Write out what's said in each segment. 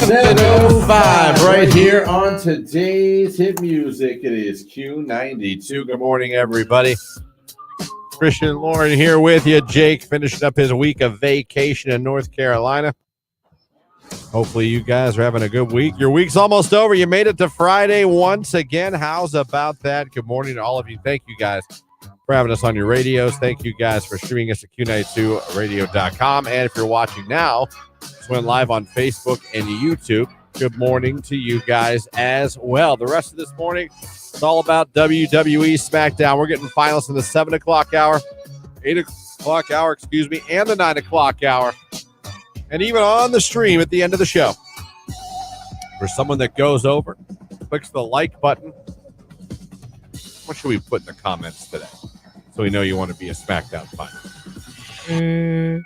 7:05 right here on today's hit music. It is Q92. Good morning, everybody. Christian and Lauren here with you. Jake finishing up his week of vacation in North Carolina. Hopefully you guys are having a good week. Your week's almost over. You made it to Friday once again. How's about that? Good morning to all of you. Thank you guys for having us on your radios. Thank you guys for streaming us at Q92radio.com. And if you're watching now, just went live on Facebook and YouTube. Good morning to you guys as well. The rest of this morning, it's all about WWE SmackDown. We're getting finalists in the 7 o'clock hour, 8 o'clock hour, and the 9 o'clock hour. And even on the stream at the end of the show. For someone that goes over, clicks the like button. What should we put in the comments today? So we know you want to be a SmackDown fan.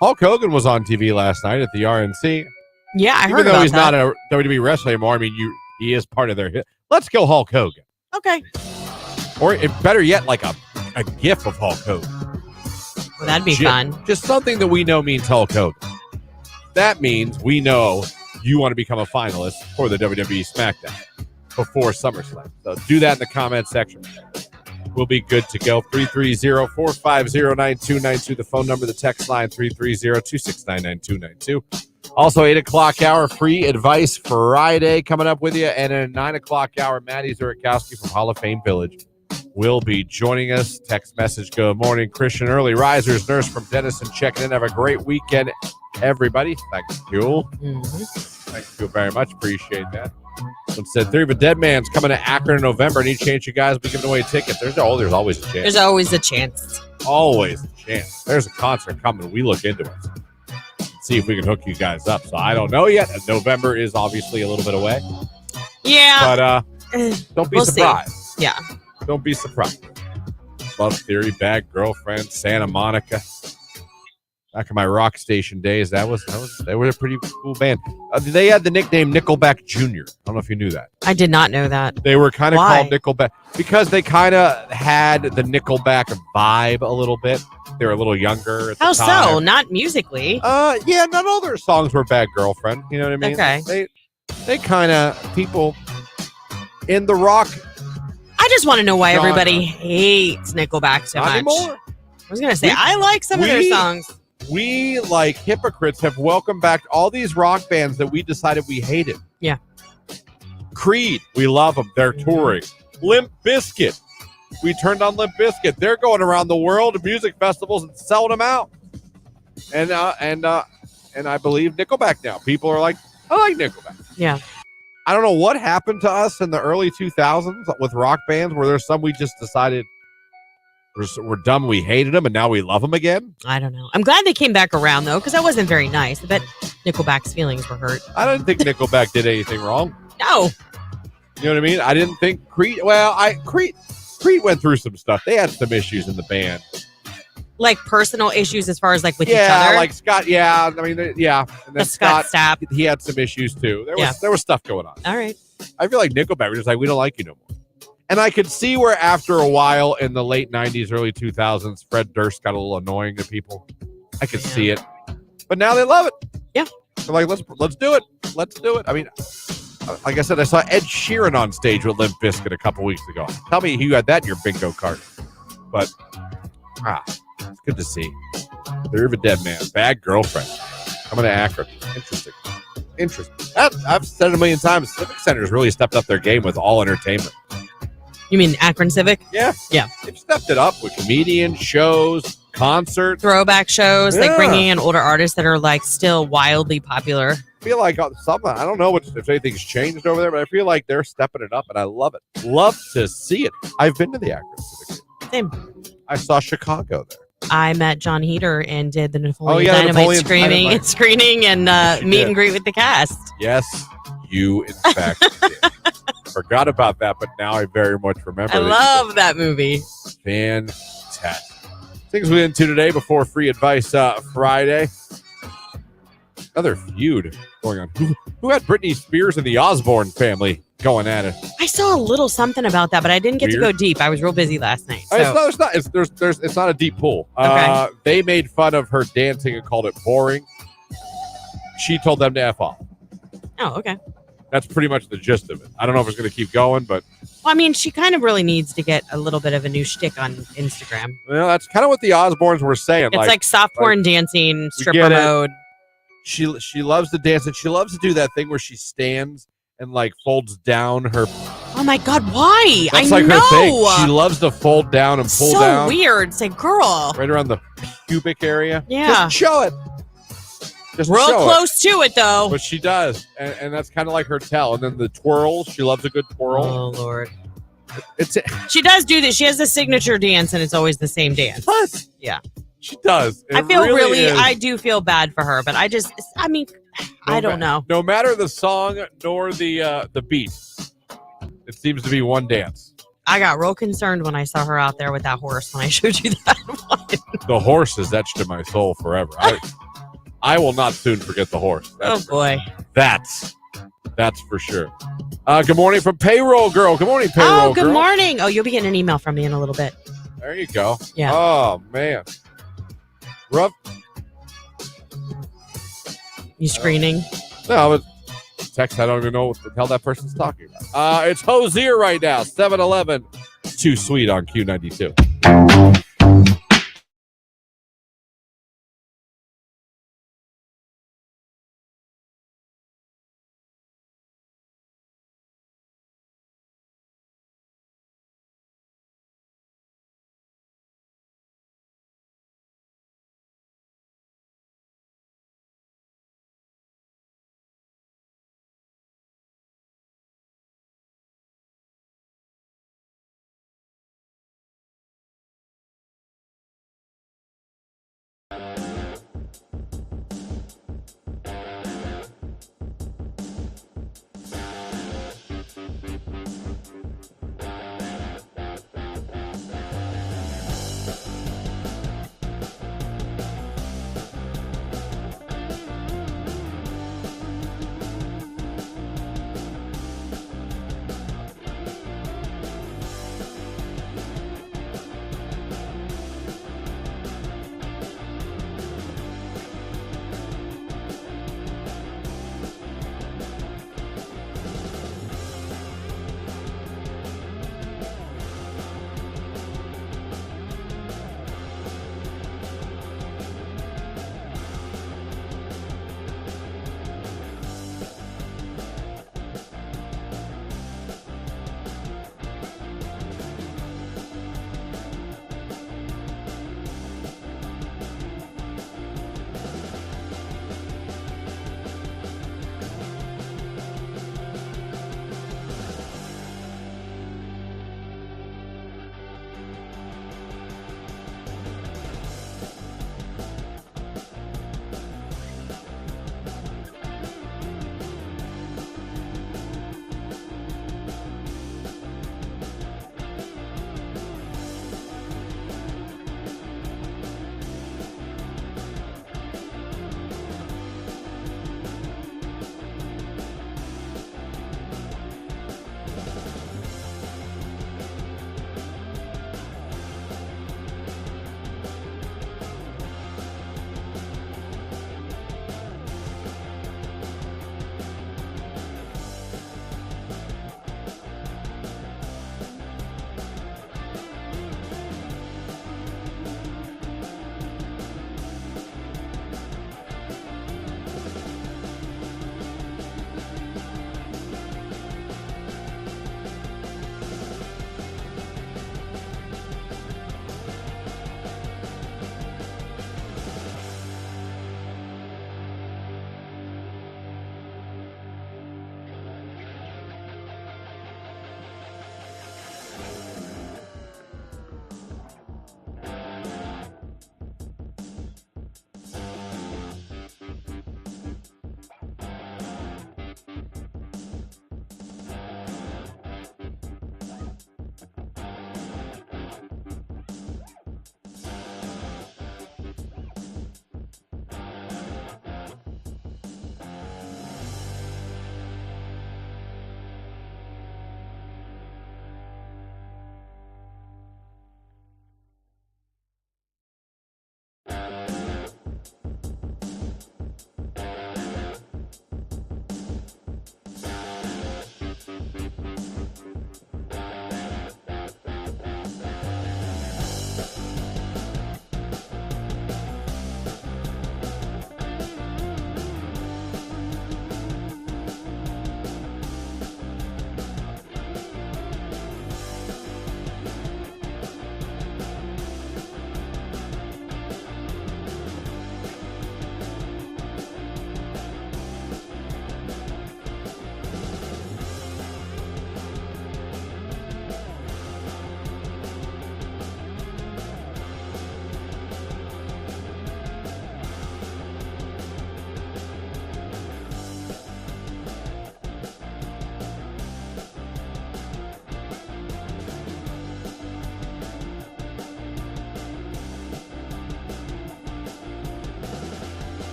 Hulk Hogan was on TV last night at the RNC. Yeah, I heard about that. Even though he's not a WWE wrestler anymore, I mean, he is part of their hit. Let's go Hulk Hogan. Okay. Or better yet, like a gif of Hulk Hogan. Well, that'd be fun. Just something that we know means Hulk Hogan. That means we know you want to become a finalist for the WWE SmackDown before SummerSlam. So do that in the comment section. We'll be good to go. 330-450-9292. The phone number, the text line, 330-269-9292. Also, 8 o'clock hour, free advice Friday coming up with you. And at 9 o'clock hour, Maddie Zurikowski from Hall of Fame Village will be joining us. Text message, good morning. Christian Early Risers, nurse from Denison, checking in. Have a great weekend, everybody. Thank you. Thank you very much. Appreciate that. Someone said Theory of a Dead Man's coming to Akron in November. Any chance you guys will be giving away tickets? There's always a chance. There's always a chance. Always a chance. There's a concert coming. We look into it. See if we can hook you guys up. So I don't know yet. November is obviously a little bit away. Yeah. But don't be surprised. See. Yeah. Don't be surprised. Love Theory, Bad Girlfriend, Santa Monica. Back in my rock station days, they were a pretty cool band. They had the nickname Nickelback Jr. I don't know if you knew that. I did not know that. They were kind of called Nickelback because they kind of had the Nickelback vibe a little bit. They were a little younger at the time. How so? Not musically. Yeah, not all their songs were Bad Girlfriend. You know what I mean? Okay. They kind of, people in the rock. I just want to know why everybody hates Nickelback so much. Anymore. I was going to say, I like some of their songs. We, like hypocrites, have welcomed back all these rock bands that we decided we hated. Yeah. Creed, we love them. They're touring. Limp Bizkit. We turned on Limp Bizkit. They're going around the world to music festivals and selling them out. And I believe Nickelback now. People are like, I like Nickelback. Yeah. I don't know what happened to us in the early 2000s with rock bands where there's some we just decided we're dumb, we hated them, and now we love them again. I don't know. I'm glad they came back around, though, because that wasn't very nice. I bet Nickelback's feelings were hurt. I didn't think Nickelback did anything wrong. No. You know what I mean? I didn't think Creed... Well, Creed went through some stuff. They had some issues in the band. Like personal issues as far as like with each other? Yeah, like Scott, yeah. I mean, yeah. And then Scott Stapp. He had some issues, too. There was stuff going on. All right. I feel like Nickelback was just like, we don't like you no more. And I could see where after a while in the late 90s, early 2000s, Fred Durst got a little annoying to people. I could see it. But now they love it. Yeah. They're like, let's do it. Let's do it. I mean, like I said, I saw Ed Sheeran on stage with Limp Bizkit a couple weeks ago. Tell me you had that in your bingo card. But, it's good to see. Theory of a Dead Man. Bad Girlfriend. Coming to Akron. Interesting. I've said it a million times. Civic Center's really stepped up their game with all entertainment. You mean Akron Civic? Yeah. Yeah. They've stepped it up with comedians, shows, concerts. Throwback shows, like bringing in older artists that are like still wildly popular. I feel like I don't know if anything's changed over there, but I feel like they're stepping it up, and I love it. Love to see it. I've been to the Akron Civic. Same. I saw Chicago there. I met John Heater and did the Napoleon Dynamite screening and meet and greet with the cast. Yes, you in fact did. Forgot about that, but now I very much remember. I love that movie. Fantastic. Things we get into today before Free Advice Friday. Another feud going on. Who had Britney Spears and the Osbourne family going at it? I saw a little something about that, but I didn't get to go deep. I was real busy last night. So. It's not a deep pool. Okay. They made fun of her dancing and called it boring. She told them to F off. Oh, okay. That's pretty much the gist of it. I don't know if it's going to keep going, but Well, I mean, she kind of really needs to get a little bit of a new shtick on Instagram. that's kind of what the Osbournes were saying. It's like soft porn dancing, stripper mode. She loves to dance, and she loves to do that thing where she stands and like folds down her. Oh my God, why? That's I like know. her thing. She loves to fold down and pull down. So weird. Say, girl. Right around the pubic area. Yeah. Just show it. Just real show close to it though. But she does, and that's kind of like her tell. And then the twirl. She loves a good twirl. Oh Lord. She does do this. She has a signature dance, and it's always the same dance. What? Yeah. She does. I feel I do feel bad for her, but I don't know. No matter the song nor the beat, it seems to be one dance. I got real concerned when I saw her out there with that horse when I showed you that one. The horse is etched in my soul forever. I will not soon forget the horse. Boy. That's for sure. Good morning from Payroll Girl. Good morning, Payroll Girl. Good morning. Oh, you'll be getting an email from me in a little bit. There you go. Yeah. Oh, man. Rough. You screening? No, but text, I don't even know what the hell that person's talking about. It's Hosier right now, 7-Eleven. Too sweet on Q92.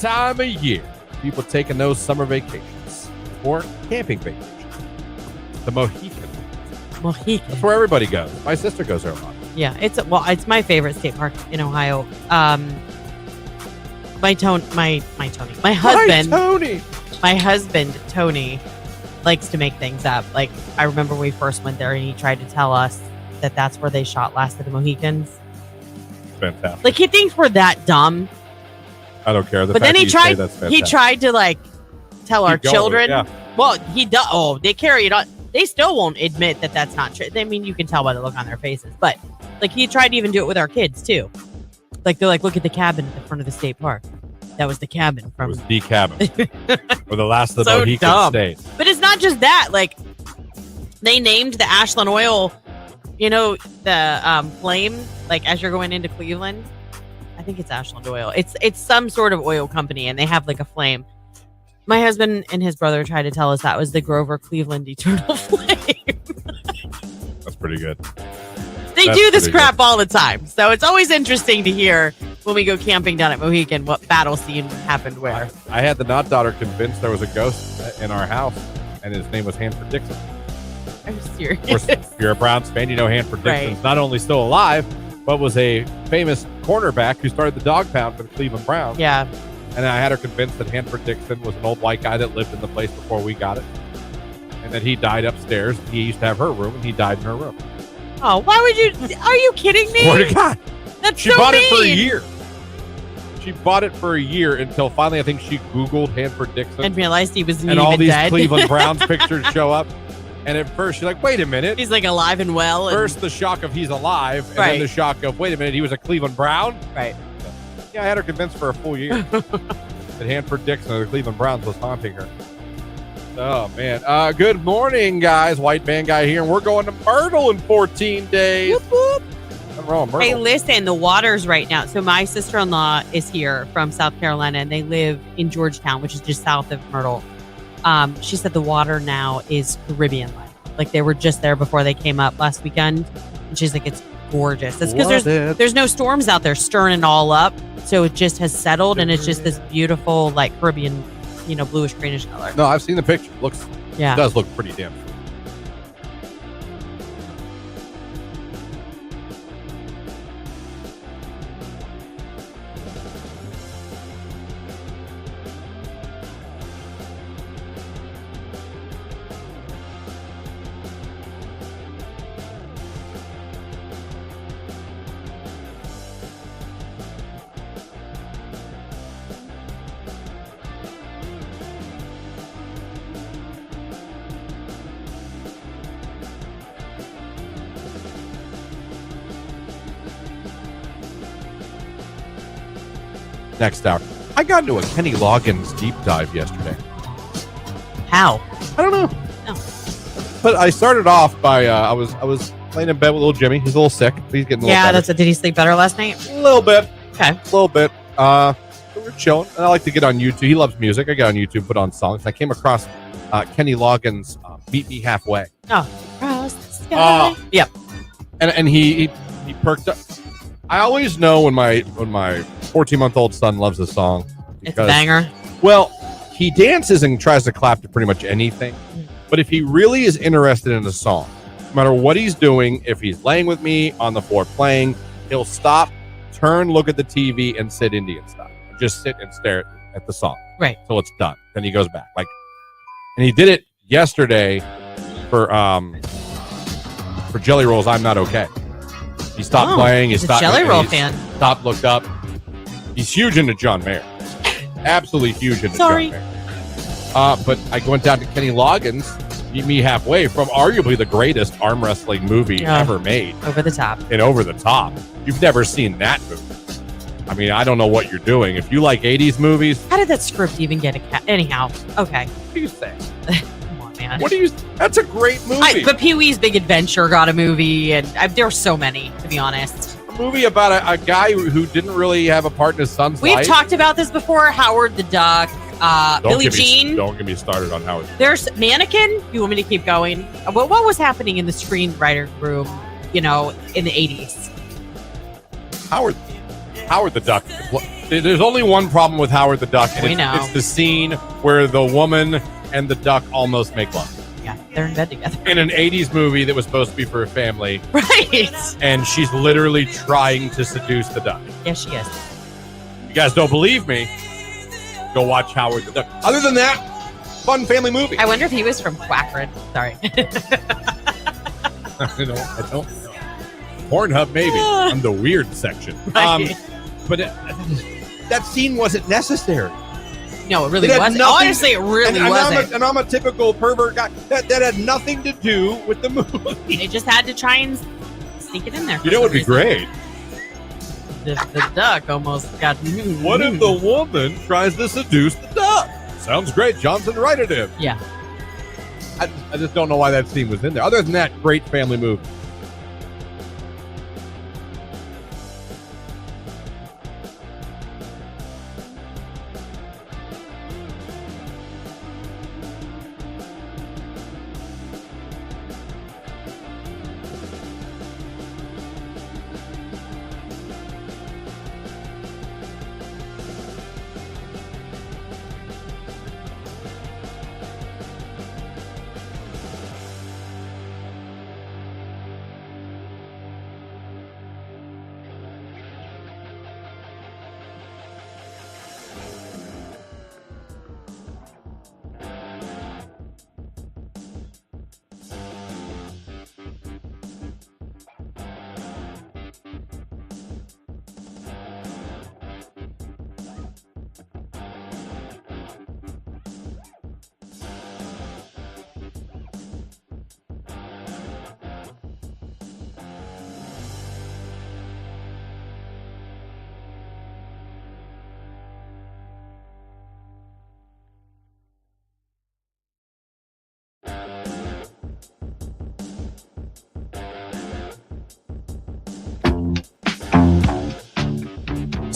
time of year. People taking those summer vacations or camping vacations. The Mohican. That's where everybody goes. My sister goes there a lot. Yeah, it's my favorite state park in Ohio. My husband Tony likes to make things up. Like, I remember we first went there and he tried to tell us that that's where they shot Last of the Mohicans. Fantastic. Like, he thinks we're that dumb. I don't care. But then he tried to like tell our children. Yeah. Well, he does. Oh, they carry it on. They still won't admit that that's not true. I mean, you can tell by the look on their faces. But like, he tried to even do it with our kids too. Like, they're like, look at the cabin at the front of the state park. That was the cabin from. It was the cabin where the Last of the Mohicans stayed. But it's not just that. Like, they named the Ashland Oil, the flame. Like, as you're going into Cleveland, I think it's Ashland Oil. It's some sort of oil company, and they have like a flame. My husband and his brother tried to tell us that was the Grover Cleveland Eternal Flame. That's pretty good. They do this crap all the time. So it's always interesting to hear when we go camping down at Mohican what battle scene happened where. I had the daughter convinced there was a ghost in our house, and his name was Hanford Dixon. Are you serious? Of course, if you're a Browns fan, you know Hanford Dixon's not only still alive, but was a famous cornerback who started the dog pound for the Cleveland Browns. Yeah. And I had her convinced that Hanford Dixon was an old white guy that lived in the place before we got it. And that he died upstairs. He used to have her room, and he died in her room. Oh, why would you? Are you kidding me? Swear to God. That's She so bought mean. it for a year. She bought it for a year until finally I think she Googled Hanford Dixon. And realized he was and all these dead. Cleveland Browns pictures show up. And at first she's like, wait a minute. He's like alive and well. First the shock of he's alive. And then the shock of, wait a minute, he was a Cleveland Brown? Right. Yeah, I had her convinced for a full year that Hanford Dixon of the Cleveland Browns was haunting her. Oh, man. Good morning, guys. White Man Guy here. And we're going to Myrtle in 14 days. Whoop, whoop. I'm wrong, Myrtle. Hey, listen, the water's right now. So my sister-in-law is here from South Carolina, and they live in Georgetown, which is just south of Myrtle. She said the water now is Caribbean-like. Like, they were just there before they came up last weekend. And she's like, it's gorgeous. It's because there's no storms out there stirring it all up. So it just has settled, and it's just this beautiful, like, Caribbean, bluish greenish color. No, I've seen the picture. It does look pretty damn. Next hour. I got into a Kenny Loggins deep dive yesterday. How? I don't know. No. But I started off by I was laying in bed with little Jimmy. He's a little sick. He's getting a little better. Did he sleep better last night? A little bit. Okay. A little bit. So we're chilling. And I like to get on YouTube. He loves music. I got on YouTube, put on songs. And I came across Kenny Loggins' Meet Me Halfway. Oh. Across the sky. Yep. And he perked up. I always know when my 14-month-old son loves a song. It's a banger. Well, he dances and tries to clap to pretty much anything. But if he really is interested in a song, no matter what he's doing, if he's laying with me on the floor playing, he'll stop, turn, look at the TV, and sit Indian style. Just sit and stare at the song. Right. Till it's done. Then he goes back. And he did it yesterday for Jelly Roll's I'm Not Okay. He stopped playing. He stopped. Jelly Roll fan. Stopped, looked up. He's huge into John Mayer. Absolutely huge into John Mayer. But I went down to Kenny Loggins, Meet Me Halfway, from arguably the greatest arm wrestling movie ever made. Over the top. And Over the Top. You've never seen that movie. I mean, I don't know what you're doing. If you like 80s movies. How did that script even get anyhow? Okay. What do you say? Come on, man. That's a great movie. But Pee-wee's Big Adventure got a movie, and there were so many, to be honest. A movie about a guy who didn't really have a part in his son's life. We've talked about this before. Howard the Duck, Billie Jean. Don't get me started on Howard. There's Mannequin. You want me to keep going? What was happening in the screenwriter room, in the 80s? Howard. Howard the Duck. There's only one problem with Howard the Duck, and it's the scene where the woman and the duck almost make love. Yeah, they're in bed together. In an 80s movie that was supposed to be for a family. Right. And she's literally trying to seduce the duck. Yes, she is. You guys don't believe me? Go watch Howard the Duck. Other than that, fun family movie. I wonder if he was from Quackred. Sorry. I don't know. Pornhub, maybe. On the weird section. Right. But that scene wasn't necessary. No, it really wasn't. Honestly, it really wasn't. And I'm a typical pervert guy. That had nothing to do with the movie. They just had to try and sneak it in there. You know what would be great? The duck almost got... What if the woman tries to seduce the duck? Sounds great. Johnson, write it in. Yeah. I just don't know why that scene was in there. Other than that, great family movie.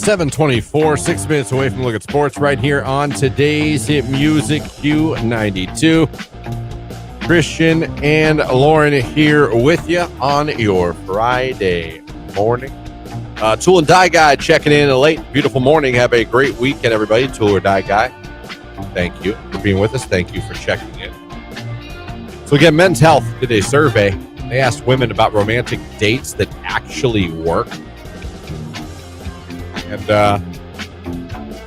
.24, 6 minutes away from Look at Sports right here on today's Hit Music Q92. Christian and Lauren here with you on your Friday morning. Tool and Die Guy checking in a late, beautiful morning. Have a great weekend, everybody. Tool or Die Guy, thank you for being with us. Thank you for checking in. So again, Men's Health did a survey. They asked women about romantic dates that actually work. And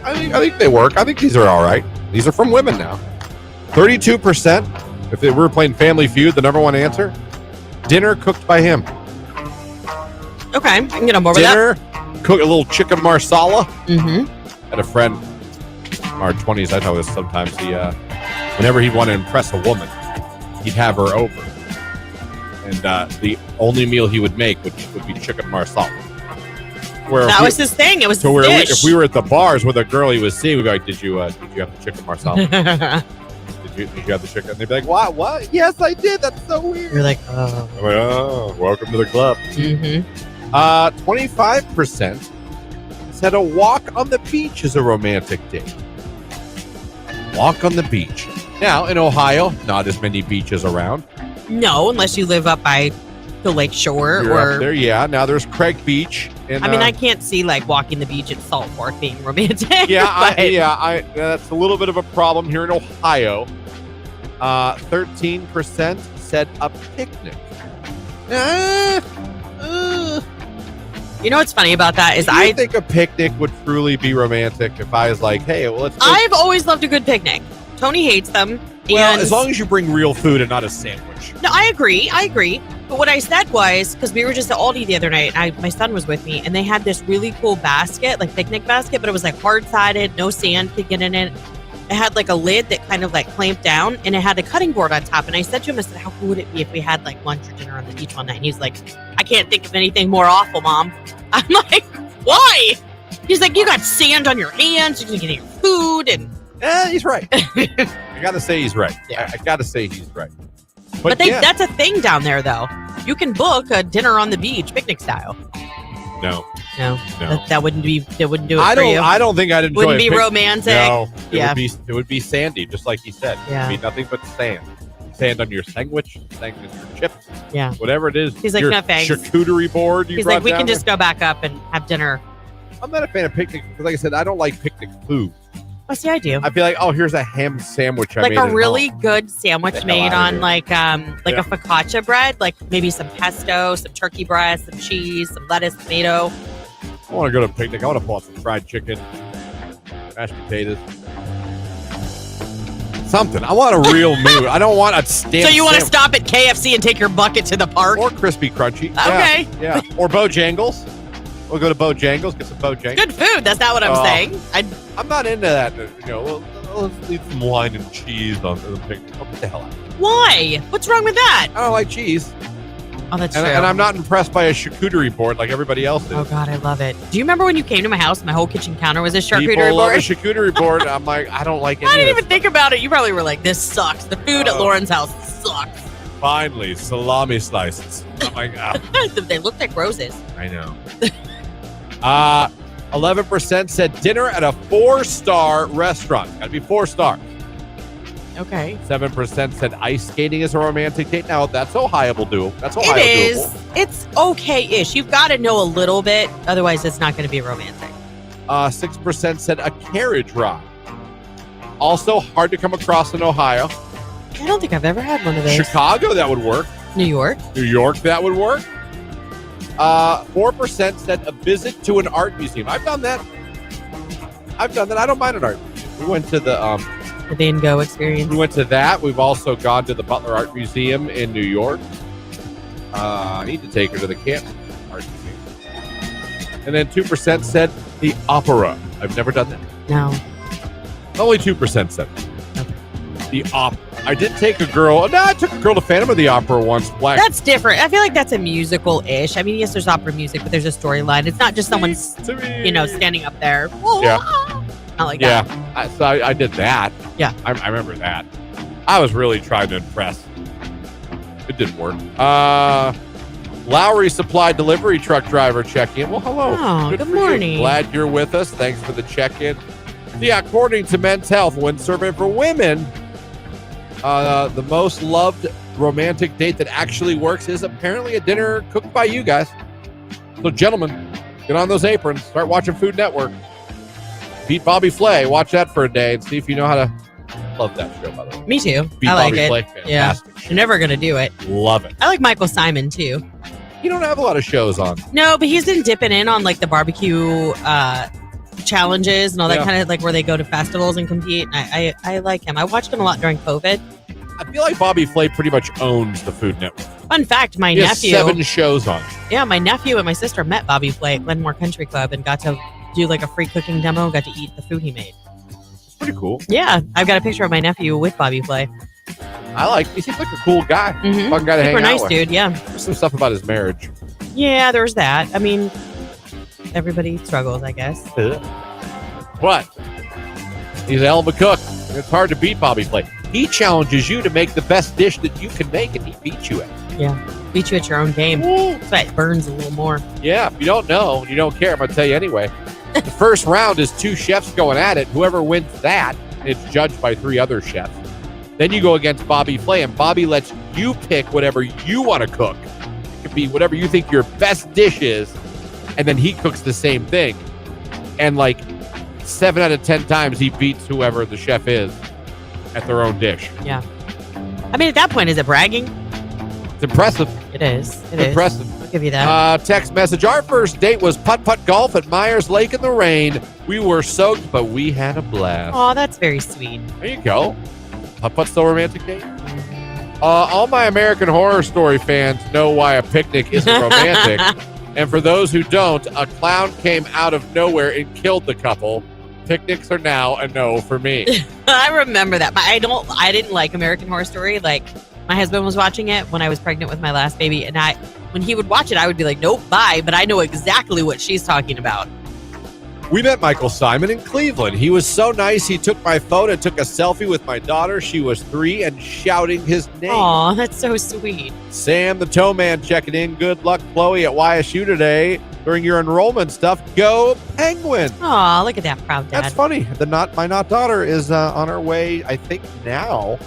I think they work. I think these are all right. These are from women now. 32%, if we were playing Family Feud, the number one answer, dinner cooked by him. Okay, I can get on board with that. Dinner, cook a little chicken marsala. Mm-hmm. Had a friend in our 20s, I know this sometimes, he, whenever he'd want to impress a woman, he'd have her over. And the only meal he would make would be chicken marsala. That was his thing. It was so his dish. If we were at the bars with a girl he was seeing, we'd be like, did you have the chicken marsala? did you have the chicken? And they'd be like, what? Yes, I did. That's so weird. You're like, oh. I'm like, oh, welcome to the club. Mm-hmm. 25% said a walk on the beach is a romantic date. Walk on the beach. Now, in Ohio, not as many beaches around. No, unless you live up by the lake shore. You're up there, yeah. Now there's Craig Beach. And, I can't see like walking the beach at Salt Fork being romantic. Yeah, that's a little bit of a problem here in Ohio. 13% said a picnic. You know what's funny about that is I think a picnic would truly be romantic if I was like, hey, well, let's go. I've always loved a good picnic. Tony hates them. Well, and as long as you bring real food and not a sandwich. No, I agree. But what I said was, because we were just at Aldi the other night, my son was with me, and they had this really cool basket, like picnic basket, but it was like hard-sided, no sand could get in it. It had like a lid that kind of like clamped down, and it had a cutting board on top. And I said to him, I said, how cool would it be if we had like lunch or dinner on the beach one night? And he's like, I can't think of anything more awful, Mom. I'm like, why? He's like, you got sand on your hands, you're getting your food, and he's right. I gotta say he's right. Yeah. I gotta say he's right. But that's a thing down there, though. You can book a dinner on the beach, picnic style. No. That wouldn't be. It wouldn't do it for you. I don't think I'd enjoy. Wouldn't be romantic. No. It would be sandy, just like he said. Yeah. It'd be nothing but sand. Sand on your sandwich, sand on your chips. Yeah. Whatever it is. He's like, no thanks. Charcuterie board. He's like, we can just go back up and have dinner I'm not a fan of picnic because, like I said, I don't like picnic food. Oh, see, I do. I feel like, oh, here's a ham sandwich I Like made a at really home. good sandwich Get the made hell outta on here. like a focaccia bread, like maybe some pesto, some turkey breast, some cheese, some lettuce, tomato. I want to go to a picnic. I want to pull out some fried chicken, mashed potatoes. Something. I want a real mood. I don't want a stamp. So you want to sandwich. stop at KFC and take your bucket to the park? Or crispy crunchy. Okay. Yeah. Or Bojangles. We'll go to Bojangles, get some Bojangles. Good food. That's not what I'm saying. I'm not into that. Let's leave some wine and cheese on the picnic. What the hell? Why? What's wrong with that? I don't like cheese. Oh, that's And, true. and I'm not impressed by a charcuterie board like everybody else is. Oh, God, I love it. Do you remember when you came to my house and my whole kitchen counter was a charcuterie People love a board? charcuterie board. I'm like, I don't like any I didn't of even think about it. You probably were like, this sucks. The food at Oh. Lauren's house sucks. Finally, salami slices. I'm like, They look like roses. I know. 11% said dinner at a 4-star restaurant. Got to be 4 stars. Okay. 7% said ice skating is a romantic date. Now, that's Ohio doable. That's Ohio It is. doable. It's okay-ish. You've got to know a little bit. Otherwise, it's not going to be romantic. 6% said a carriage ride. Also hard to come across in Ohio. I don't think I've ever had one of those. Chicago, that would work. New York. New York, that would work. 4% said a visit to an art museum. I've done that. I don't mind an art museum. We went to the Van Gogh experience. we went to that. We've also gone to the Butler Art Museum in New York. I need to take her to the Camp Art Museum. And then 2% said the opera. I've never done that. No. Only 2% said that. The opera. I did take a girl. No, I took a girl to Phantom of the Opera once. That's different. I feel like that's a musical-ish. I mean, yes, there's opera music, but there's a storyline. It's not just someone, standing up there. Yeah. Not like Yeah. that. So I did that. Yeah. I remember that. I was really trying to impress. It didn't work. Lowry Supply Delivery Truck Driver check-in. Well, hello. Oh, good for you. morning. Glad you're with us. Thanks for the check-in. Yeah, according to Men's Health, when surveyed for women, the most loved romantic date that actually works is apparently a dinner cooked by you guys. So, gentlemen, get on those aprons. Start watching Food Network. Beat Bobby Flay. Watch that for a day and see if you know how to. Love that show, by the way. Me too. Beat I like Bobby it. Flay. Yeah. Fantastic. You're never going to do it. Love it. I like Michael Simon too. You don't have a lot of shows on. No, but he's been dipping in on like the barbecue challenges and all that Yeah. kind of like where they go to festivals and compete. I like him. I watched him a lot during COVID. I feel like Bobby Flay pretty much owns the Food Network. Fun fact, my He has nephew. 7 shows on. Yeah, my nephew and my sister met Bobby Flay at Glenmore Country Club and got to do like a free cooking demo, got to eat the food he made. It's pretty cool. Yeah, I've got a picture of my nephew with Bobby Flay. He seems like a cool guy. Mm-hmm. Fun guy to hang Super out nice with. dude, yeah. There's some stuff about his marriage. Yeah, there's that. I mean, everybody struggles, I guess. But he's a hell of a cook. It's hard to beat Bobby Flay. He challenges you to make the best dish that you can make, and he beats you at it. Yeah, beat you at your own game. That's why it burns a little more. Yeah, if you don't know, you don't care, I'm going to tell you anyway. The first round is 2 chefs going at it. Whoever wins that, it's judged by 3 other chefs. Then you go against Bobby Flay, and Bobby lets you pick whatever you want to cook. It could be whatever you think your best dish is, and then he cooks the same thing. And like 7 out of 10 times, he beats whoever the chef is at their own dish. Yeah. I mean, at that point, is it bragging? It's impressive. It is. It is. Impressive. I'll give you that. Text message. Our first date was putt-putt golf at Myers Lake in the rain. We were soaked, but we had a blast. Oh, that's very sweet. There you go. Putt-putt's still a romantic date? All my American Horror Story fans know why a picnic isn't romantic. And for those who don't, a clown came out of nowhere and killed the couple. Picnics are now a no for me. I remember that, but I didn't like American Horror Story. Like, my husband was watching it when I was pregnant with my last baby, and when he would watch it, I would be like, nope, bye. But I know exactly what she's talking about. We met Michael Simon in Cleveland. He was so nice. He took my phone and took a selfie with my daughter. She was 3 and shouting his name. Aw, that's so sweet. Sam the Toe Man checking in. Good luck, Chloe, at YSU today during your enrollment stuff. Go Penguin. Aw, look at that proud dad. That's funny. My not daughter is on her way, I think now,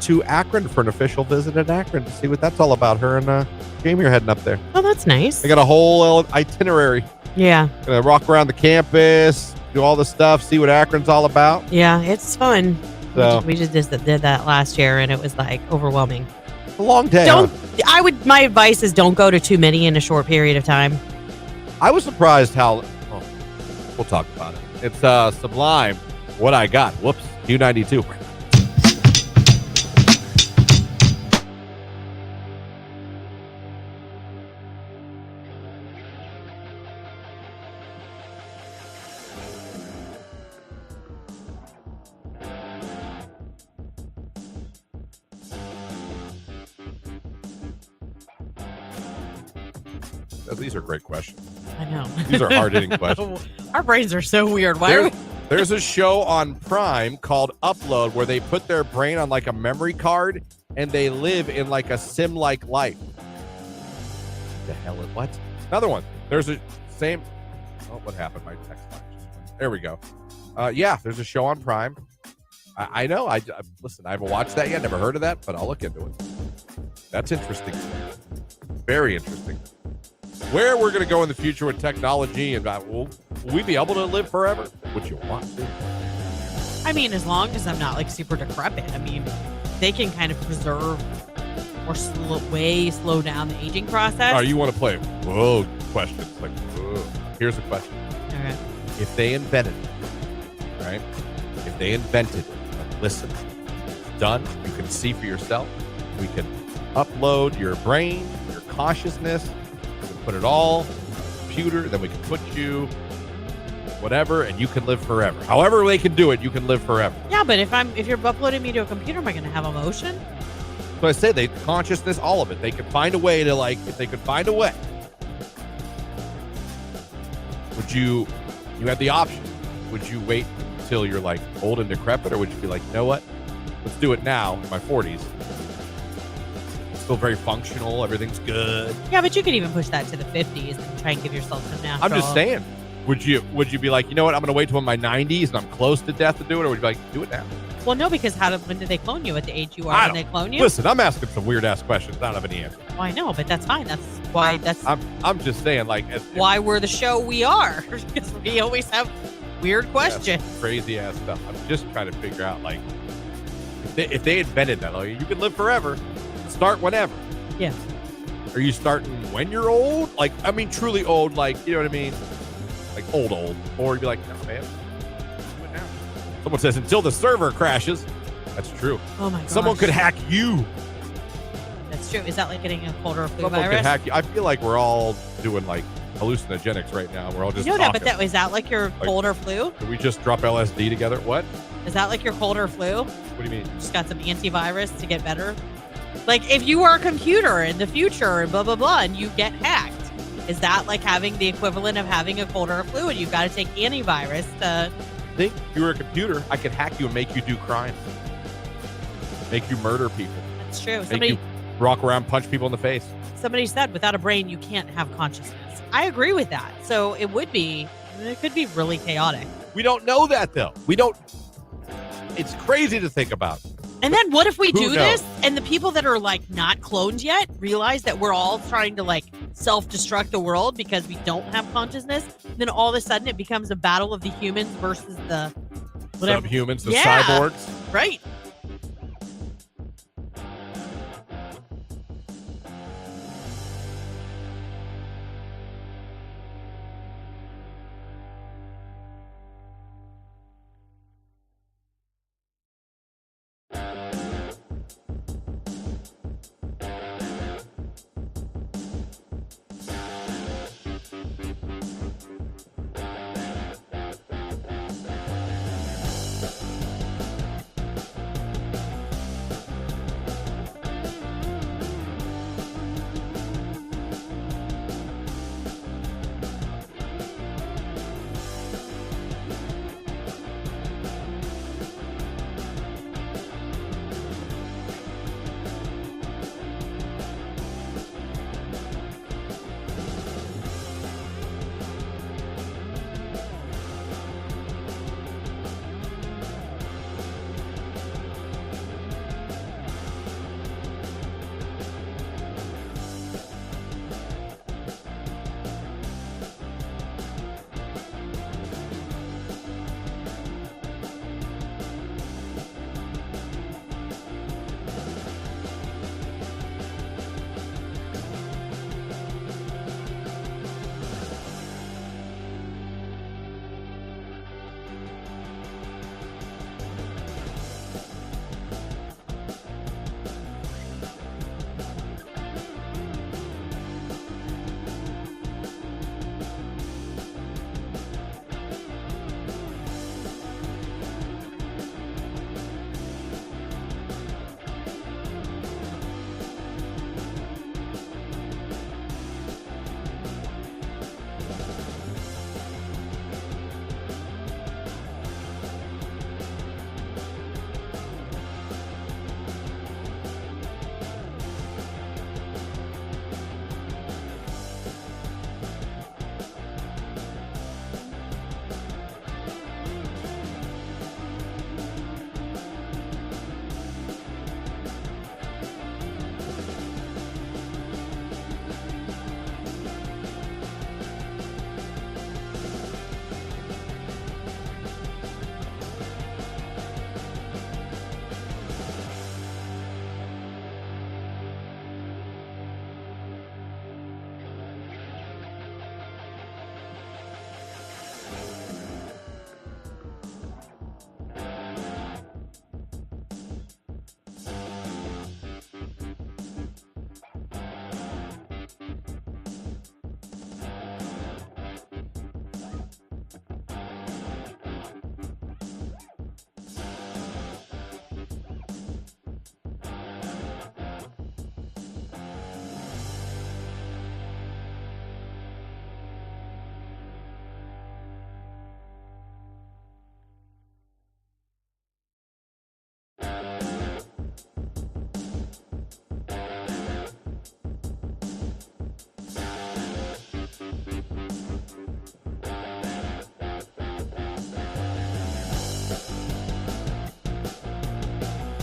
to Akron for an official visit at Akron to see what that's all about. Her and Jamie are heading up there. Oh, that's nice. They got a whole itinerary. Yeah. Gonna walk around the campus, do all the stuff, see what Akron's all about. Yeah, it's fun. So We just did that last year, and it was like overwhelming. a long day. Huh? My advice is don't go to too many in a short period of time. I was surprised how. Oh, we'll talk about it. It's Sublime. What I got. Whoops. Q92. These are great questions. I know. These are hard-hitting questions. Our brains are so weird. Why There's a show on Prime called Upload where they put their brain on like a memory card and they live in like a sim-like life. What the hell is what? Another one. There's a same. Oh, what happened? My text line just went. There we go. Yeah, there's a show on Prime. I know. I listen. I haven't watched that yet. Never heard of that, but I'll look into it. That's interesting. Very interesting. Where we're going to go in the future with technology and will we be able to live forever? Would you want to? I mean, as long as I'm not like super decrepit. I mean, they can kind of preserve or slow down the aging process. Oh, you want to play? Whoa, questions like, whoa. Here's a question. All right. If they invented it, right? If they invented it, listen, it's done. You can see for yourself. We can upload your brain, your consciousness. Put it all in the computer, then we can put you whatever, and you can live forever. However they can do it, you can live forever. Yeah, but if you're uploading me to a computer, am I going to have emotion? So I say consciousness, all of it. They could find a way to if they could find a way. Would you have the option? Would you wait until you're like old and decrepit, or would you be like, you know what? Let's do it now in my 40s. Still very functional. Everything's good. Yeah, but you could even push that to the 50s and try and give yourself some natural. I'm just saying. Would you be like, you know what? I'm going to wait till I'm in my 90s and I'm close to death to do it, or would you be like, do it now? Well, no, because when did they clone you? At the age you are when they clone you? Listen, I'm asking some weird ass questions. I don't have any answer. Well, I know, but that's fine. That's why. I'm just saying, like, why we're the show we are, because we always have weird questions, crazy ass stuff. I'm just trying to figure out, like, if they invented that, like, you can live forever, start whenever. Yeah. Are you starting when you're old? Like, I mean, truly old, like, you know what I mean? Like, old. Or you'd be like, no, man, do it now. Someone says, until the server crashes. That's true. Oh, my God. Someone could hack you. That's true. Is that like getting a cold or a flu Someone virus? could hack you. I feel like we're all doing, like, hallucinogenics right now. We're all just talking. But is that like your cold or flu? Did we just drop LSD together? What? Is that like your cold or flu? What do you mean? Just got some antivirus to get better? Like, if you are a computer in the future and blah, blah, blah, and you get hacked, is that like having the equivalent of having a cold or a flu, and you've got to take antivirus to... I think if you were a computer, I could hack you and make you do crime. Make you murder people. That's true. Make you walk around, punch people in the face. Somebody said without a brain, you can't have consciousness. I agree with that. So it could be really chaotic. We don't know that, though. We don't... It's crazy to think about. And then what if we do this and the people that are like not cloned yet realize that we're all trying to like self-destruct the world because we don't have consciousness? Then all of a sudden it becomes a battle of the humans versus the whatever. Subhumans, the cyborgs. Right.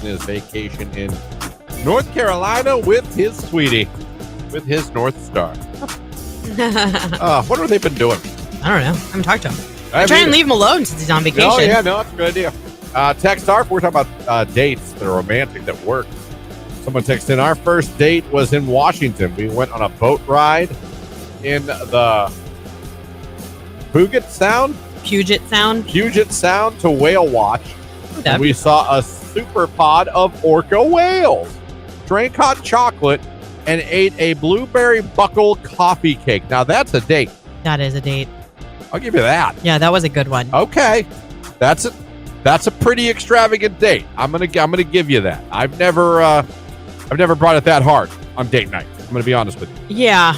His vacation in North Carolina with his sweetie, with his North Star. What have they been doing? I don't know. I haven't talked to him. I try and leave him alone since he's on vacation. Oh, yeah, no, that's a good idea. Text ARF, we're talking about dates that are romantic that work. Someone texted in, our first date was in Washington. We went on a boat ride in the Puget Sound to whale watch. And we saw a super pod of orca whales, drank hot chocolate, and ate a blueberry buckle coffee cake. Now that's a date. That is a date. I'll give you that. Yeah, that was a good one. Okay, that's a pretty extravagant date. I'm gonna give you that. I've never brought it that hard on date night. I'm gonna be honest with you. Yeah.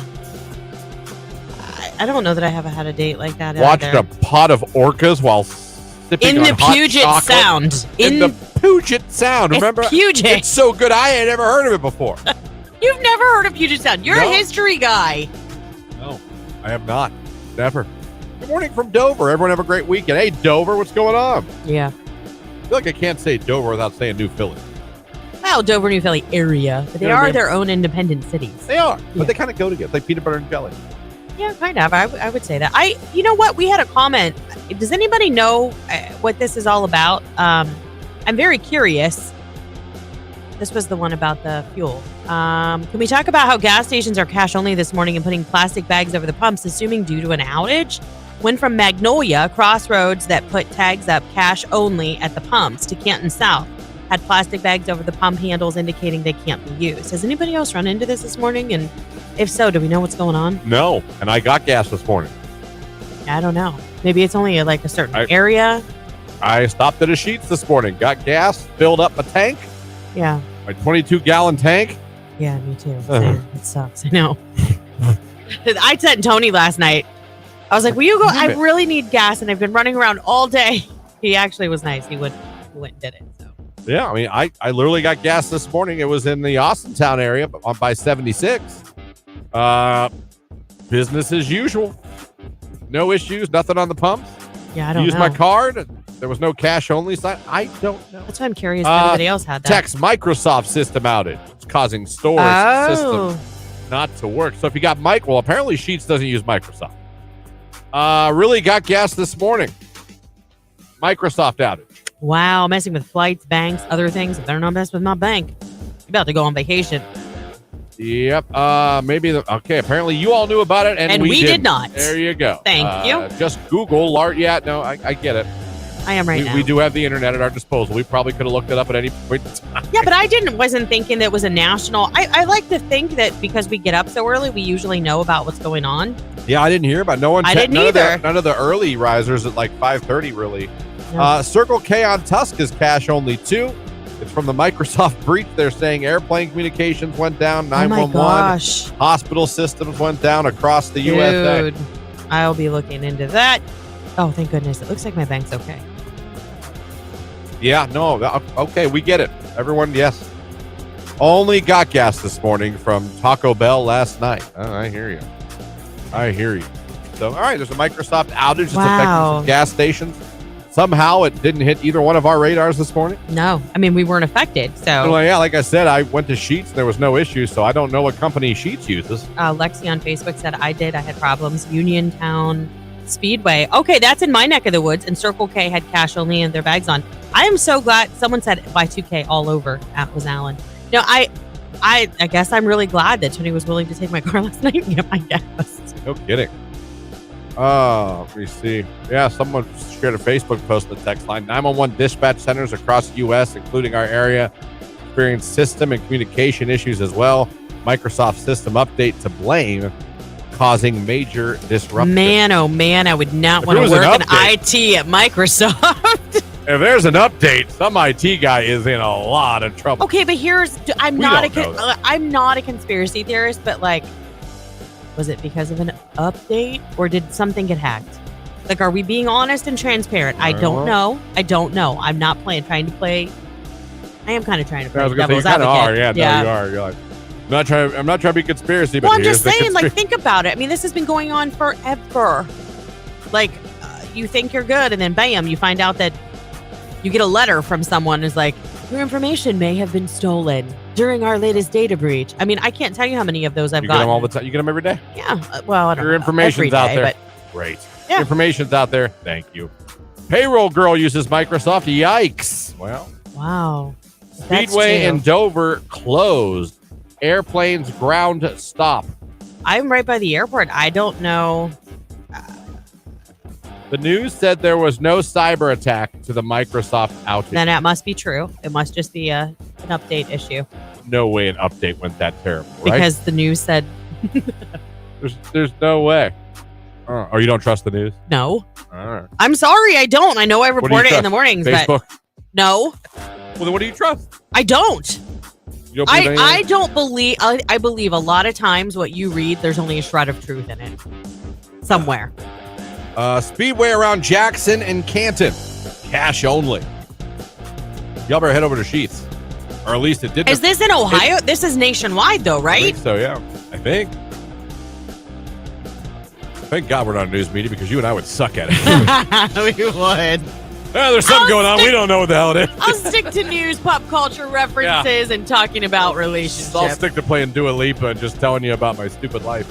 I don't know that I have had a date like that. Watched a pod of orcas while sipping in on the hot Puget chocolate. Sound. In the Puget Sound. Remember? Puget. It's so good. I had never heard of it before. You've never heard of Puget Sound. You're a history guy. No, I have not. Never. Good morning from Dover. Everyone have a great weekend. Hey, Dover, what's going on? Yeah. I feel like I can't say Dover without saying New Philly. Well, Dover, New Philly area. But they are their own independent cities. They are. But they kind of go together. Like peanut butter and jelly. Yeah, kind of. I would say that. You know what? We had a comment. Does anybody know what this is all about? I'm very curious. This was the one about the fuel. Can we talk about how gas stations are cash only this morning and putting plastic bags over the pumps, assuming due to an outage? Went from Magnolia, crossroads that put tags up cash only at the pumps, to Canton South. Had plastic bags over the pump handles indicating they can't be used. Has anybody else run into this morning? And if so, do we know what's going on? No. And I got gas this morning. I don't know. Maybe it's only like a certain area. I stopped at a Sheetz this morning, got gas, filled up my tank. Yeah. My 22-gallon tank. Yeah, me too. It sucks. I know. I sent Tony last night. I was like, will you go? I really need gas, and I've been running around all day. He actually was nice. He went and did it. So. Yeah, I mean, I literally got gas this morning. It was in the Austintown area, but by 76. Business as usual. No issues, nothing on the pumps. Yeah, I don't know. Used my card. There was no cash only sign. I don't know. That's why I'm curious if anybody else had that. Text Microsoft system outage. It's causing storage system not to work. So if you got well, apparently Sheetz doesn't use Microsoft. Really got gas this morning. Microsoft outage. Wow, messing with flights, banks, other things. Better not mess with my bank. You're about to go on vacation. Yep. Maybe. Okay. Apparently, you all knew about it, and we did not. There you go. Thank you. Just Google. Yeah. No, I get it. I am right now. We do have the internet at our disposal. We probably could have looked it up at any point in time. Yeah, but I wasn't thinking that it was a national. I like to think that because we get up so early, we usually know about what's going on. Yeah, I didn't hear about no one. I didn't either. None of the early risers at like 5:30 really. No. Circle K on Tusk is cash only 2. It's from the Microsoft breach. They're saying airplane communications went down, 911. Oh my gosh. Hospital systems went down across the USA. Dude, I'll be looking into that. Oh, thank goodness. It looks like my bank's okay. Yeah, no, okay, we get it. Everyone, yes. Only got gas this morning from Taco Bell last night. Oh, I hear you. So, all right, there's a Microsoft outage that's affecting some gas stations. Somehow it didn't hit either one of our radars this morning. No, I mean, we weren't affected. So, well, yeah, like I said, I went to Sheetz. There was no issue, so I don't know what company Sheetz uses. Lexi on Facebook said I had problems. Uniontown Speedway. Okay, that's in my neck of the woods. And Circle K had cash only and their bags on. I am so glad someone said buy 2K all over. That was Alan. No, I guess I'm really glad that Tony was willing to take my car last night and get my gas. No kidding. Let me see. Yeah, someone shared a Facebook post on the text line. 911 dispatch centers across the U.S., including our area, experience system and communication issues as well. Microsoft system update to blame, causing major disruption. Man, oh man, I would not want to work in IT at Microsoft. If there's an update, some IT guy is in a lot of trouble. Okay, but I'm not a conspiracy theorist, but like, was it because of an update or did something get hacked? Like, are we being honest and transparent? I don't know. I'm not trying to play. I am kind of trying to play devil's advocate. Yeah, no, you are. You're like, I'm not trying to be conspiracy, but I'm just saying, like, think about it. I mean, this has been going on forever. Like, you think you're good, and then bam, you find out that you get a letter from someone who's like, your information may have been stolen during our latest data breach. I mean, I can't tell you how many of those I've gotten. You get them all the time. You get them every day? Yeah. Well, I don't know. Your information's out there. Great. Yeah. Information's out there. Thank you. Payroll girl uses Microsoft. Yikes. Well. Wow. Speedway in Dover closed. Airplanes ground stop. I'm right by the airport. I don't know. The news said there was no cyber attack to the Microsoft outage. Then that must be true. It must just be an update issue. No way an update went that terrible, right? Because the news said... there's no way. Oh, you don't trust the news? No. All right. I'm sorry, I don't. I know I report it in the mornings, Facebook? But no. Well, then what do you trust? I don't. You don't believe I don't believe... I believe a lot of times what you read, there's only a shred of truth in it. Somewhere. Speedway around Jackson and Canton. Cash only. Y'all better head over to Sheetz. Or at least it did. Is this in Ohio? This is nationwide, though, right? I think so, yeah. I think. Thank God we're not a news media because you and I would suck at it. We would. There's something going on. We don't know what the hell it is. I'll stick to news, pop culture references, and talking about relationships. I'll stick to playing Dua Lipa and just telling you about my stupid life.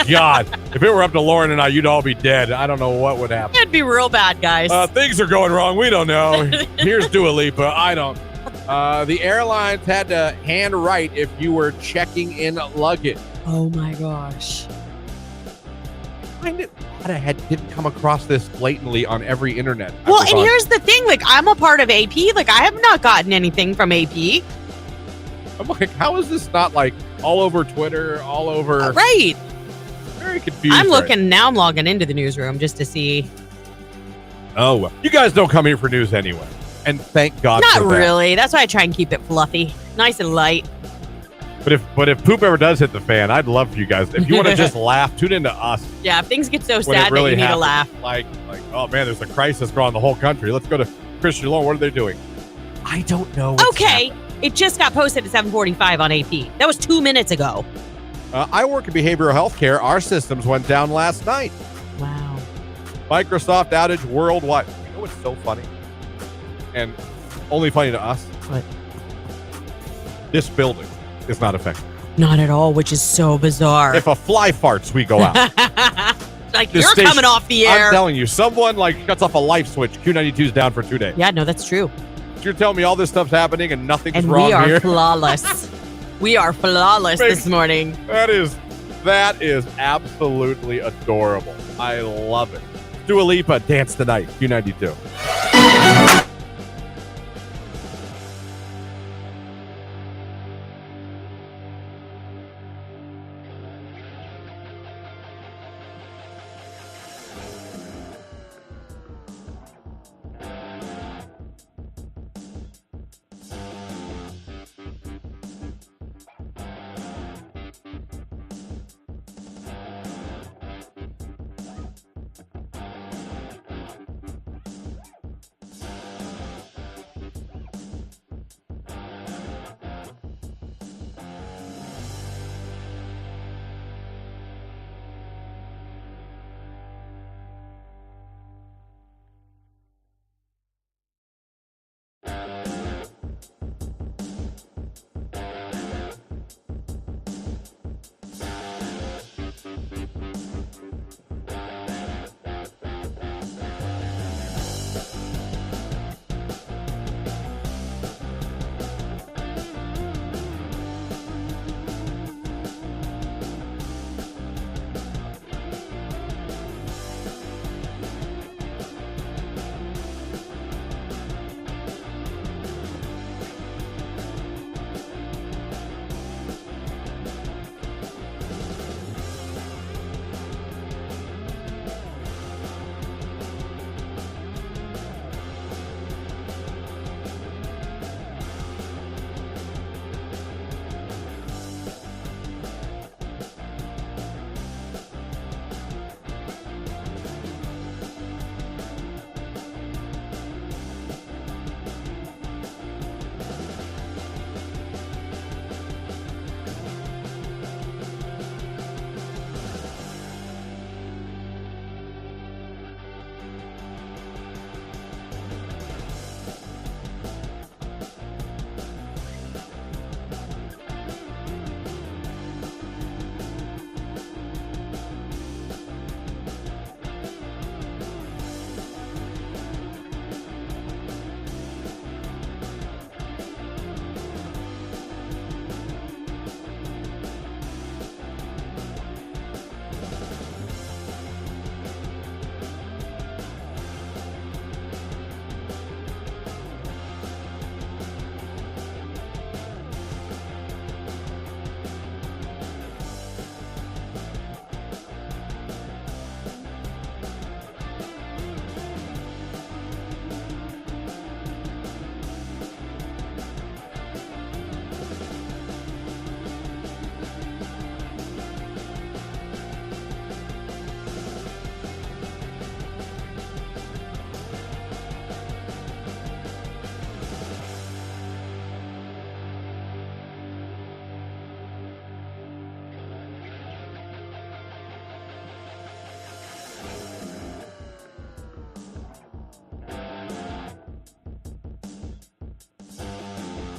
God, if it were up to Lauren and I, you'd all be dead. I don't know what would happen. It'd be real bad, guys. Things are going wrong. We don't know. Here's Dua Lipa. I don't. The airlines had to handwrite if you were checking in luggage. Oh, my gosh. I didn't come across this blatantly on every internet. Well, and here's the thing. Like, I'm a part of AP. Like, I have not gotten anything from AP. I'm like, how is this not, like, all over Twitter, all over... Right. Very confused. I'm looking, now I'm logging into the newsroom just to see. Oh, well. You guys don't come here for news anyway. And thank God Not for that. really. That's why I try and keep it fluffy. Nice and light. But if poop ever does hit the fan, I'd love for you guys. If you want to just laugh, tune into us. Yeah, if things get so sad really that you need to laugh. Like, oh man, there's a crisis going on the whole country. Let's go to Christian Lauren. What are they doing? I don't know. Okay, it just got posted at 7:45 on AP. That was 2 minutes ago. I work in behavioral health care. Our systems went down last night. Wow. Microsoft outage worldwide. You know what's so funny? And only funny to us? What? This building is not affected. Not at all, which is so bizarre. If a fly farts, we go out. Like, you're coming off the air. I'm telling you, someone like shuts off a light switch. Q92's down for 2 days. Yeah, no, that's true. You're telling me all this stuff's happening and nothing's and wrong here? And we are flawless. We are flawless this morning. That is absolutely adorable. I love it. Dua Lipa, Dance Tonight, Q92.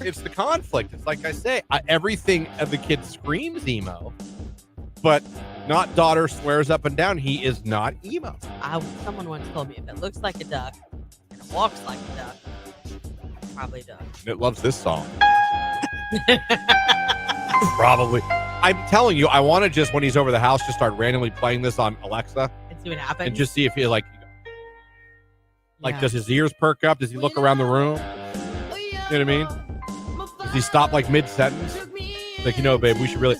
It's the conflict. It's like I say, everything of the kid screams emo, but not daughter swears up and down he is not emo. Someone once told me if it looks like a duck and it walks like a duck, it's probably a duck. It loves this song. Probably. I'm telling you, I want to just, when he's over the house, just start randomly playing this on Alexa And see what happens. and just see if he like, does his ears perk up? Does he look around the room? You know what I mean? Does he stop like mid-sentence? Like, babe, we should really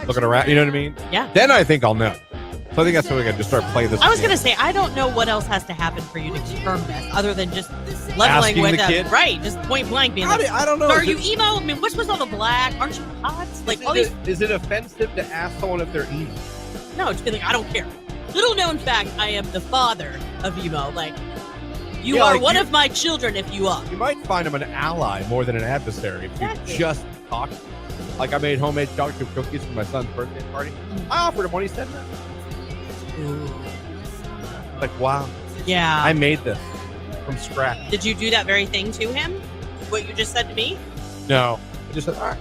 looking around. You know what I mean? Yeah. Then I think I'll know. So I think that's what we're going to just start playing this. I was going to say, I don't know what else has to happen for you to confirm this other than just leveling Asking with the kid? Right, just point blank being like, I don't know. so are you emo? I mean, what's with all the black? Aren't you hot? Like, all these... Is it offensive to ask someone if they're emo? No, just be like, I don't care. Little known fact, I am the father of emo. Like, you are like one of my children if you are. You might find him an ally more than an adversary if you just talk. Like, I made homemade chocolate chip cookies for my son's birthday party. I offered him when he said that. Ooh. Like, wow. Yeah. I made this from scratch. Did you do that very thing to him? What you just said to me? No. I just said, all right.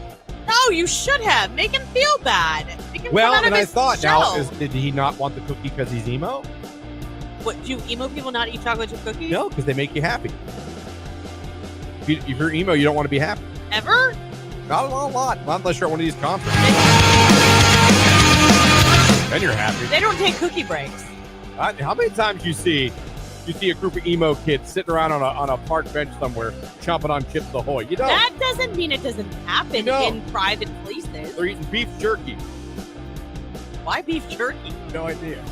No, you should have. Make him feel bad. Make him well, come out and of I his thought, shell. did he not want the cookie because he's emo? What, do emo people not eat chocolate chip cookies? No, because they make you happy. If you're emo, you don't want to be happy. Ever? Not a lot. Not unless you're at one of these concerts. Then you're happy. They don't take cookie breaks. How many times you see you see a group of emo kids sitting around on a park bench somewhere chomping on Chips Ahoy. You don't. That doesn't mean it doesn't happen in private places. They're eating beef jerky. Why beef jerky? No idea.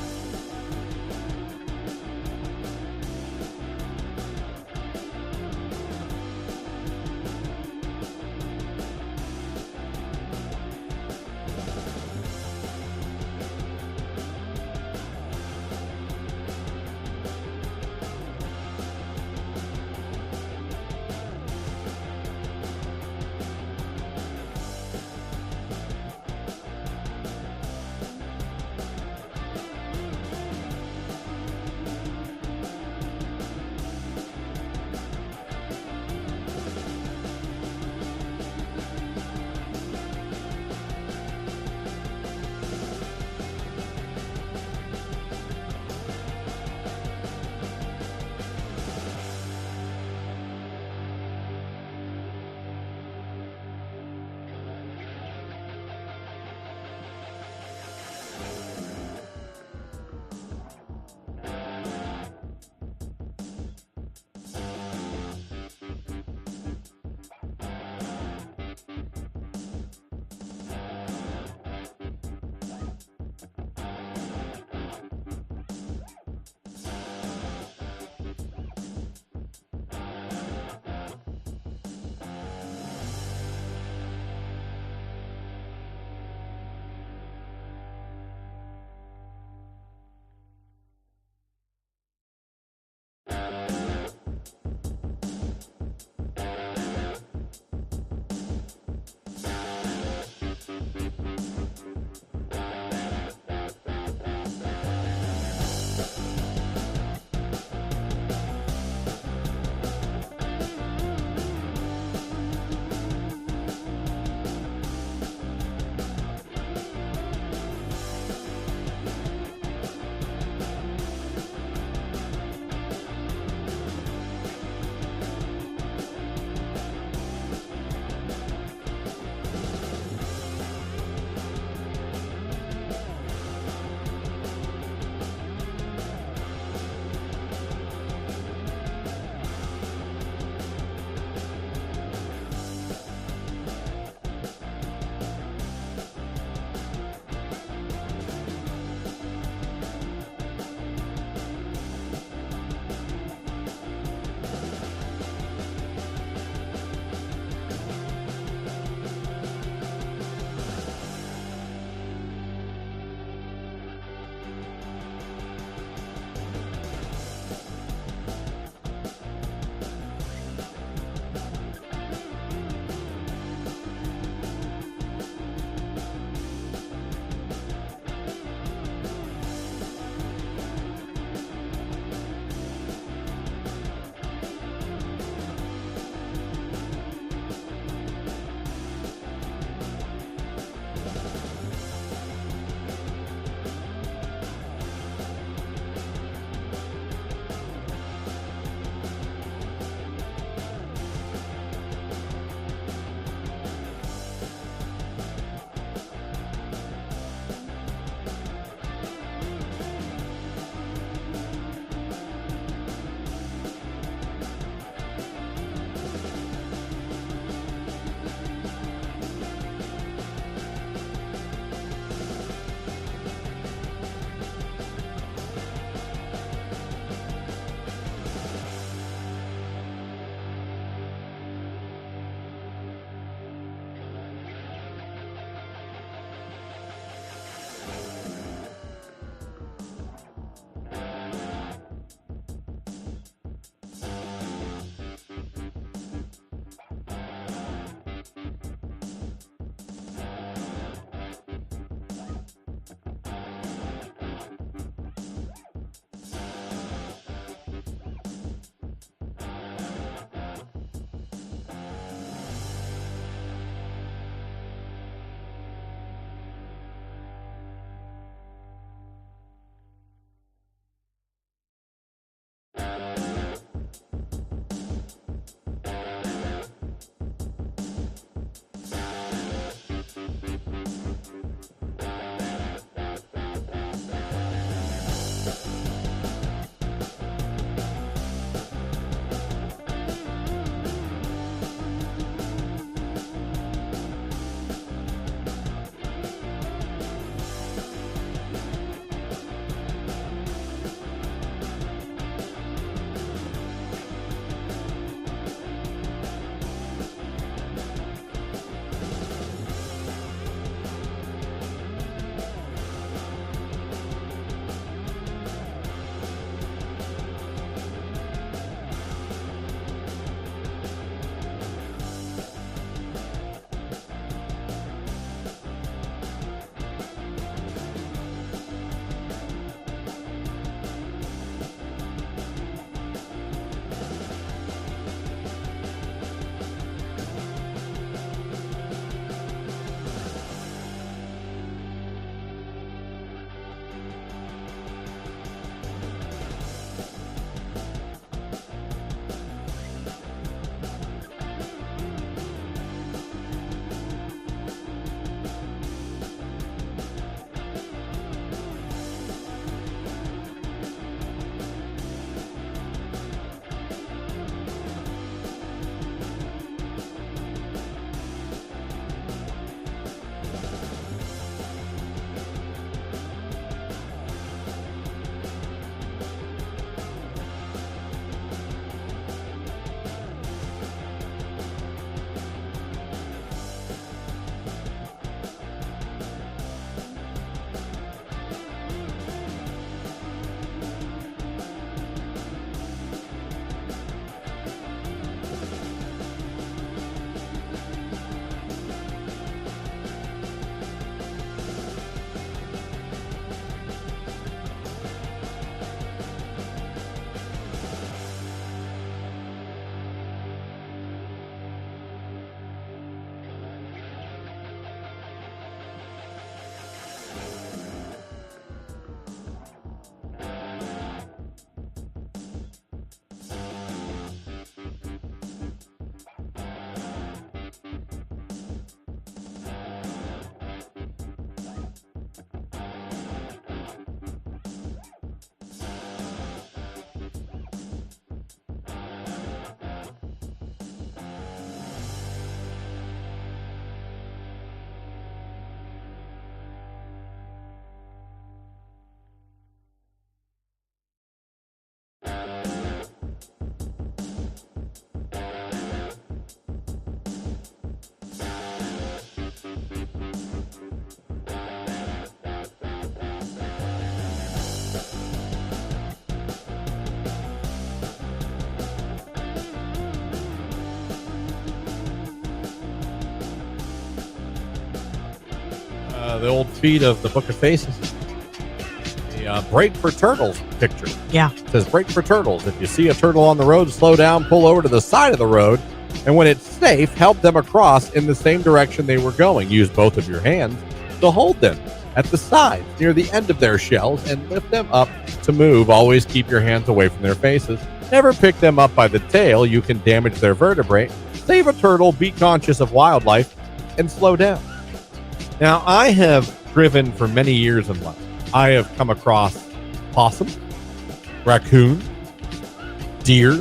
the old feed of the Book of Faces. A break for turtles picture. Yeah. It says break for turtles. If you see a turtle on the road, slow down, pull over to the side of the road, and when it's safe, help them across in the same direction they were going. Use both of your hands to hold them at the sides near the end of their shells and lift them up to move. Always keep your hands away from their faces. Never pick them up by the tail. You can damage their vertebrae. Save a turtle, be conscious of wildlife, and slow down. Now, I have driven for many years in life. I have come across possum, raccoon, deer,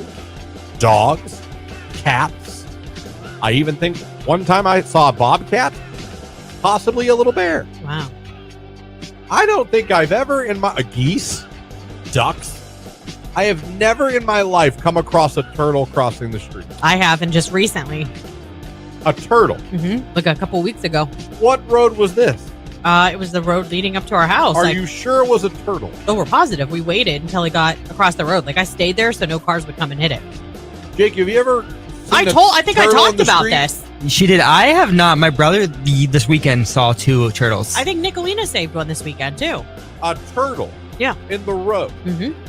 dogs, cats. I even think one time I saw a bobcat, possibly a little bear. Wow. I don't think I've ever geese, ducks. I have never in my life come across a turtle crossing the street. I have, and just recently. A turtle? Mm-hmm. Like a couple weeks ago. What road was this? It was the road leading up to our house. Are you sure it was a turtle? Oh, we're positive. We waited until he got across the road. Like, I stayed there so no cars would come and hit it. Jake, have you ever I think I talked about this. She did. I have not. My brother this weekend saw 2 turtles. I think Nicolina saved one this weekend, too. A turtle? Yeah. In the road? Mm-hmm.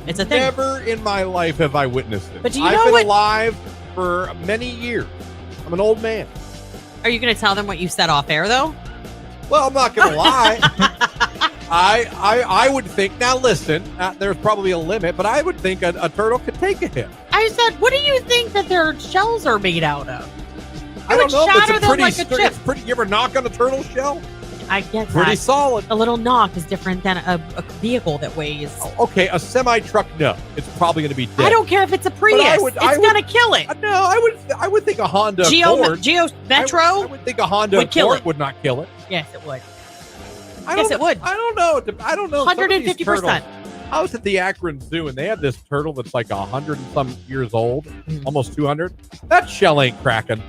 It's a thing. Never in my life have I witnessed it. But do you I've know been what? alive for many years. I'm an old man. Are you going to tell them what you said off air, though? Well, I'm not going to lie. I would think, now listen, there's probably a limit, but I would think a turtle could take a hit. I said, what do you think that their shells are made out of? I don't know. Shatter It's them pretty, like a chip. it's pretty. You ever knock on a turtle shell? I get Pretty that. solid. A little knock is different than a vehicle that weighs. Okay, a semi-truck, no. It's probably going to be dead. I don't care if it's a Prius. It's going to kill it. No, I would think a Honda Geo Accord. Metro I would think a Honda would kill Accord it. would not kill it. Yes, it would. Yes, it would. I don't know. I don't know. 150%. I was at the Akron Zoo, and they had this turtle that's like 100 and some years old, almost 200. That shell ain't cracking.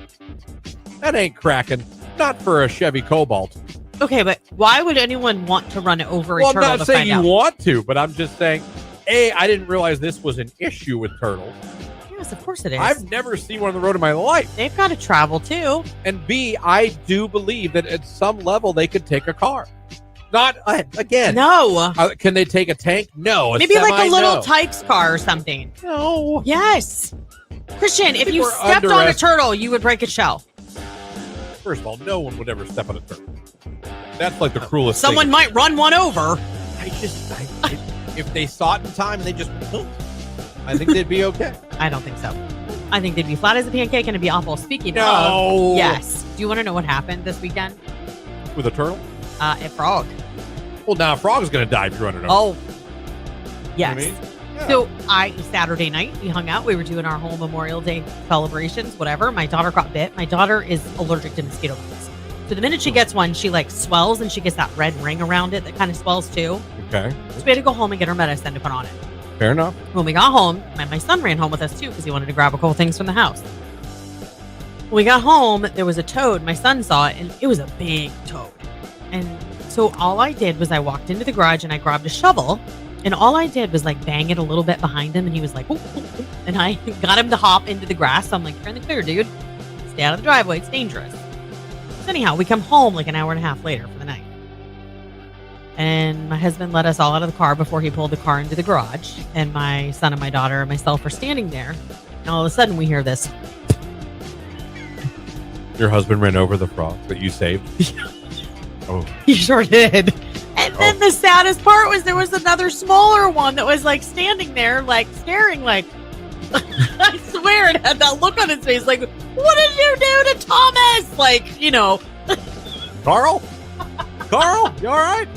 That ain't cracking. Not for a Chevy Cobalt. Okay, but why would anyone want to run over a Well, turtle I'm not to saying find you out? want to, but I'm just saying, A, I didn't realize this was an issue with turtles. Yes, of course it is. I've never seen one on the road in my life. They've got to travel, too. And B, I do believe that at some level they could take a car. Not, again. No. Can they take a tank? No. Maybe like a little no. Tykes car or something. No. Yes. Christian, if think you we're stepped on a turtle, you would break its shell. First of all, no one would ever step on a turtle. That's like the cruelest Someone thing. might run one over. If they saw it in time and they just, I think they'd be okay. I don't think so. I think they'd be flat as a pancake and it'd be awful. Speaking No. of, yes. Do you want to know what happened this weekend? With a turtle? A frog. Well, now a frog's going to die if you run it over. Oh, yes. You know what I mean? Yeah. So Saturday night, we hung out. We were doing our whole Memorial Day celebrations, whatever. My daughter got bit. My daughter is allergic to mosquito bites. So the minute she gets one, she like swells and she gets that red ring around it that kind of swells too. Okay. So we had to go home and get her medicine to put on it. Fair enough. When we got home, my son ran home with us too because he wanted to grab a couple things from the house. When we got home, there was a toad. My son saw it and it was a big toad. And so all I did was I walked into the garage and I grabbed a shovel. And all I did was like bang it a little bit behind him. And he was like, ooh, ooh, ooh. And I got him to hop into the grass. So I'm like, you're in the clear, dude. Stay out of the driveway. It's dangerous. So anyhow, we come home like an hour and a half later for the night. And my husband let us all out of the car before he pulled the car into the garage. And my son and my daughter and myself were standing there. And all of a sudden we hear this. Your husband ran over the frog that you saved? Oh. He sure did. And then the saddest part was there was another smaller one that was like standing there, like staring, like I swear it had that look on his face, like, what did you do to Thomas? Like, you know. Carl? Carl, you all right?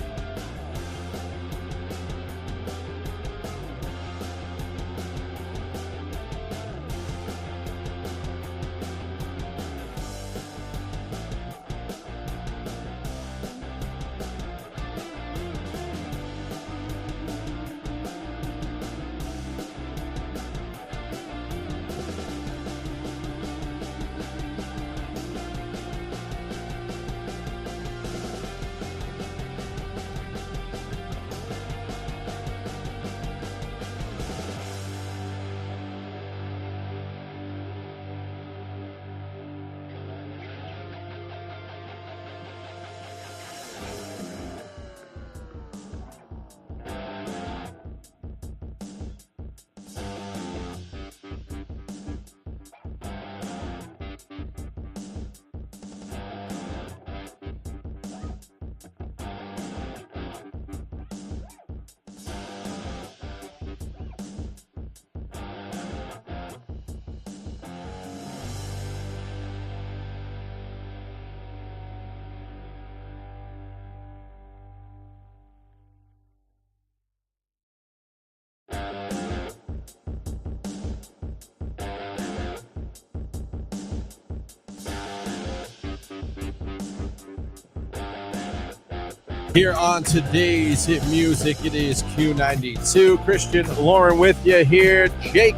Here on today's Hit Music, it is Q92. Christian, Lauren with you here. Jake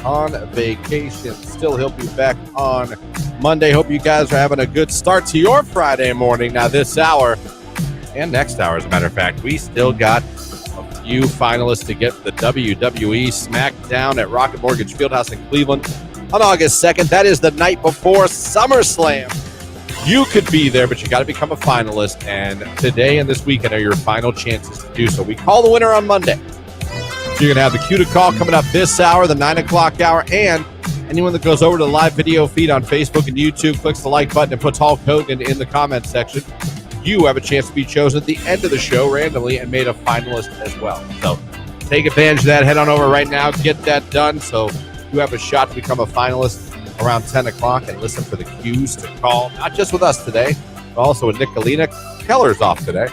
on vacation. Still, he'll be back on Monday. Hope you guys are having a good start to your Friday morning. Now, this hour and next hour, as a matter of fact, we still got a few finalists to get the WWE SmackDown at Rocket Mortgage Fieldhouse in Cleveland on August 2nd. That is the night before SummerSlam. You could be there, but you got to become a finalist. And today and this weekend are your final chances to do so. We call the winner on Monday. So you're going to have the Q to call coming up this hour, the 9 o'clock hour. And anyone that goes over to the live video feed on Facebook and YouTube, clicks the like button, and puts Hulk Hogan in the comment section, you have a chance to be chosen at the end of the show randomly and made a finalist as well. So take advantage of that. Head on over right now. Get that done so you have a shot to become a finalist around 10 o'clock and listen for the cues to call, not just with us today, but also with Nicolina. Keller's off today.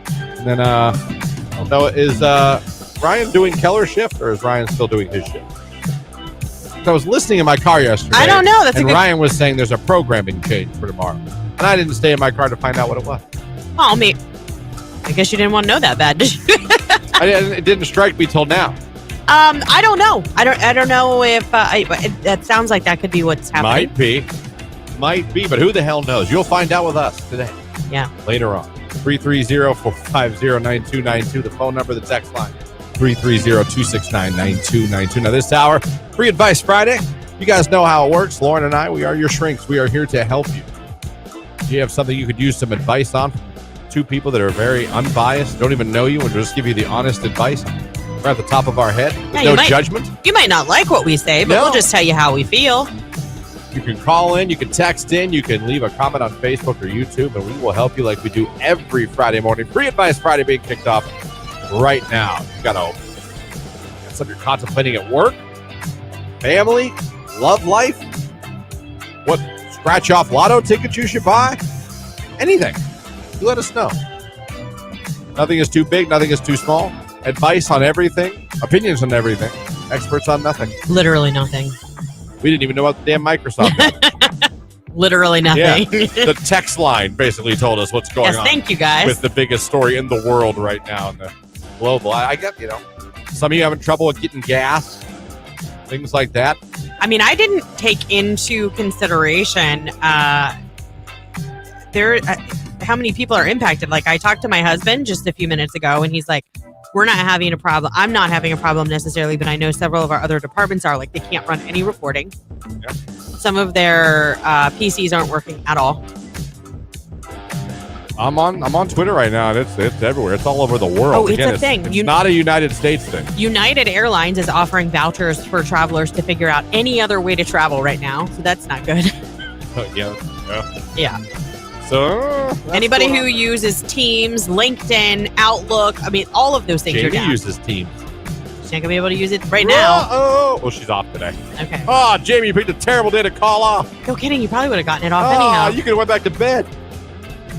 And then, I don't know, is Ryan doing Keller's shift or is Ryan still doing his shift? So I was listening in my car yesterday. I don't know. Ryan was saying there's a programming change for tomorrow. And I didn't stay in my car to find out what it was. Oh, me. I guess you didn't want to know that bad, did you? It didn't strike me till now. I don't know. I don't know if that sounds like that could be what's happening. Might be, but who the hell knows? You'll find out with us today. Yeah. Later on. 330-450-9292, the phone number, the text line. 330-269-9292. Now this hour, Free Advice Friday. You guys know how it works. Lauren and I, we are your shrinks. We are here to help you. Do you have something you could use some advice on? Two people that are very unbiased, don't even know you, and just give you the honest advice. We're at the top of our head with no judgment. You might not like what we say, but we'll just tell you how we feel. You can call in, you can text in, you can leave a comment on Facebook or YouTube, and we will help you like we do every Friday morning. Free Advice Friday being kicked off right now. You got something you're contemplating at work, family, love life, what scratch off lotto tickets you should buy, anything. You let us know. Nothing is too big, nothing is too small. Advice on everything, opinions on everything, experts on nothing. Literally nothing. We didn't even know about the damn Microsoft. Literally nothing. Yeah. The text line basically told us what's going on. Thank you guys. With the biggest story in the world right now in the global. I get, some of you having trouble with getting gas, things like that. I mean, I didn't take into consideration how many people are impacted. Like, I talked to my husband just a few minutes ago, and he's like, we're not having a problem. I'm not having a problem necessarily, but I know several of our other departments are. Like, they can't run any reporting. Yeah. Some of their PCs aren't working at all. I'm on Twitter right now, and it's everywhere. It's all over the world. Oh, it's a thing. It's not a United States thing. United Airlines is offering vouchers for travelers to figure out any other way to travel right now, so that's not good. Yeah. So anybody who uses Teams, LinkedIn, Outlook, I mean, all of those things are down. Jamie uses Teams. She's not gonna be able to use it right now. Well, she's off today. Okay. Oh, Jamie, you picked a terrible day to call off. No kidding. You probably would have gotten it off anyhow. You could have went back to bed.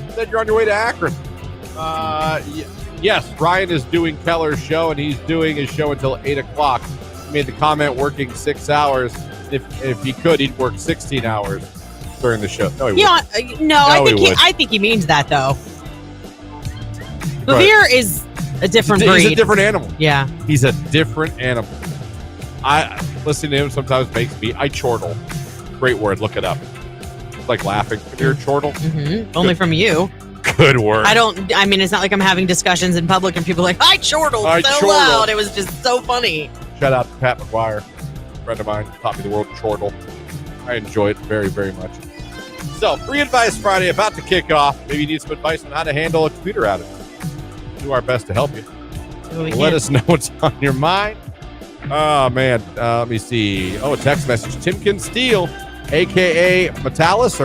Said you're on your way to Akron. Yes, Ryan is doing Keller's show, and he's doing his show until 8 o'clock. He made the comment working 6 hours. If he could, he'd work 16 hours during the show. No, he wouldn't. I think he means that, though. Beer is a different breed. He's a different animal. Yeah. He's a different animal. I listening to him sometimes makes me, I chortle. Great word. Look it up. It's like laughing. Have you heard chortle? Mm-hmm. Only from you. Good word. It's not like I'm having discussions in public and people are like, I chortled so loud. It was just so funny. Shout out to Pat McGuire, a friend of mine, taught me the word chortle. I enjoy it very, very much. So, Free Advice Friday about to kick off. Maybe you need some advice on how to handle a computer outage. Do our best to help you. Let us know what's on your mind. Oh, man. Let me see. Oh, a text message. Timken Steel, a.k.a. Metallus,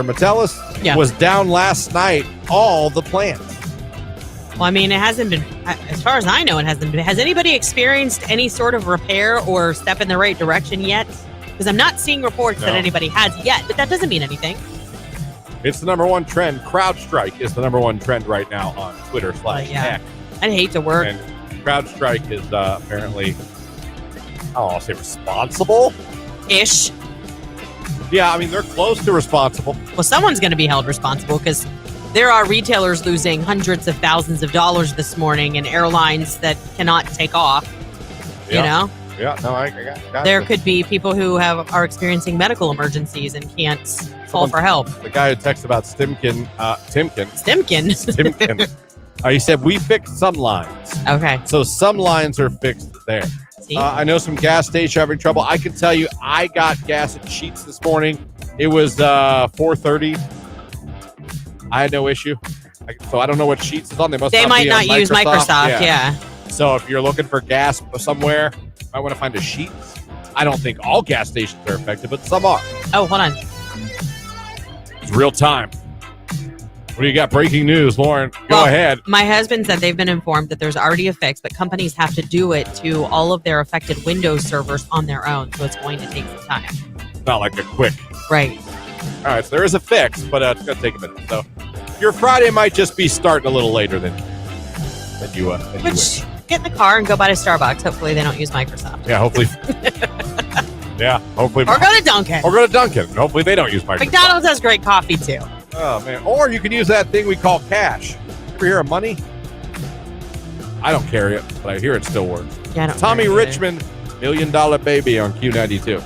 was down last night. All the plants. Well, I mean, it hasn't been, as far as I know, it hasn't been. Has anybody experienced any sort of repair or step in the right direction yet? Because I'm not seeing reports that anybody has yet, but that doesn't mean anything. It's the number one trend. CrowdStrike is the number one trend right now on Twitter / X. I'd hate to work. And CrowdStrike is apparently, I'll say responsible-ish. Yeah, I mean, they're close to responsible. Well, someone's going to be held responsible because There are retailers losing hundreds of thousands of dollars this morning and airlines that cannot take off, you know? Yeah, no, I got There it. could be people who are experiencing medical emergencies and can't call for help. The guy who texted about Timken. Stimkin. He said, we fixed some lines. Okay. So some lines are fixed there. See? I know some gas stations having trouble. I can tell you, I got gas at Sheetz this morning. It was 4:30. I had no issue. So I don't know what Sheetz is on. They might not use Microsoft. Yeah. So if you're looking for gas somewhere, you might want to find a Sheetz. I don't think all gas stations are affected, but some are. Oh, hold on. It's real time. What do you got? Breaking news, Lauren. Go ahead. My husband said they've been informed that there's already a fix, but companies have to do it to all of their affected Windows servers on their own. So it's going to take some time. Not like a quick. Right. All right, so there is a fix, but it's going to take a minute. So your Friday might just be starting a little later than you wish. Get in the car and go by to Starbucks. Hopefully they don't use Microsoft. Yeah, hopefully. Hopefully. Or go to Dunkin'. Or go to Dunkin'. Hopefully they don't use Microsoft. McDonald's has great coffee too. Oh, man. Or you can use that thing we call cash. Ever hear of money? I don't carry it, but I hear it still works. Yeah, I don't Tommy carry it. Richmond, $1 Million Baby on Q92.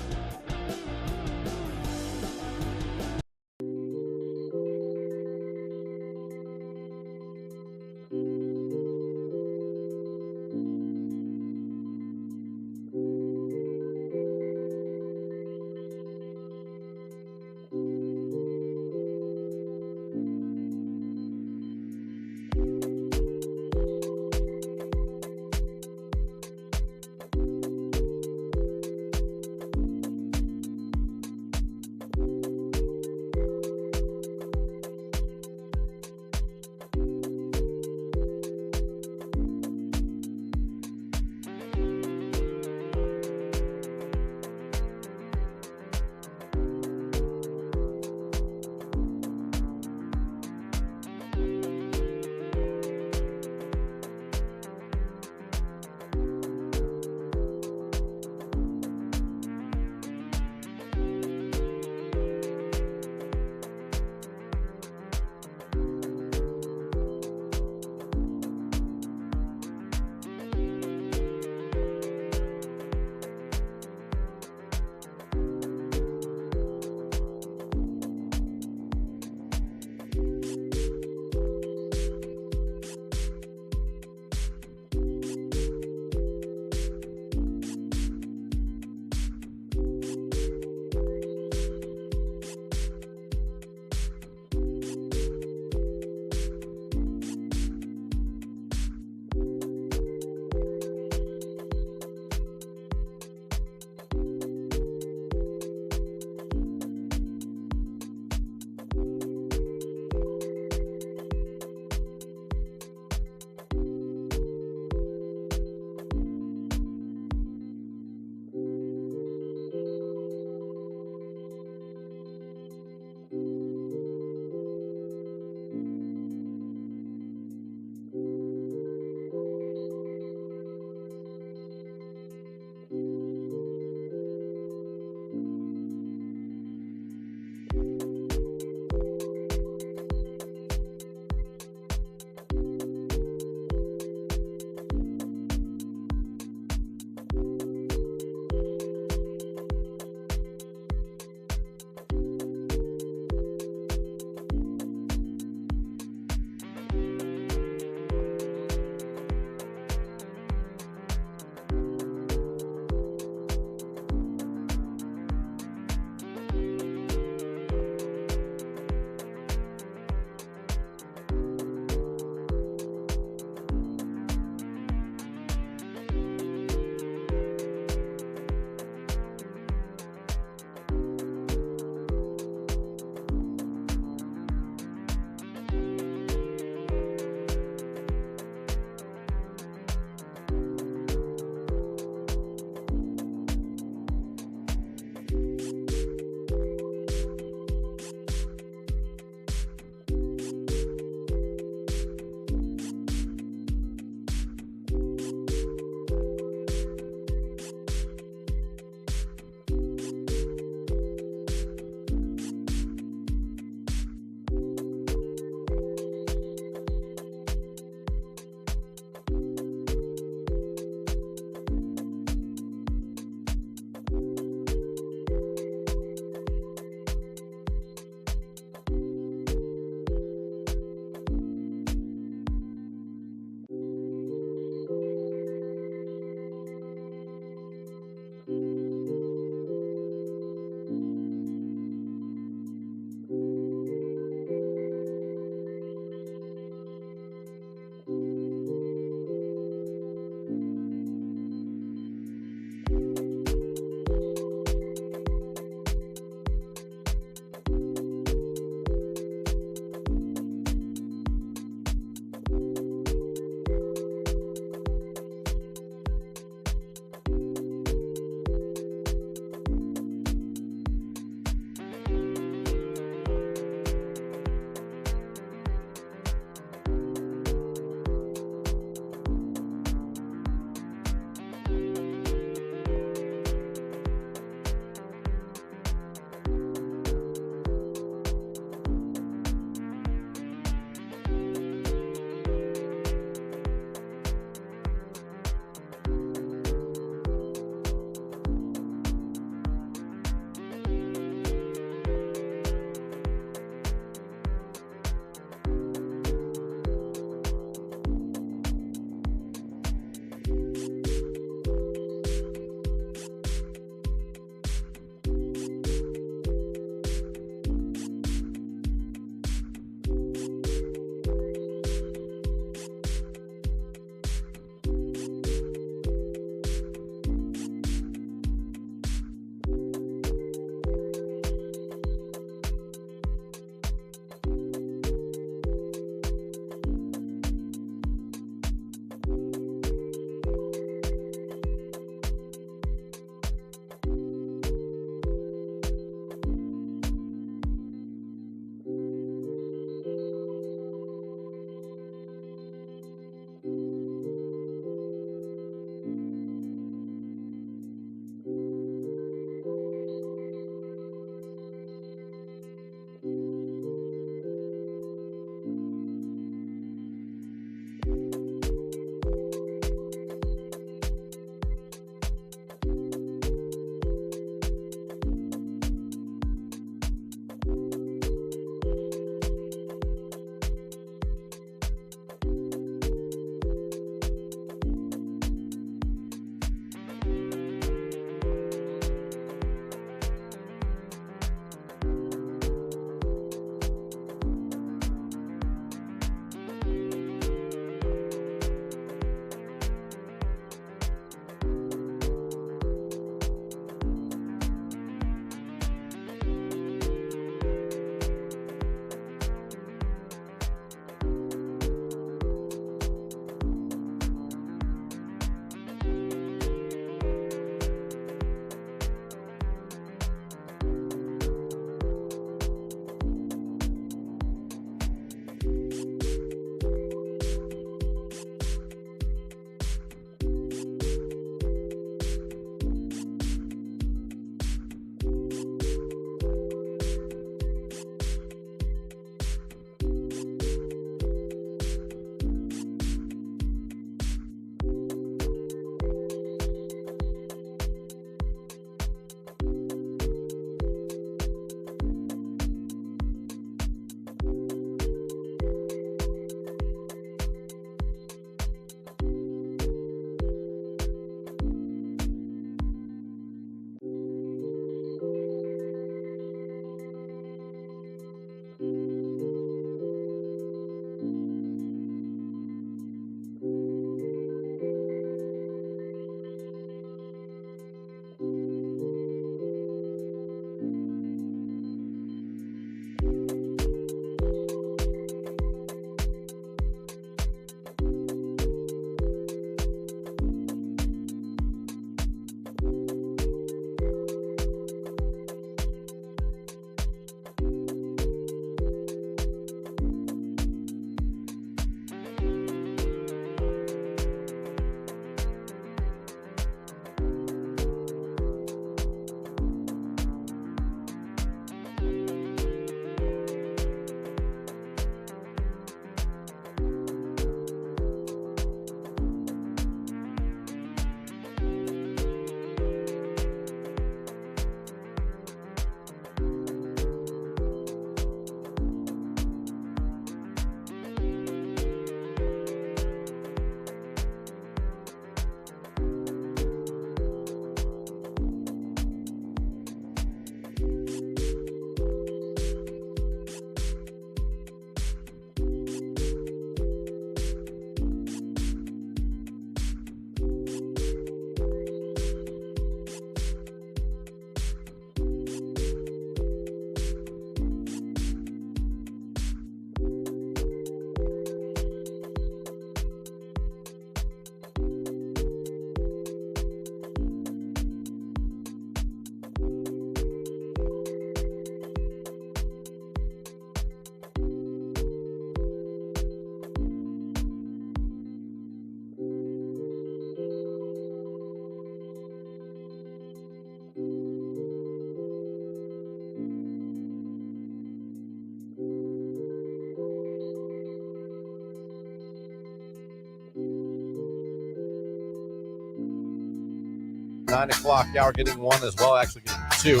9 o'clock hour, getting 1 as well, actually getting 2.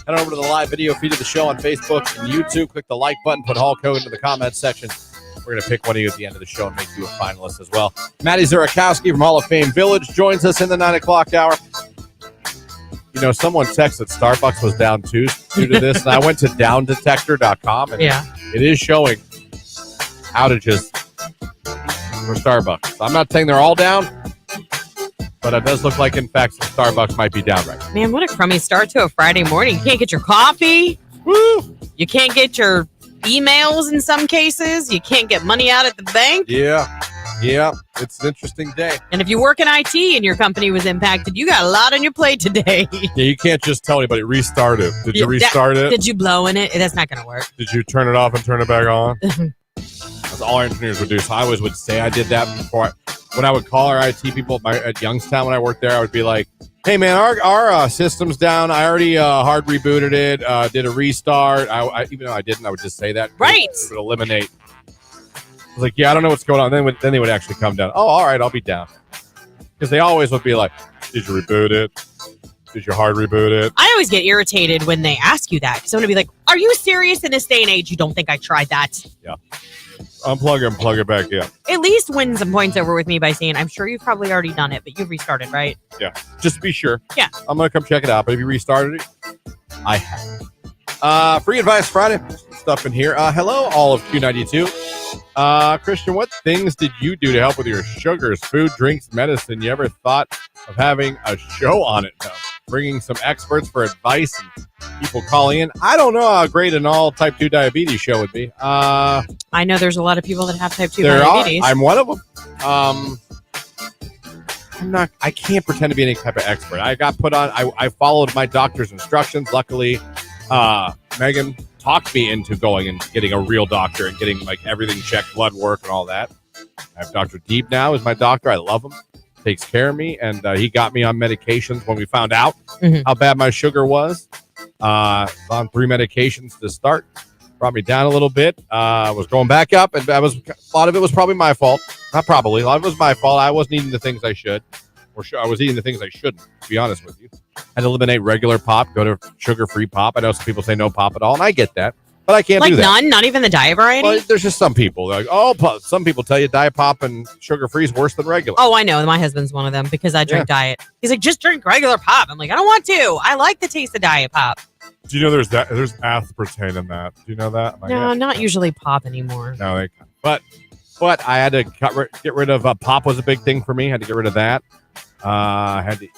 Head over to the live video feed of the show on Facebook and YouTube. Click the like button, put Hulk Hogan into the comments section. We're going to pick one of you at the end of the show and make you a finalist as well. Maddie Zurakowski from Hall of Fame Village joins us in the 9 o'clock hour. You know, someone texted Starbucks was down due to this, and I went to downdetector.com, and it is showing outages for Starbucks. I'm not saying they're all down, but it does look like, in fact, Starbucks might be down right now. Man, what a crummy start to a Friday morning. You can't get your coffee. Woo! You can't get your emails in some cases. You can't get money out at the bank. Yeah, it's an interesting day. And if you work in IT and your company was impacted, you got a lot on your plate today. Yeah, you can't just tell anybody, restart it. Did you restart it? Did you blow in it? That's not going to work. Did you turn it off and turn it back on? That's all our engineers would do. So I always would say I did that before. When I would call our IT people at Youngstown when I worked there, I would be like, hey, man, our system's down. I already hard rebooted it, did a restart. I even though I didn't, I would just say that. Right. It would eliminate. I was like, yeah, I don't know what's going on. Then they would actually come down. Oh, all right, I'll be down. Because they always would be like, did you reboot it? Did you hard reboot it? I always get irritated when they ask you that. Because I'm going to be like, are you serious in this day and age? You don't think I tried that? Yeah. Unplug it and plug it back in. At least win some points over with me by saying, I'm sure you've probably already done it, but you've restarted, right? Yeah. Just to be sure. Yeah. I'm going to come check it out. But if you restarted it, I have. Free Advice Friday. Stuff in here. Hello, all of Q92. Christian, what things did you do to help with your sugars, food, drinks, medicine? You ever thought of having a show on it? No. Bringing some experts for advice and people calling in. I don't know how great an all type 2 diabetes show would be. I know there's a lot of people that have type 2 diabetes. I'm one of them. I can't pretend to be any type of expert. I got put on, I followed my doctor's instructions. Luckily, Megan talked me into going and getting a real doctor and getting like everything checked, blood work and all that. I have Dr. Deep now as my doctor. I love him. Takes care of me, and he got me on medications when we found out how bad my sugar was. On 3 medications to start. Brought me down a little bit. Was going back up, and a lot of it was probably my fault. Not probably. A lot of it was my fault. I wasn't eating the things I should. Or I was eating the things I shouldn't, to be honest with you. I'd eliminate regular pop, go to sugar-free pop. I know some people say no pop at all, and I get that. But I can't do that. Like none? Not even the diet variety? Well, there's just some people. They're like, some people tell you diet pop and sugar-free is worse than regular. Oh, I know. My husband's one of them because I drink diet. He's like, just drink regular pop. I'm like, I don't want to. I like the taste of diet pop. Do you know there's aspartame in that? Do you know that? No, not usually pop anymore. No, but I had to get rid of pop was a big thing for me. I had to get rid of that. I had to,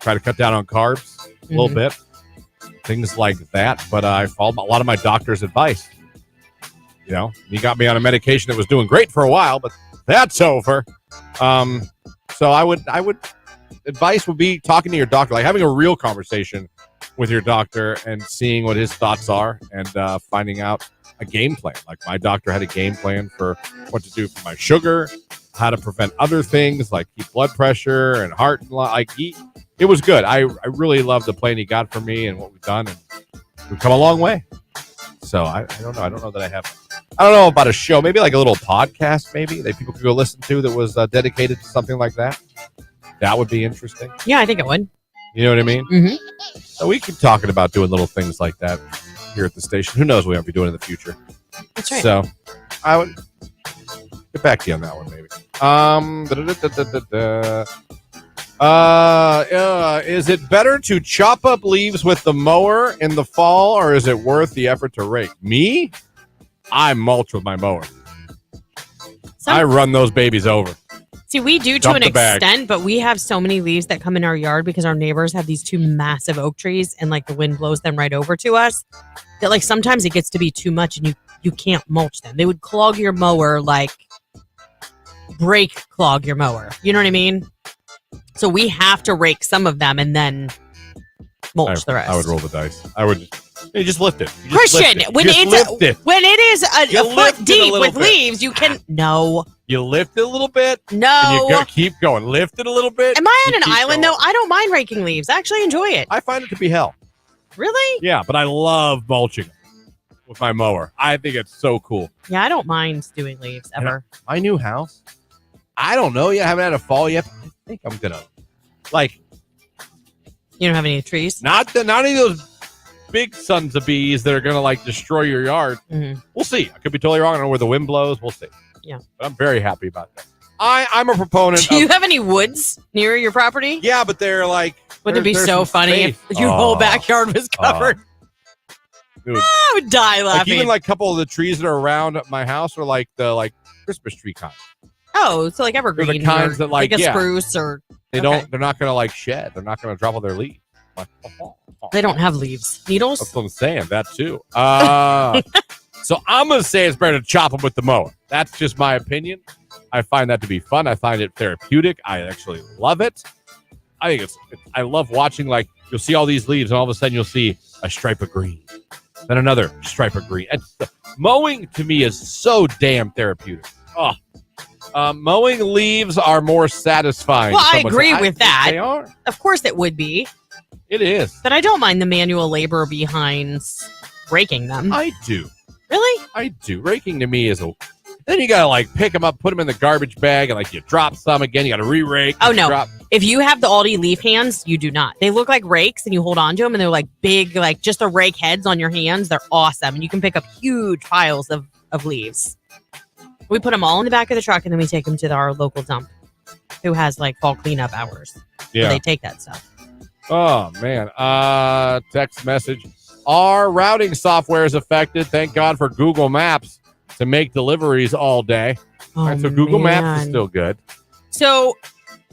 try to cut down on carbs a little bit. Things like that. But I followed a lot of my doctor's advice. He got me on a medication that was doing great for a while, but that's over. So I would advice would be talking to your doctor, like having a real conversation with your doctor and seeing what his thoughts are and finding out a game plan. Like my doctor had a game plan for what to do for my sugar, how to prevent other things like keep blood pressure and heart. It was good. I really love the plan he got for me and what we've done, and we've come a long way. So I don't know. I don't know about a show, maybe like a little podcast, maybe that people could go listen to that was dedicated to something like that. That would be interesting. Yeah, I think it would. You know what I mean? Mm-hmm. So we keep talking about doing little things like that here at the station. Who knows what we might be doing in the future. That's right. So I would get back to you on that one, maybe. Is it better to chop up leaves with the mower in the fall, or is it worth the effort to rake? Me? I mulch with my mower. I run those babies over. See, we do to an extent, but we have so many leaves that come in our yard because our neighbors have these 2 massive oak trees, and like the wind blows them right over to us. That like sometimes it gets to be too much, and you can't mulch them. They would clog your mower, like clog your mower. You know what I mean? So we have to rake some of them and then mulch the rest. I would roll the dice. I would just lift it. Christian, when it is a foot deep with leaves, you can You lift it a little bit. No. And you keep going. Lift it a little bit. Am I on an island, though? I don't mind raking leaves. I actually enjoy it. I find it to be hell. Really? Yeah, but I love mulching with my mower. I think it's so cool. Yeah, I don't mind doing leaves ever. My new house, I don't know yet. I haven't had a fall yet. I think I'm going to, You don't have any trees? Not any of those big sons of bees that are going to like destroy your yard. Mm-hmm. We'll see. I could be totally wrong. I don't know where the wind blows. We'll see. Yeah. But I'm very happy about that. I'm a proponent Do you have any woods near your property? Yeah, but they're like... Wouldn't it be so funny if your whole backyard was covered? Dude. I would die laughing. Like even like a couple of the trees that are around my house are like the Christmas tree kind. Oh, so like evergreen. They're the kinds that like a spruce or... They're not going to like shed. They're not going to drop all their leaves. Like, They don't have leaves. Needles? That's what I'm saying. That too. So I'm going to say it's better to chop them with the mower. That's just my opinion. I find that to be fun. I find it therapeutic. I actually love it. I think I love watching, like, you'll see all these leaves and all of a sudden you'll see a stripe of green, then another stripe of green. And mowing to me is so damn therapeutic. Mowing leaves are more satisfying. Well, I agree with that. They are. Of course it would be. It is. But I don't mind the manual labor behind raking them. I do. Really? I do. Raking to me is then you got to like pick them up, put them in the garbage bag, and like you drop some again. You got to re-rake. Oh, no. Drop. If you have the Aldi leaf hands, you do not. They look like rakes and you hold on to them and they're like big, like just a rake heads on your hands. They're awesome. And you can pick up huge piles of leaves. We put them all in the back of the truck and then we take them to our local dump who has like fall cleanup hours. Yeah. So they take that stuff. Oh, man. Text message. Our routing software is affected. Thank God for Google Maps to make deliveries all day. Oh, all right, so Google Maps is still good. So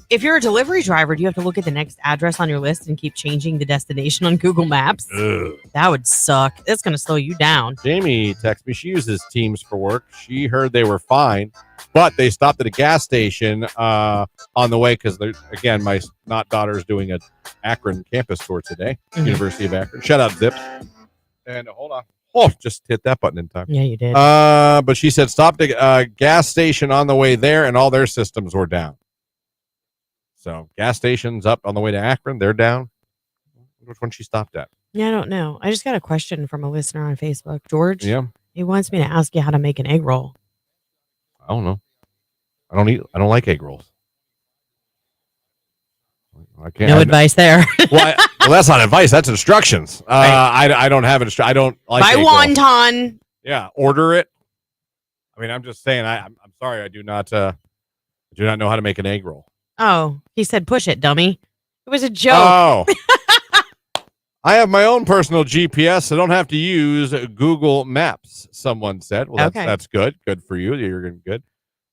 if you're a delivery driver, do you have to look at the next address on your list and keep changing the destination on Google Maps? Ugh. That would suck. It's going to slow you down. Jamie texted me. She uses Teams for work. She heard they were fine, but they stopped at a gas station on the way because, again, my daughter is doing a Akron campus tour today, University of Akron. Shout out Zips. And hold on. Oh, just hit that button in time. Yeah, you did. But she said stopped at a gas station on the way there, and all their systems were down. So gas stations up on the way to Akron, they're down. Which one she stopped at? Yeah, I don't know. I just got a question from a listener on Facebook. George? Yeah. He wants me to ask you how to make an egg roll. I don't know. I don't like egg rolls. I can't. No advice there. Well, that's not advice. That's instructions. Right. I don't have instructions. I don't like buy wonton. Rolls. Yeah, order it. I mean, I'm just saying. I'm sorry. I do not know how to make an egg roll. Oh, he said push it, dummy. It was a joke. Oh. I have my own personal GPS. So I don't have to use Google Maps, someone said. Well, that's good. Good for you. You're good.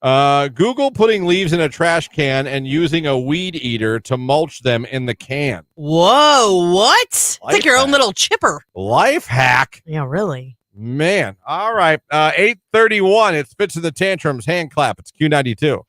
Google putting leaves in a trash can and using a weed eater to mulch them in the can. Whoa, what? It's like your own little chipper. Life hack. Yeah, really. Man. All right. 8:31. It's Fits in the Tantrums. Hand clap. It's Q92.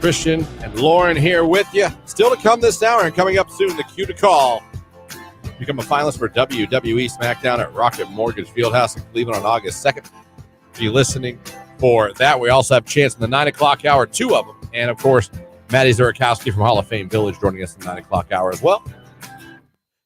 Christian and Lauren here with you. Still to come this hour and coming up soon, the Q to call. Become a finalist for WWE SmackDown at Rocket Mortgage Fieldhouse in Cleveland on August 2nd. Be listening for that. We also have a chance in the 9 o'clock hour, 2 of them. And, of course, Maddie Zurikowski from Hall of Fame Village joining us in the 9 o'clock hour as well.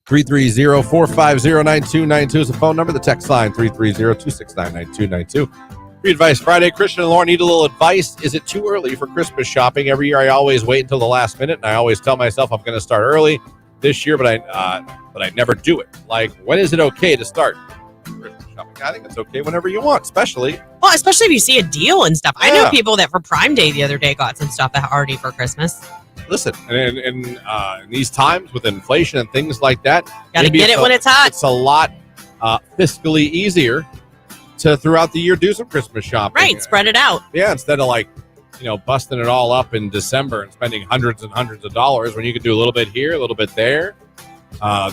330-450-9292 is the phone number. The text line, 330-269-9292. Free Advice Friday. Christian and Lauren need a little advice. Is it too early for Christmas shopping? Every year I always wait until the last minute, and I always tell myself I'm going to start early this year, but I never do it. Like, when is it okay to start Christmas shopping? I think it's okay whenever you want, especially if you see a deal and stuff. I Yeah. know people that for Prime Day the other day got some stuff already for Christmas. listen. In these times with inflation and things like that, Gotta maybe get it when it's hot. It's a lot fiscally easier to throughout the year do some Christmas shopping. Right, spread it out. Yeah, instead of busting it all up in December and spending hundreds and hundreds of dollars when you could do a little bit here, a little bit there.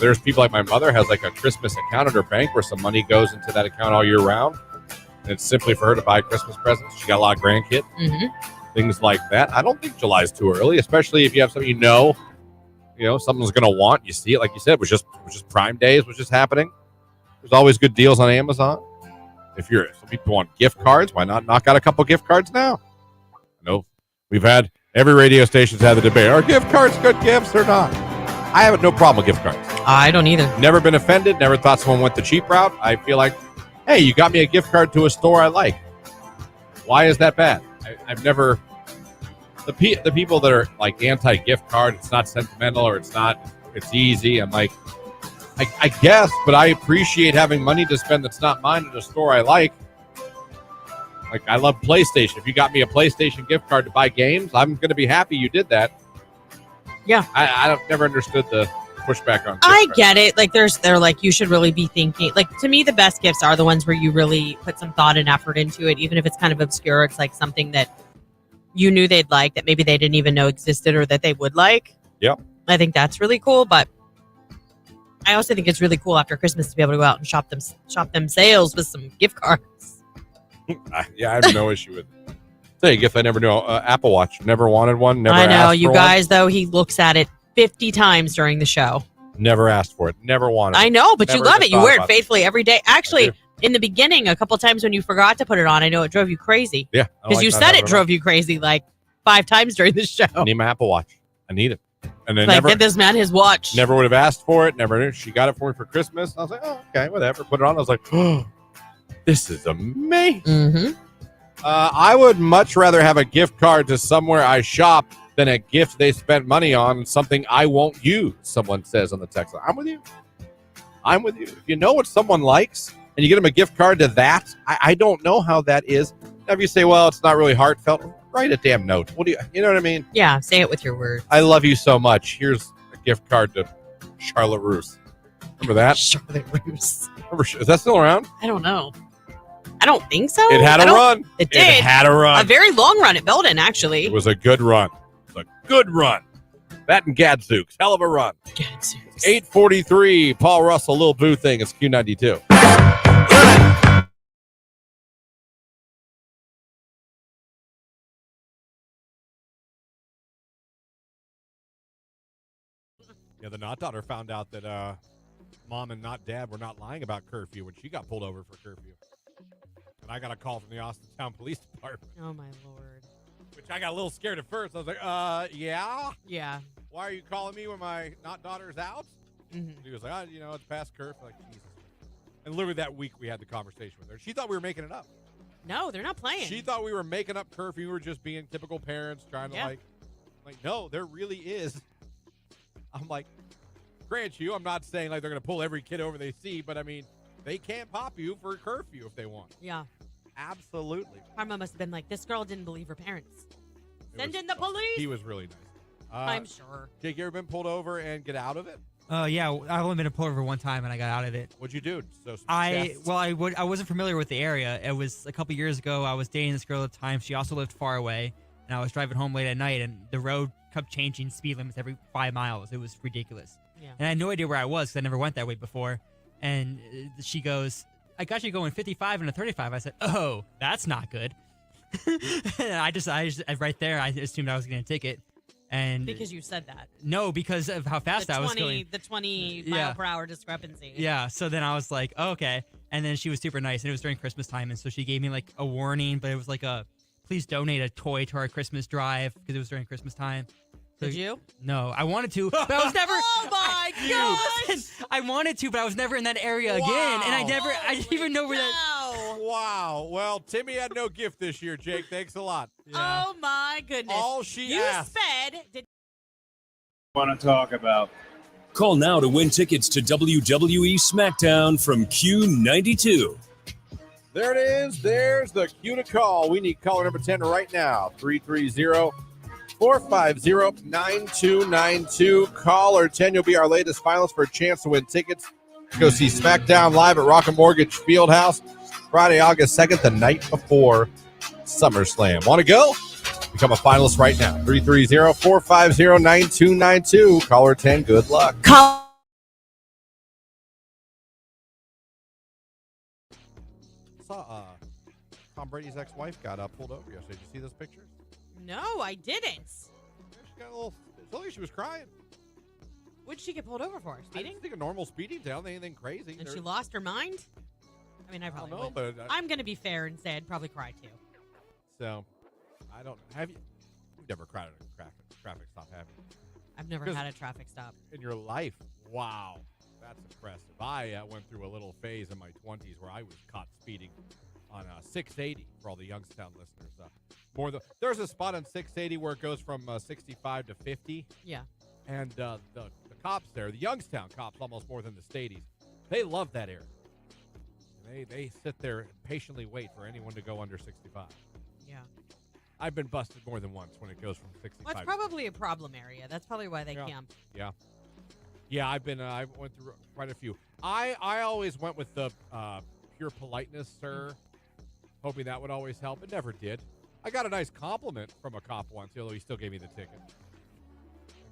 There's people like my mother has like a Christmas account at her bank where some money goes into that account all year round. And it's simply for her to buy Christmas presents. She got a lot of grandkids, things like that. I don't think July's too early, especially if you have something someone's going to want. You see it, like you said, it was just Prime Days was just happening. There's always good deals on Amazon. If some people want gift cards, why not knock out a couple gift cards now? No, we've had every radio station's had the debate: are gift cards good gifts or not? I have no problem with gift cards. I don't either. Never been offended. Never thought someone went the cheap route. I feel like, hey, you got me a gift card to a store I like. Why is that bad? I've never. The people that are like anti-gift card, it's not sentimental or it's easy. I'm like, I guess, but I appreciate having money to spend that's not mine at a store I like. Like, I love PlayStation. If you got me a PlayStation gift card to buy games, I'm going to be happy you did that. Yeah. I've never understood the pushback on. I get it. Like, they're like, you should really be thinking. Like, to me, the best gifts are the ones where you really put some thought and effort into it, even if it's kind of obscure. It's like something that you knew they'd like that maybe they didn't even know existed or that they would like. Yep. I think that's really cool, but I also think it's really cool after Christmas to be able to go out and shop them sales with some gift cards. Yeah, I have no issue with it. Say a gift I never knew. Apple Watch. Never wanted one. Never I know. asked You for guys, though, he looks at it 50 times during the show. one. Never asked for it. Never wanted it. I know, but Never you love even it. You thought wear it about faithfully every day. Actually, in the beginning, a couple times when you forgot to put it on, I know it drove you crazy. Yeah. Because you said it drove you crazy like 5 times during the show. I need my Apple Watch. I need it. And then Like, get this man his watch. never would have asked for it. Never. She got it for me for Christmas. I was like, oh, okay, whatever. Put it on. I was like, oh, this is amazing. Mm-hmm. I would much rather have a gift card to somewhere I shop than a gift they spent money on, something I won't use, someone says on the text line. I'm with you. If you know what someone likes and you get them a gift card to that, I don't know how that is. Now, if you say, well, it's not really heartfelt, write a damn note. You know what I mean? Yeah, say it with your words. I love you so much. Here's a gift card to Charlotte Russe. Remember that? Charlotte Russe. Is that still around? I don't know. I don't think so. It had a run. It did. It had a run. A very long run at Belden, actually. It was a good run. It was a good run. That and Gadzooks. Hell of a run. Gadzooks. 8:43. Paul Russell, Lil Boo thing. It's Q92. Yeah, the Not daughter found out that mom and not dad were not lying about curfew when she got pulled over for curfew. And I got a call from the Austintown Police Department. Oh, my Lord. Which I got a little scared at first. I was like, yeah? Yeah. Why are you calling me when my not daughter's out? Mm-hmm. He was like, it's past curfew. Like, Jesus. And literally that week we had the conversation with her. She thought we were making it up. No, they're not playing. She thought we were making up curfew. We were just being typical parents trying to like, no, there really is. I'm like, grant you, I'm not saying like they're going to pull every kid over they see, but I mean, they can't pop you for curfew if they want. Yeah. Absolutely. Karma must have been like, this girl didn't believe her parents. Send in the police. He was really nice. I'm sure. Jake, you ever been pulled over and get out of it? Yeah, I've only been pulled over one time and I got out of it. What'd you do? I wasn't familiar with the area. It was a couple years ago. I was dating this girl at the time. She also lived far away, and I was driving home late at night, and the road kept changing speed limits every 5 miles. It was ridiculous. Yeah. And I had no idea where I was because I never went that way before. And she goes, I got you going 55 and a 35. I said, oh, that's not good. And I just right there, I assumed I was getting a ticket. And Because you said that. no, because of how fast I was going. The 20 Yeah. mile per hour discrepancy. Yeah, so then I was like, oh, okay. And then she was super nice, and it was during Christmas time, and so she gave me like a warning, but it was like please donate a toy to our Christmas drive because it was during Christmas time. So, Did you? No, I wanted to, but I was never. Oh my gosh! I wanted to, but I was never in that area again, and I didn't even know where that. that. Wow. Well, Timmy had no gift this year, Jake. Thanks a lot. Yeah. Oh my goodness! All she you asked. sped. Want to talk about. Call now to win tickets to WWE SmackDown from Q92. There it is. There's the cue to call. We need caller number 10 right now. 330-450-9292. Caller 10. You'll be our latest finalist for a chance to win tickets to go see SmackDown live at Rocket Mortgage Fieldhouse Friday, August 2nd, the night before SummerSlam. Want to go? Become a finalist right now. 330-450-9292. Caller 10. Good luck. Saw Tom Brady's ex-wife got pulled over yesterday. Did you see those pictures? No, I didn't. She got a little. It looked like she was crying. What did she get pulled over for? I Speeding? just think a normal speeding down, anything crazy. And she lost her mind? I mean, I I probably don't know, would. but I'm going to be fair and say I'd probably cry too. so I don't. Have you? You've never cried at a traffic stop, have you? I've never 'Cause- had a traffic stop. In your life? Wow, that's impressive. I went through a little phase in my 20s where I was caught speeding on 680 for all the Youngstown listeners. There's a spot on 680 where it goes from 65 to 50. Yeah. And the cops there, the Youngstown cops, almost more than the Stadies, they love that area. They sit there and patiently wait for anyone to go under 65. Yeah. I've been busted more than once when it goes from 65. Well, it's probably a problem area. That's probably why they camp. Yeah. Yeah, I went through quite a few. I always went with the pure politeness, sir, hoping that would always help. It never did. I got a nice compliment from a cop once, although he still gave me the ticket.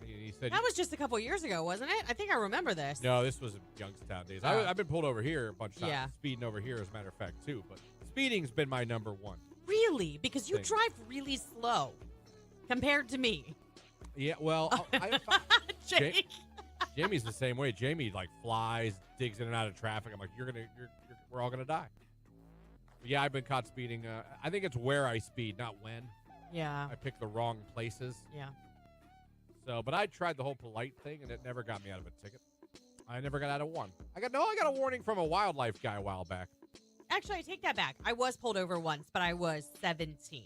He said That was just a couple years ago, wasn't it? I think I remember this. no, this was in Youngstown days. Oh. I've been pulled over here a bunch of times. Yeah. Speeding over here, as a matter of fact, too. But speeding's been my number one. Really? Because you Thing. drive really slow compared to me. Yeah, well, Jake. Jamie's the same way. Jamie flies, digs in and out of traffic. I'm like, we're all gonna die. But yeah, I've been caught speeding. I think it's where I speed, not when. Yeah. I pick the wrong places. Yeah. So, but I tried the whole polite thing, and it never got me out of a ticket. I never got out of one. I got a warning from a wildlife guy a while back. Actually, I take that back. I was pulled over once, but I was 17.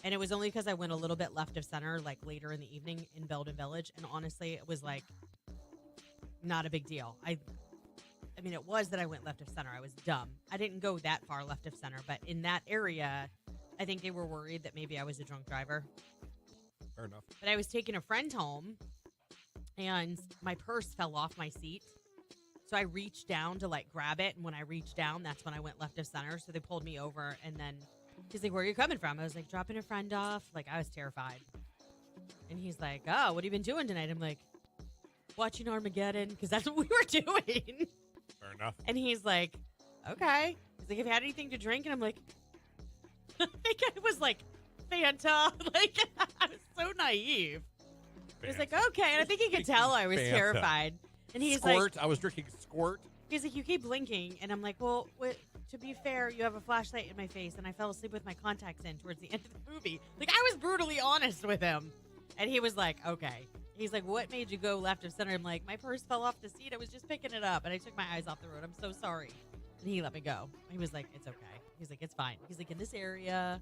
And it was only because I went a little bit left of center, later in the evening in Belden Village. And honestly, it was not a big deal. I mean, it was that I went left of center. I was dumb. I didn't go that far left of center, but in that area, I think they were worried that maybe I was a drunk driver. Fair enough. But I was taking a friend home, and my purse fell off my seat. So I reached down to grab it, and when I reached down, that's when I went left of center. So they pulled me over, and then he's like, "Where are you coming from?" I was like, "Dropping a friend off." I was terrified. And he's like, "Oh, what have you been doing tonight?" I'm like, "Watching Armageddon," because that's what we were doing. Fair enough. And he's like, "Okay." He's like, "Have you had anything to drink?" And I'm like, I think it was Fanta. I was so naive. He's like, "Okay." And I think he could tell I was Fanta. terrified. And he's Squirt. I was drinking Squirt. he's like, "You keep blinking." And I'm like, "Well, to be fair, you have a flashlight in my face, and I fell asleep with my contacts in towards the end of the movie." I was brutally honest with him. And he was like, "Okay." He's like, "What made you go left of center?" I'm like, "My purse fell off the seat. I was just picking it up, and I took my eyes off the road. I'm so sorry." And he let me go. He was like, "It's okay." He's like, "It's fine." He's like, "In this area,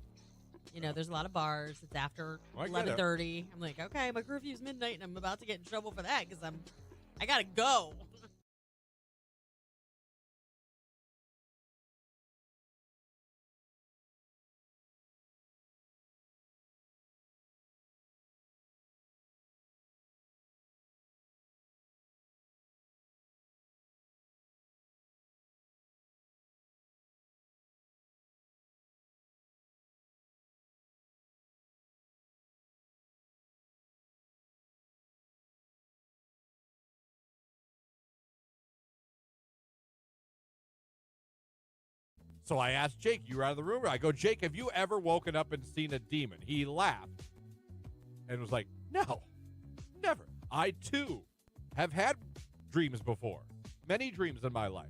there's a lot of bars. It's after I get it. 11:30. I'm like, "Okay, my curfew's midnight, and I'm about to get in trouble for that because I gotta go." So I asked Jake, you were out of the room? I go, Jake, have you ever woken up and seen a demon? He laughed and was like, no, never. I, too, have had dreams before. Many dreams in my life.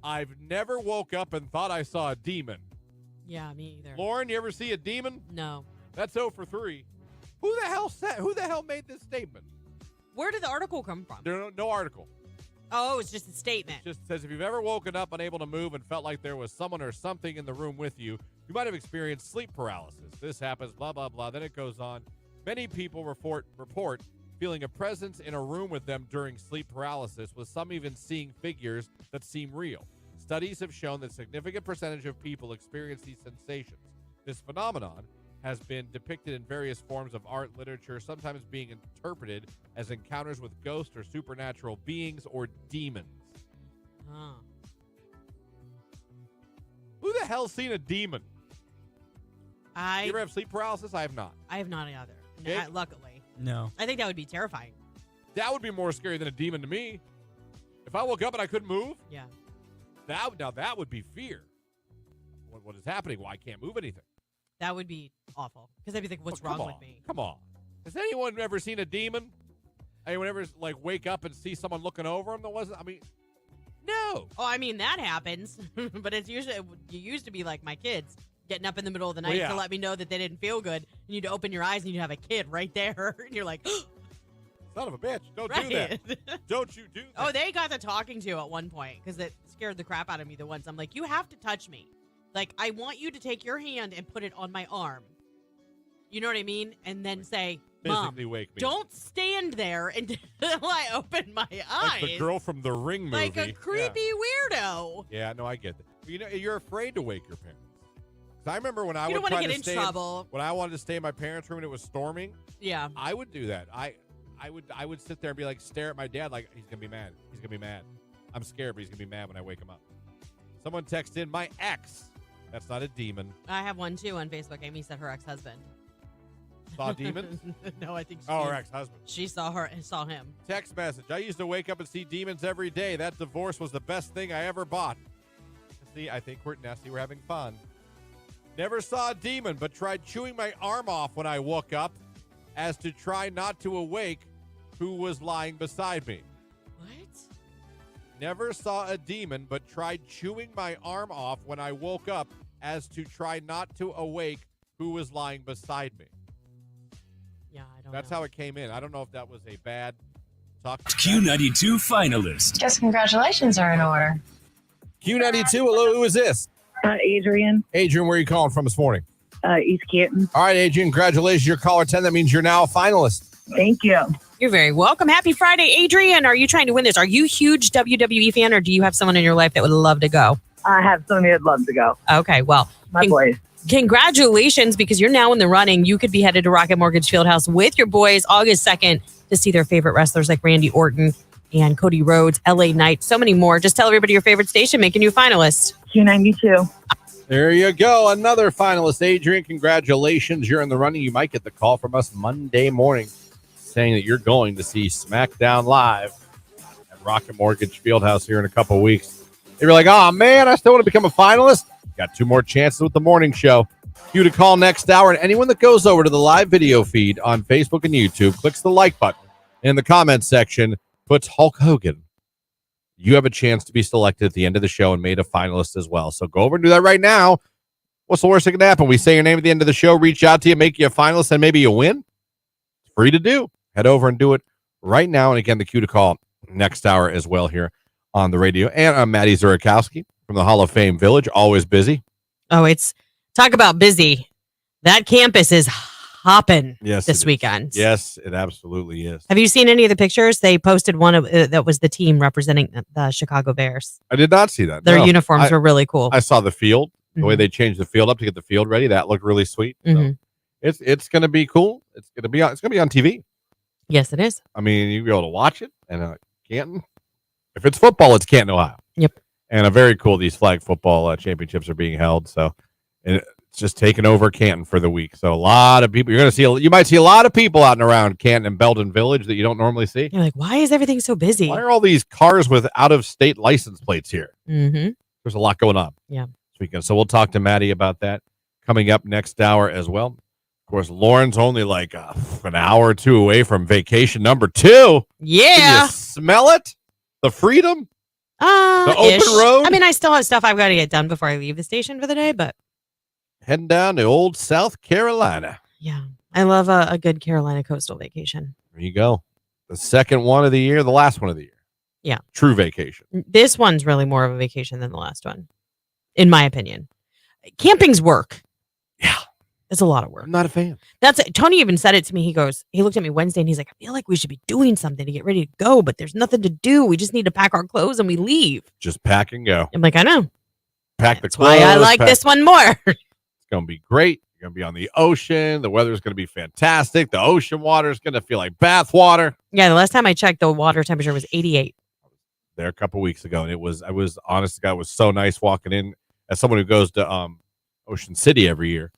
I've never woke up and thought I saw a demon. Yeah, me either. Lauren, you ever see a demon? No. That's 0 for 3. Who the hell made this statement? Where did the article come from? There's no article. Oh, it's just a statement. It just says if you've ever woken up unable to move and felt like there was someone or something in the room with you, you might have experienced sleep paralysis. This happens, blah, blah, blah. Then it goes on. Many people report feeling a presence in a room with them during sleep paralysis, with some even seeing figures that seem real. Studies have shown that a significant percentage of people experience these sensations. This phenomenon has been depicted in various forms of art, literature, sometimes being interpreted as encounters with ghosts or supernatural beings or demons. Huh. Who the hell's seen a demon? You ever have sleep paralysis? I have not. I have not either. Jake? Luckily. No. I think that would be terrifying. That would be more scary than a demon to me. If I woke up and I couldn't move, Yeah. that would be fear. What is happening? Well, I can't move anything. That would be awful. Because I'd be thinking, what's Oh, come wrong on. with me? Come on. Has anyone ever seen a demon? Anyone ever wake up and see someone looking over them that wasn't? I mean, no. Oh, I mean, that happens. But it's usually, you used to be like my kids, getting up in the middle of the night Well, yeah. to let me know that they didn't feel good. And you'd open your eyes and you'd have a kid right there. And you're like, Son of a bitch. Don't do right. that. Don't you do that. Oh, they got the talking to at one point because it scared the crap out of me the once. I'm like, you have to touch me. Like, I want you to take your hand and put it on my arm. You know what I mean? And then say, Mom, physically wake me. don't stand there until I open my eyes. Like the girl from the Ring movie. Like a creepy weirdo. Yeah, no, I get that. You know, you're afraid to wake your parents. 'Cause I remember when I You would don't want try to get to in stay trouble. when I wanted to stay in my parents' room and it was storming, Yeah. I would do that. I would sit there and be like, stare at my dad like he's gonna be mad. He's gonna be mad. I'm scared, but he's gonna be mad when I wake him up. Someone texted in my ex. That's not a demon. I have one too on Facebook. Amy said her ex-husband. Saw demons? No, I think Oh, her ex-husband. she saw her and saw him. Text message. I used to wake up and see demons every day. That divorce was the best thing I ever bought. See, I think we're having fun. Never saw a demon, but tried chewing my arm off when I woke up as to try not to awake who was lying beside me. What? Never saw a demon, but tried chewing my arm off when I woke up as to try not to awake who was lying beside me. Yeah, I don't That's know. how it came in. I don't know if that was a bad talk. Q92 finalist. Guess congratulations are in order. Q92, hello, who is this? Adrian, Adrian, where are you calling from this morning? East Canton. All right, Adrian, congratulations. You're caller 10. That means you're now a finalist. Thank you. You're very welcome. Happy Friday, Adrian. Are you trying to win this? Are you a huge WWE fan, or do you have someone in your life that would love to go? I have somebody that'd love to go. Okay, well, My boys. congratulations, because you're now in the running. You could be headed to Rocket Mortgage Fieldhouse with your boys August 2nd to see their favorite wrestlers like Randy Orton and Cody Rhodes, LA Knight, so many more. Just tell everybody your favorite station, making you a finalist. Q92. There you go. Another finalist, Adrian. Congratulations. You're in the running. You might get the call from us Monday morning saying that you're going to see SmackDown Live at Rocket Mortgage Fieldhouse here in a couple of weeks. If you're like, oh, man, I still want to become a finalist, got 2 more chances with the morning show. You to call next hour, and anyone that goes over to the live video feed on Facebook and YouTube, clicks the like button in the comments section, puts Hulk Hogan, you have a chance to be selected at the end of the show and made a finalist as well. So go over and do that right now. What's the worst that can happen? We say your name at the end of the show, reach out to you, make you a finalist, and maybe you win. It's free to do. Head over and do it right now. And again, the cue to call next hour as well here on the radio. And I'm Maddie Zurakowski from the Hall of Fame Village, always busy. Oh, it's talk about busy. That campus is hopping Yes, this it is. weekend. Yes, it absolutely is. Have you seen any of the pictures? They posted one of that was the team representing the Chicago Bears. I did not see that. Their No. uniforms were really cool. I saw the field, the way Mhm. they changed the field up to get the field ready. That looked really sweet. So Mhm. it's going to be cool. It's going to be on TV. Yes, it is. I mean, you'll be able to watch it. And Canton, if it's football, it's Canton, Ohio. Yep. And a very cool. These flag football championships are being held. So and it's just taking over Canton for the week. So a lot of people. You're going to see. You might see a lot of people out and around Canton and Belden Village that you don't normally see. You're like, why is everything so busy? Why are all these cars with out of state license plates here? Mm-hmm. There's a lot going on. Yeah. As weekend. So we'll talk to Maddie about that coming up next hour as well. Of course, Lauren's only like an hour or two away from vacation number 2. Can Yeah. you smell it? The freedom? The open Ish. road? I mean, I still have stuff I've got to get done before I leave the station for the day, but Heading down to old South Carolina. yeah, I love a good Carolina coastal vacation. There you go. The second one of the year, the last one of the year. Yeah. True vacation. This one's really more of a vacation than the last one, in my opinion. Camping's work. Yeah. It's a lot of work. I'm not a fan. Tony even said it to me. He looked at me Wednesday and he's like, I feel like we should be doing something to get ready to go, but there's nothing to do. We just need to pack our clothes and we leave. Just pack and go. I'm like, I know. Pack the That's clothes. why I like this one more. It's going to be great. You're going to be on the ocean. The weather's going to be fantastic. The ocean water is going to feel like bath water. Yeah, the last time I checked, the water temperature was 88. There a couple weeks ago, and I was honest to God, it was so nice walking in as someone who goes to Ocean City every year.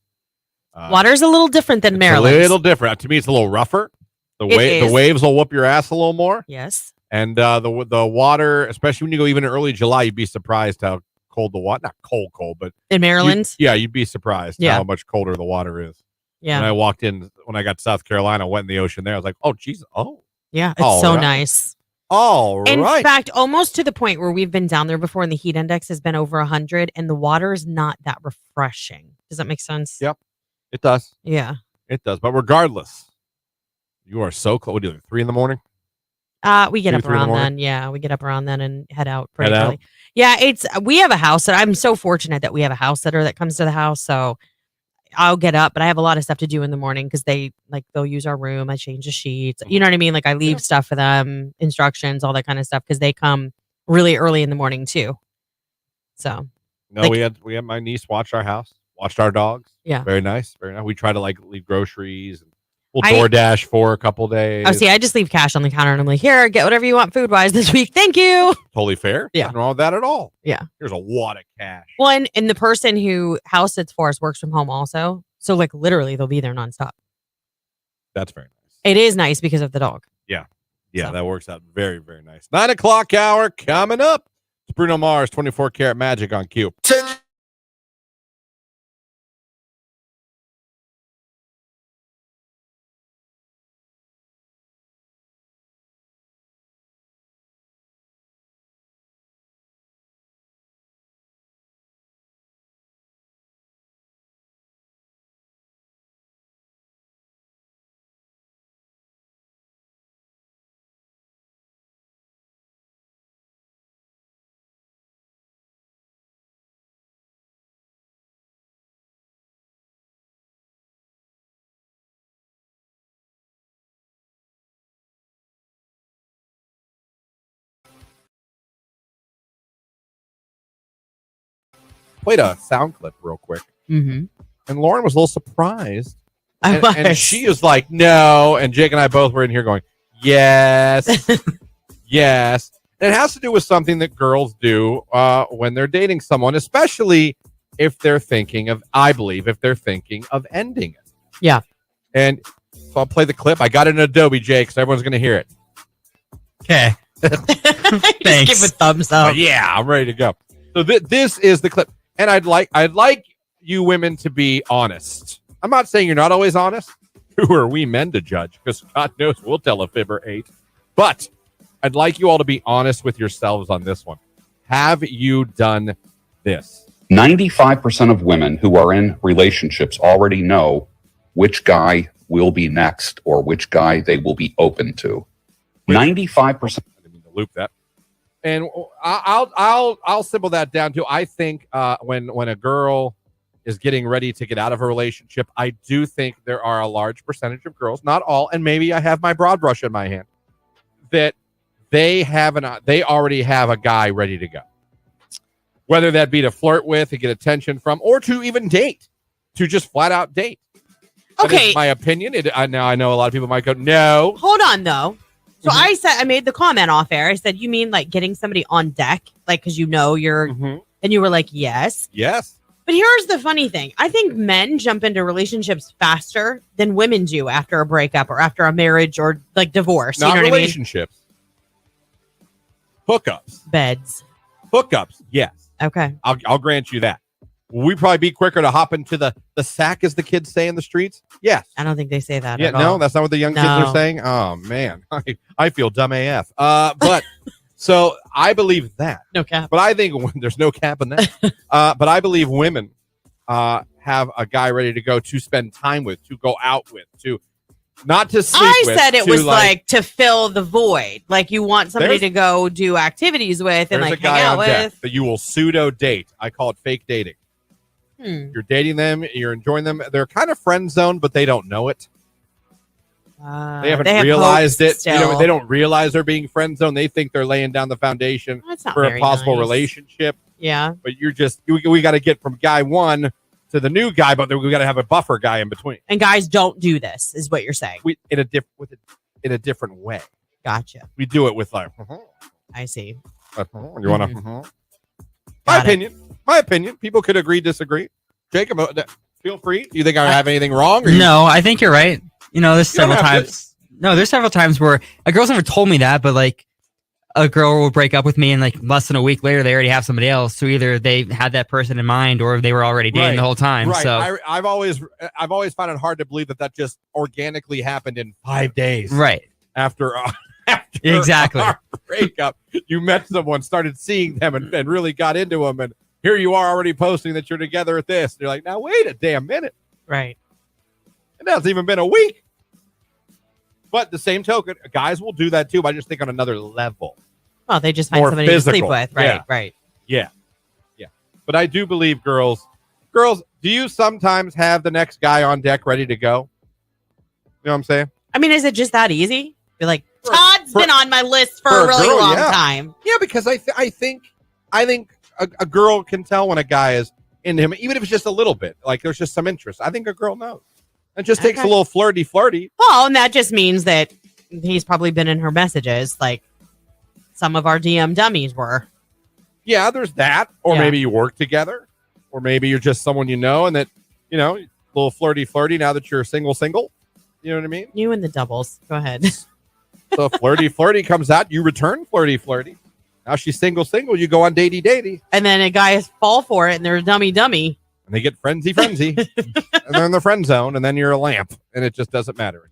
Water's a little different than It's Maryland. a little different. To me, it's a little rougher. The is. waves will whoop your ass a little more. Yes. And the water, especially when you go even in early July, you'd be surprised how cold the water. Not cold, but In Maryland? you'd be surprised how much colder the water is. Yeah. When I walked in, when I got to South Carolina, went in the ocean there, I was like, oh, geez, oh. Yeah, it's All so right. nice. All In right. fact, almost to the point where we've been down there before and the heat index has been over 100 and the water is not that refreshing. Does that make sense? Yep. It does. Yeah. It does. But regardless, you are so close. What do you do? 3 in the morning? We get 2, up 3 in the around morning? then. Yeah, we get up around then and head out pretty Head out? early. Yeah, we have a house that I'm so fortunate that we have a house sitter that comes to the house. So I'll get up, but I have a lot of stuff to do in the morning because they'll use our room. I change the sheets. You know what I mean? Like I leave stuff for them, instructions, all that kind of stuff because they come really early in the morning too. So No, Like- we had my niece watch our house, watched our dogs. Yeah. Very nice. Very nice. We try to leave groceries and we'll I- DoorDash for a couple days. oh, see, I just leave cash on the counter and I'm like, here, get whatever you want food wise this week. Thank you. Totally fair. Yeah. Nothing wrong with that at all. Yeah. Here's a wad of cash. Well, and the person who house sits for us works from home also. So like literally they'll be there nonstop. That's very nice. It is nice because of the dog. Yeah, So. that works out very, very nice. 9 o'clock hour coming up. It's Bruno Mars, 24 Karat Magic on Q. Played a sound clip real quick, Mm-hmm. and Lauren was a little surprised. I And, was. and she was like, no. And Jake and I both were in here going, yes, yes. And it has to do with something that girls do when they're dating someone, especially if they're thinking of, I believe, if they're thinking of ending it. Yeah. And so I'll play the clip. I got it in Adobe, Jake, so everyone's going to hear it. Okay. Just give a thumbs up. Yeah, I'm ready to go. So this is the clip. And I'd like you women to be honest. I'm not saying you're not always honest. Who are we men to judge? Because God knows we'll tell a fib or 8. But I'd like you all to be honest with yourselves on this one. Have you done this? 95% of women who are in relationships already know which guy will be next or which guy they will be open to. 95%. I didn't mean to loop that. And I'll simple that down to, I think when a girl is getting ready to get out of a relationship, I do think there are a large percentage of girls, not all, and maybe I have my broad brush in my hand, that they already have a guy ready to go. Whether that be to flirt with, to get attention from, or to even date, to just flat out date. That Okay. is my opinion. Now I know a lot of people might go, no. Hold on though. So Mhm. I made the comment off air. I said, you mean like getting somebody on deck? Like, because you know you're, and you were like, yes. Yes. But here's the funny thing. I think men jump into relationships faster than women do after a breakup or after a marriage or like divorce. Not you know what I mean? relationships. Hookups. Beds. Hookups. Yes. Okay. I'll grant you that. Will we probably be quicker to hop into the sack, as the kids say in the streets? Yes. I don't think they say that Yeah, at no, all. that's not what the young kids are No. saying. Oh man, I feel dumb AF. But so I believe that. No cap. But I think there's no cap in that. But I believe women have a guy ready to go to spend time with, to go out with, to not to sleep I with. said it to, was like to fill the void. Like you want somebody to go do activities with and there's like a guy hang out on deck with. that you will pseudo date. I call it fake dating. You're dating them, you're enjoying them. They're kind of friend zoned, but they don't know it. They haven't realized it. Still. They don't realize they're being friend zoned. They think they're laying down the foundation for a possible relationship. Yeah. But you're just we got to get from guy one to the new guy, but we got to have a buffer guy in between. And guys don't do this, is what you're saying. In a different way. Gotcha. We do it with like. I see. You want to? My opinion. People could agree, disagree. Jacob, feel free. Do you think I have anything wrong? No, I think you're right. There's several don't have times. No, there's several times where a girl's never told me that, but like a girl will break up with me and like less than a week later they already have somebody else. So either they had that person in mind or they were already dating the whole time. Right. So I've always found it hard to believe that just organically happened in 5 days. Right. After exactly our breakup, you met someone, started seeing them, and really got into them, and here you are already posting that you're together at this. You're like, now wait a damn minute. Right. It hasn't even been a week. But the same token, guys will do that too, but I just think on another level. Well, they just find More somebody physical. to sleep with. Right, Yeah. right. Yeah. But I do believe girls, do you sometimes have the next guy on deck ready to go? You know what I'm saying? I mean, is it just that easy? You're like, For- Todd's for- been on my list for for a a really girl, long yeah. time. Yeah, because I think a girl can tell when a guy is into him, even if it's just a little bit. Like there's just some interest. I think a girl knows. It just takes a little flirty. Well, and that just means that he's probably been in her messages, like some of our DM dummies were. Yeah, there's that. Or maybe you work together. Or maybe you're just someone you know and that, a little flirty now that you're single. You know what I mean? You and the doubles. Go ahead. So flirty comes out, you return flirty. Now she's single, you go on datey. And then a guy fall for it and they're dummy. And they get frenzy. And they're in the friend zone, and then you're a lamp, and it just doesn't matter anymore.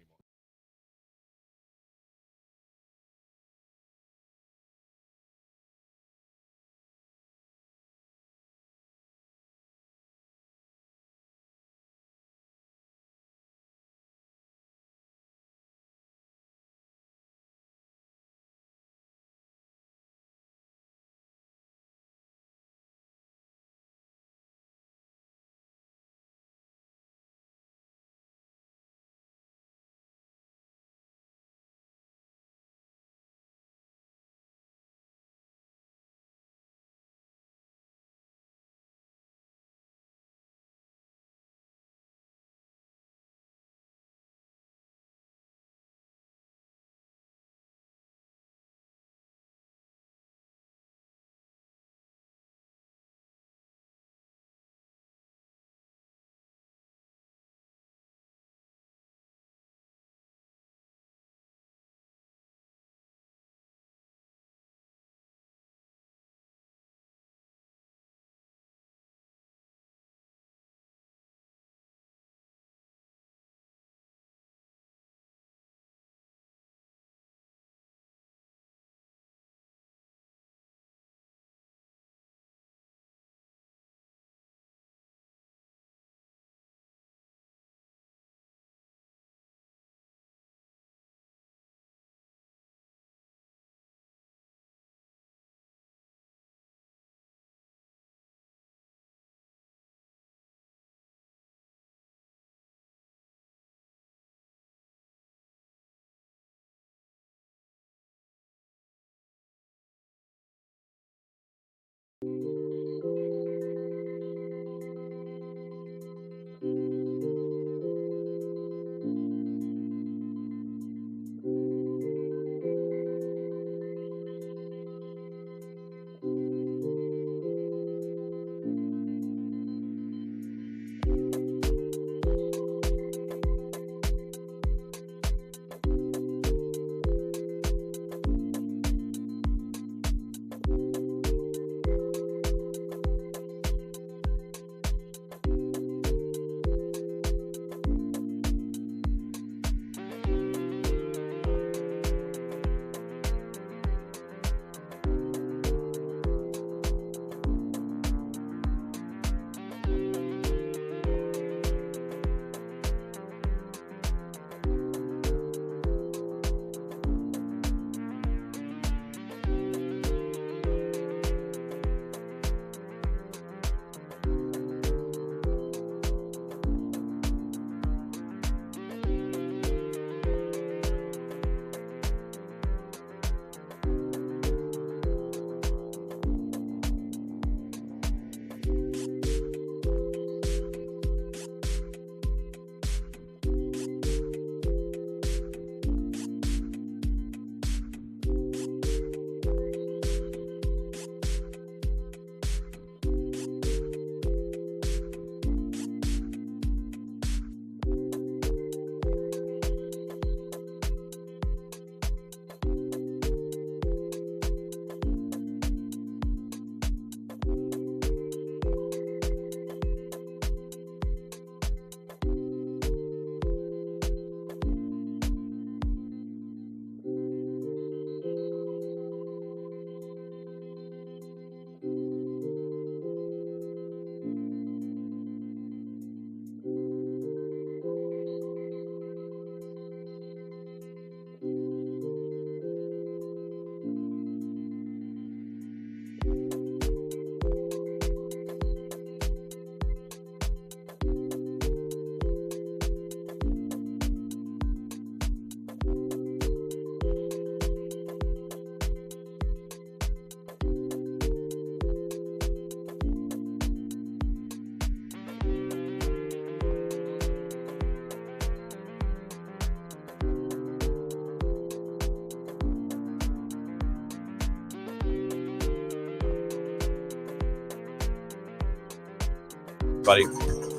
everybody.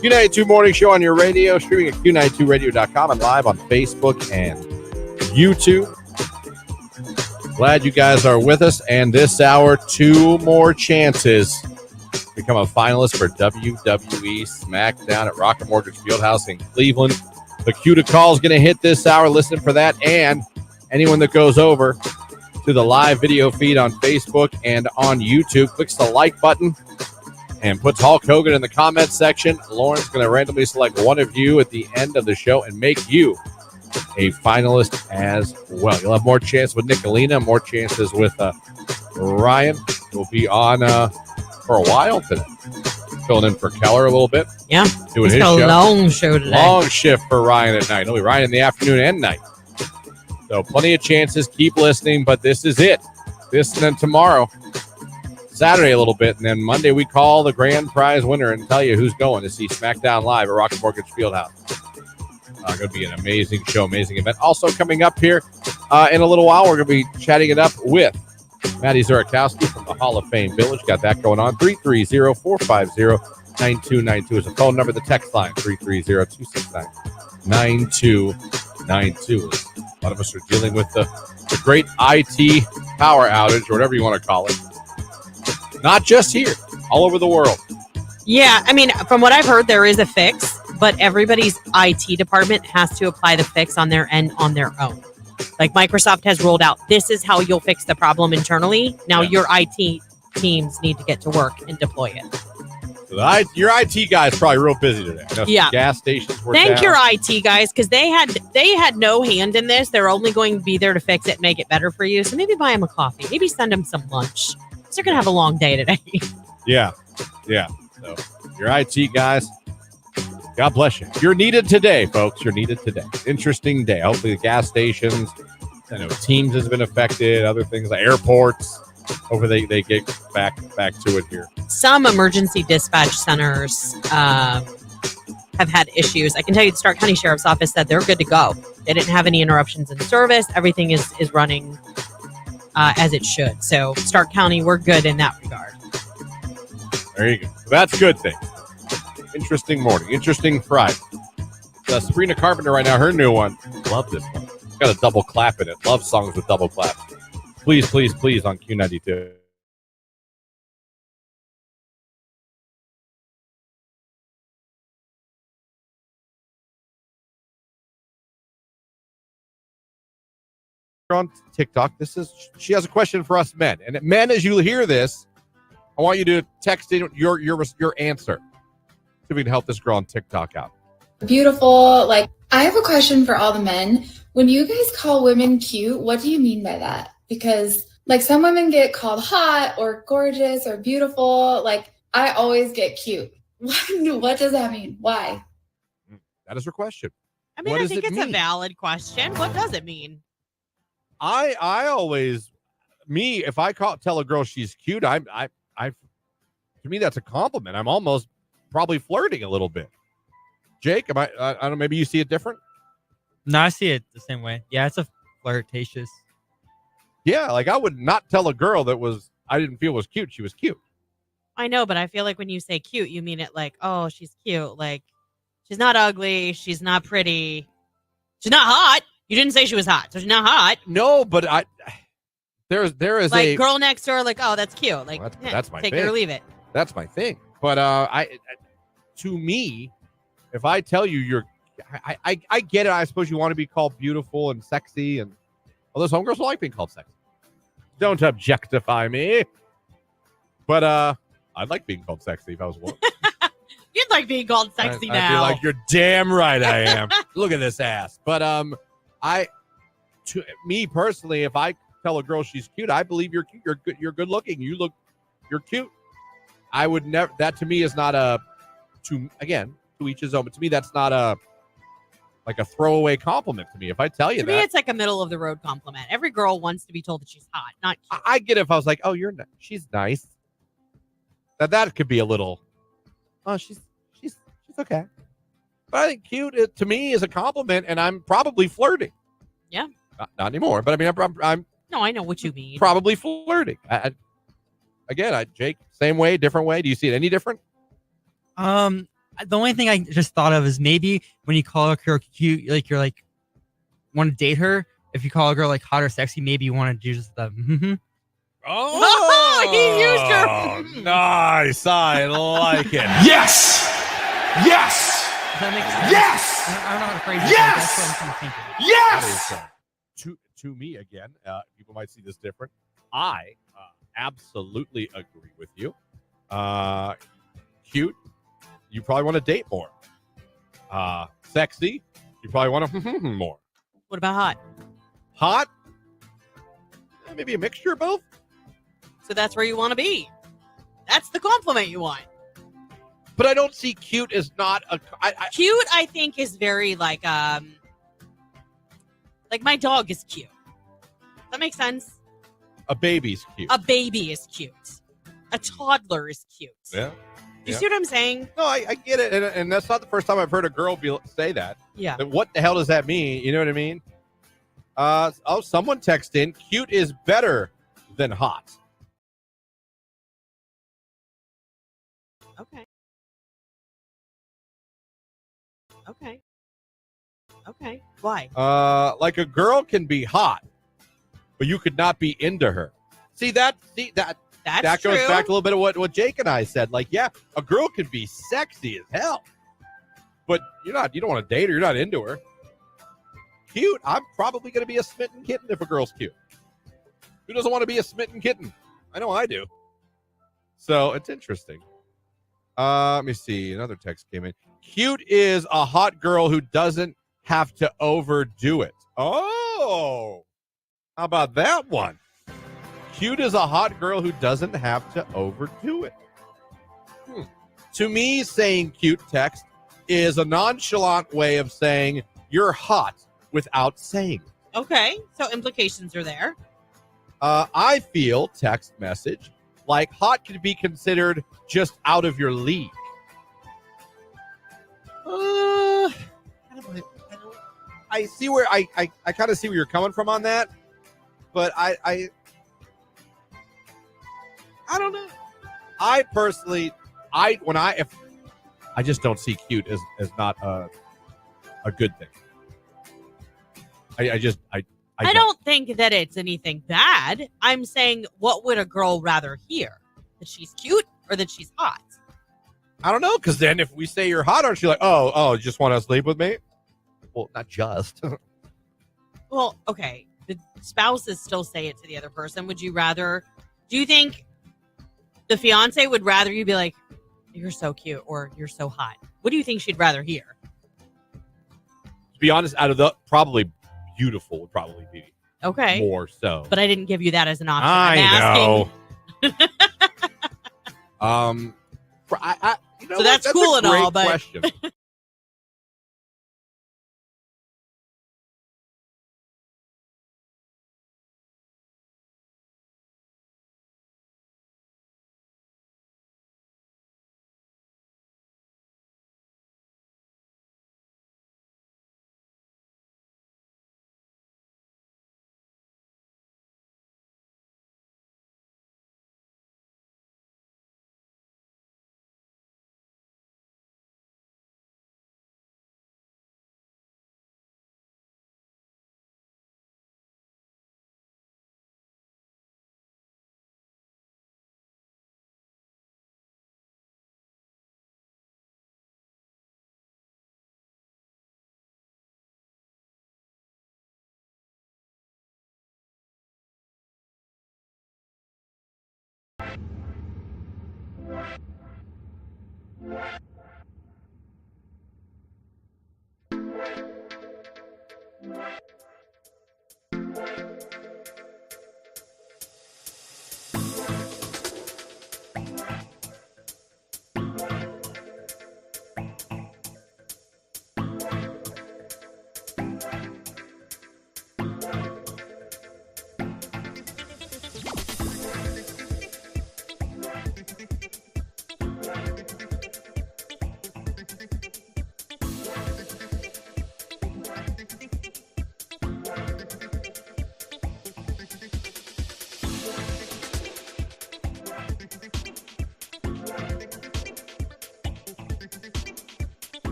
Q92 Morning Show on your radio, streaming at Q92radio.com and live on Facebook and YouTube. Glad you guys are with us. And this hour, 2 more chances to become a finalist for WWE SmackDown at Rocket Mortgage Fieldhouse in Cleveland. The Q to call is going to hit this hour. Listen for that. And anyone that goes over to the live video feed on Facebook and on YouTube, clicks the like button and puts Hulk Hogan in the comments section. Lauren's going to randomly select one of you at the end of the show and make you a finalist as well. You'll have more chances with Nicolina, more chances with Ryan, who will be on for a while today. Filling in for Keller a little bit. Yeah. Doing He's his got show. a long show today. Long shift for Ryan at night. It'll be Ryan in the afternoon and night. So plenty of chances. Keep listening, but this is it. This and then tomorrow, Saturday a little bit, and then Monday we call the grand prize winner and tell you who's going to see SmackDown Live at Rocket Mortgage Fieldhouse. Going to be an amazing show, amazing event. Also coming up here in a little while, we're going to be chatting it up with Maddie Zurakowski from the Hall of Fame Village. Got that going on. 330-450-9292 is the phone number. The text line, 330-269-9292. A lot of us are dealing with the great IT power outage, or whatever you want to call it. Not just here, all over the world. Yeah, I mean, from what I've heard, there is a fix, but everybody's IT department has to apply the fix on their end on their own. Like Microsoft has rolled out, this is how you'll fix the problem internally. Now your IT teams need to get to work and deploy it. So your IT guy is probably real busy today. I know some gas stations were Thank down. your IT guys, because they had no hand in this. They're only going to be there to fix it and make it better for you. So maybe buy them a coffee. Maybe send them some lunch. Because they're going to have a long day today. Yeah. So your IT guys, God bless you. You're needed today, folks. You're needed today. Interesting day. Hopefully the gas stations, I know Teams has been affected, other things like airports. Hopefully they get back to it here. Some emergency dispatch centers have had issues. I can tell you the Stark County Sheriff's Office said they're good to go. They didn't have any interruptions in service. Everything is running as it should. So Stark County, we're good in that regard. There you go. So that's a good thing. Interesting morning. Interesting Friday. Sabrina Carpenter right now, her new one. Love this one. It's got a double clap in it. Love songs with double claps. Please, please, please on Q92. On TikTok, she has a question for us men. And men, as you hear this, I want you to text in your answer. See if we can help this girl on TikTok out. Beautiful. Like, I have a question for all the men. When you guys call women cute, what do you mean by that? Because like some women get called hot or gorgeous or beautiful. Like I always get cute. What does that mean? Why? That is her question. I mean, I think it's a valid question. What does it mean? I always, if I tell a girl she's cute, I to me that's a compliment. I'm almost probably flirting a little bit. Jake, I don't know, maybe you see it different? No, I see it the same way. Yeah, it's a flirtatious. Yeah, like I would not tell a girl I didn't feel was cute. She was cute. I know, but I feel like when you say cute, you mean it like, oh, she's cute. Like she's not ugly. She's not pretty. She's not hot. You didn't say she was hot, so she's not hot. No, but there is like a girl next door. Like, oh, that's cute. Like that's my take thing. it or leave it. That's my thing. But to me, if I tell you I get it. I suppose you want to be called beautiful and sexy, and although some girls like being called sexy. Don't objectify me. But I'd like being called sexy if I was a woman. You'd like being called sexy now. I feel like you're damn right I am. Look at this ass. But to me personally, if I tell a girl she's cute, I believe you're cute. You're good looking. You're cute. I would never. That to me is not to each his own. But to me, that's not a throwaway compliment to me. If I tell you to that, me, it's like a middle of the road compliment. Every girl wants to be told that she's hot, not cute. I get it if I was like, oh, she's nice. That could be a little. Oh, she's okay. But I think cute to me is a compliment, and I'm probably flirting. Yeah. Not anymore, but I mean, I'm. No, I know what you mean. Probably flirting. Jake, same way, different way. Do you see it any different? I The only thing I just thought of is maybe when you call a girl cute, like you're like want to date her. If you call a girl like hot or sexy, maybe you want to do just the. Oh, He used her. Nice. I like it. Yes! Yes! Does that make sense? Yes! I don't know how to phrase it. Yes! But that's what I'm kind of thinking. Yes! That is, to me again. People might see this different. I absolutely agree with you. Cute, you probably want to date more. Sexy, you probably want to more. What about hot? Hot, maybe a mixture of both. So that's where you want to be. That's the compliment you want. But I don't see cute as not a. Cute, I think, is very like my dog is cute. Does that make sense? A baby's cute. A baby is cute. A toddler is cute. Yeah. You see what I'm saying? No, I get it, and that's not the first time I've heard a girl say that. Yeah. But what the hell does that mean? You know what I mean? Someone text in, cute is better than hot. Okay. Okay. Why? Like a girl can be hot, but you could not be into her. That That's goes true. back to a little bit of what Jake and I said. Like, yeah, a girl can be sexy as hell, but you don't want to date her. You're not into her. Cute. I'm probably going to be a smitten kitten if a girl's cute. Who doesn't want to be a smitten kitten? I know I do. So it's interesting. Let me see. Another text came in. Cute is a hot girl who doesn't have to overdo it. Oh, how about that one? Cute is a hot girl who doesn't have to overdo it. To me, saying cute text is a nonchalant way of saying you're hot without saying it. Okay. So implications are there. I feel text message like hot could be considered just out of your league. I see where I kind of see where you're coming from on that, but I don't know. I personally, I just don't see cute as not a good thing. I don't think that it's anything bad. I'm saying, what would a girl rather hear? That she's cute or that she's hot? I don't know, because then if we say you're hot, aren't you like, oh, you just want to sleep with me? Well, not just. Well, okay. The spouses still say it to the other person. Would you rather? Do you think the fiance would rather you be like, you're so cute or you're so hot? What do you think she'd rather hear? To be honest, out of the probably beautiful would probably be Okay. more so. But I didn't give you that as an option. I I'm know. So that's cool and all, but question.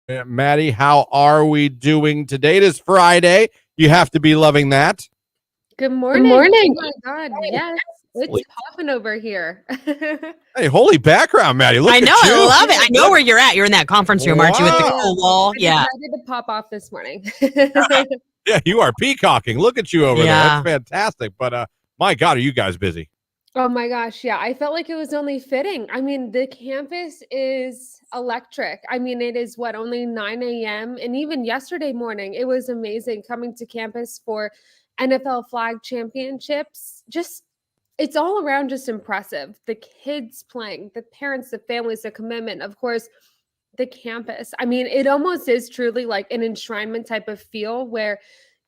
Maddie, how are we doing today? It is Friday. You have to be loving that. Good morning. Oh my God. Yes. It's popping over here. Hey, holy background, Maddie. Look I know. at you. I love it. I know where you're at. You're in that conference room, aren't you, with the Wow. cool wall? I Yeah. decided to pop off this morning. Yeah, you are peacocking. Look at you over there. Yeah. That's fantastic. But my God, are you guys busy? Oh my gosh. Yeah. I felt like it was only fitting. I mean, the campus is electric. I mean, it is only 9 a.m. And even yesterday morning, it was amazing coming to campus for NFL flag championships. Just, it's all around just impressive. The kids playing, the parents, the families, the commitment, of course, the campus. I mean, it almost is truly like an enshrinement type of feel where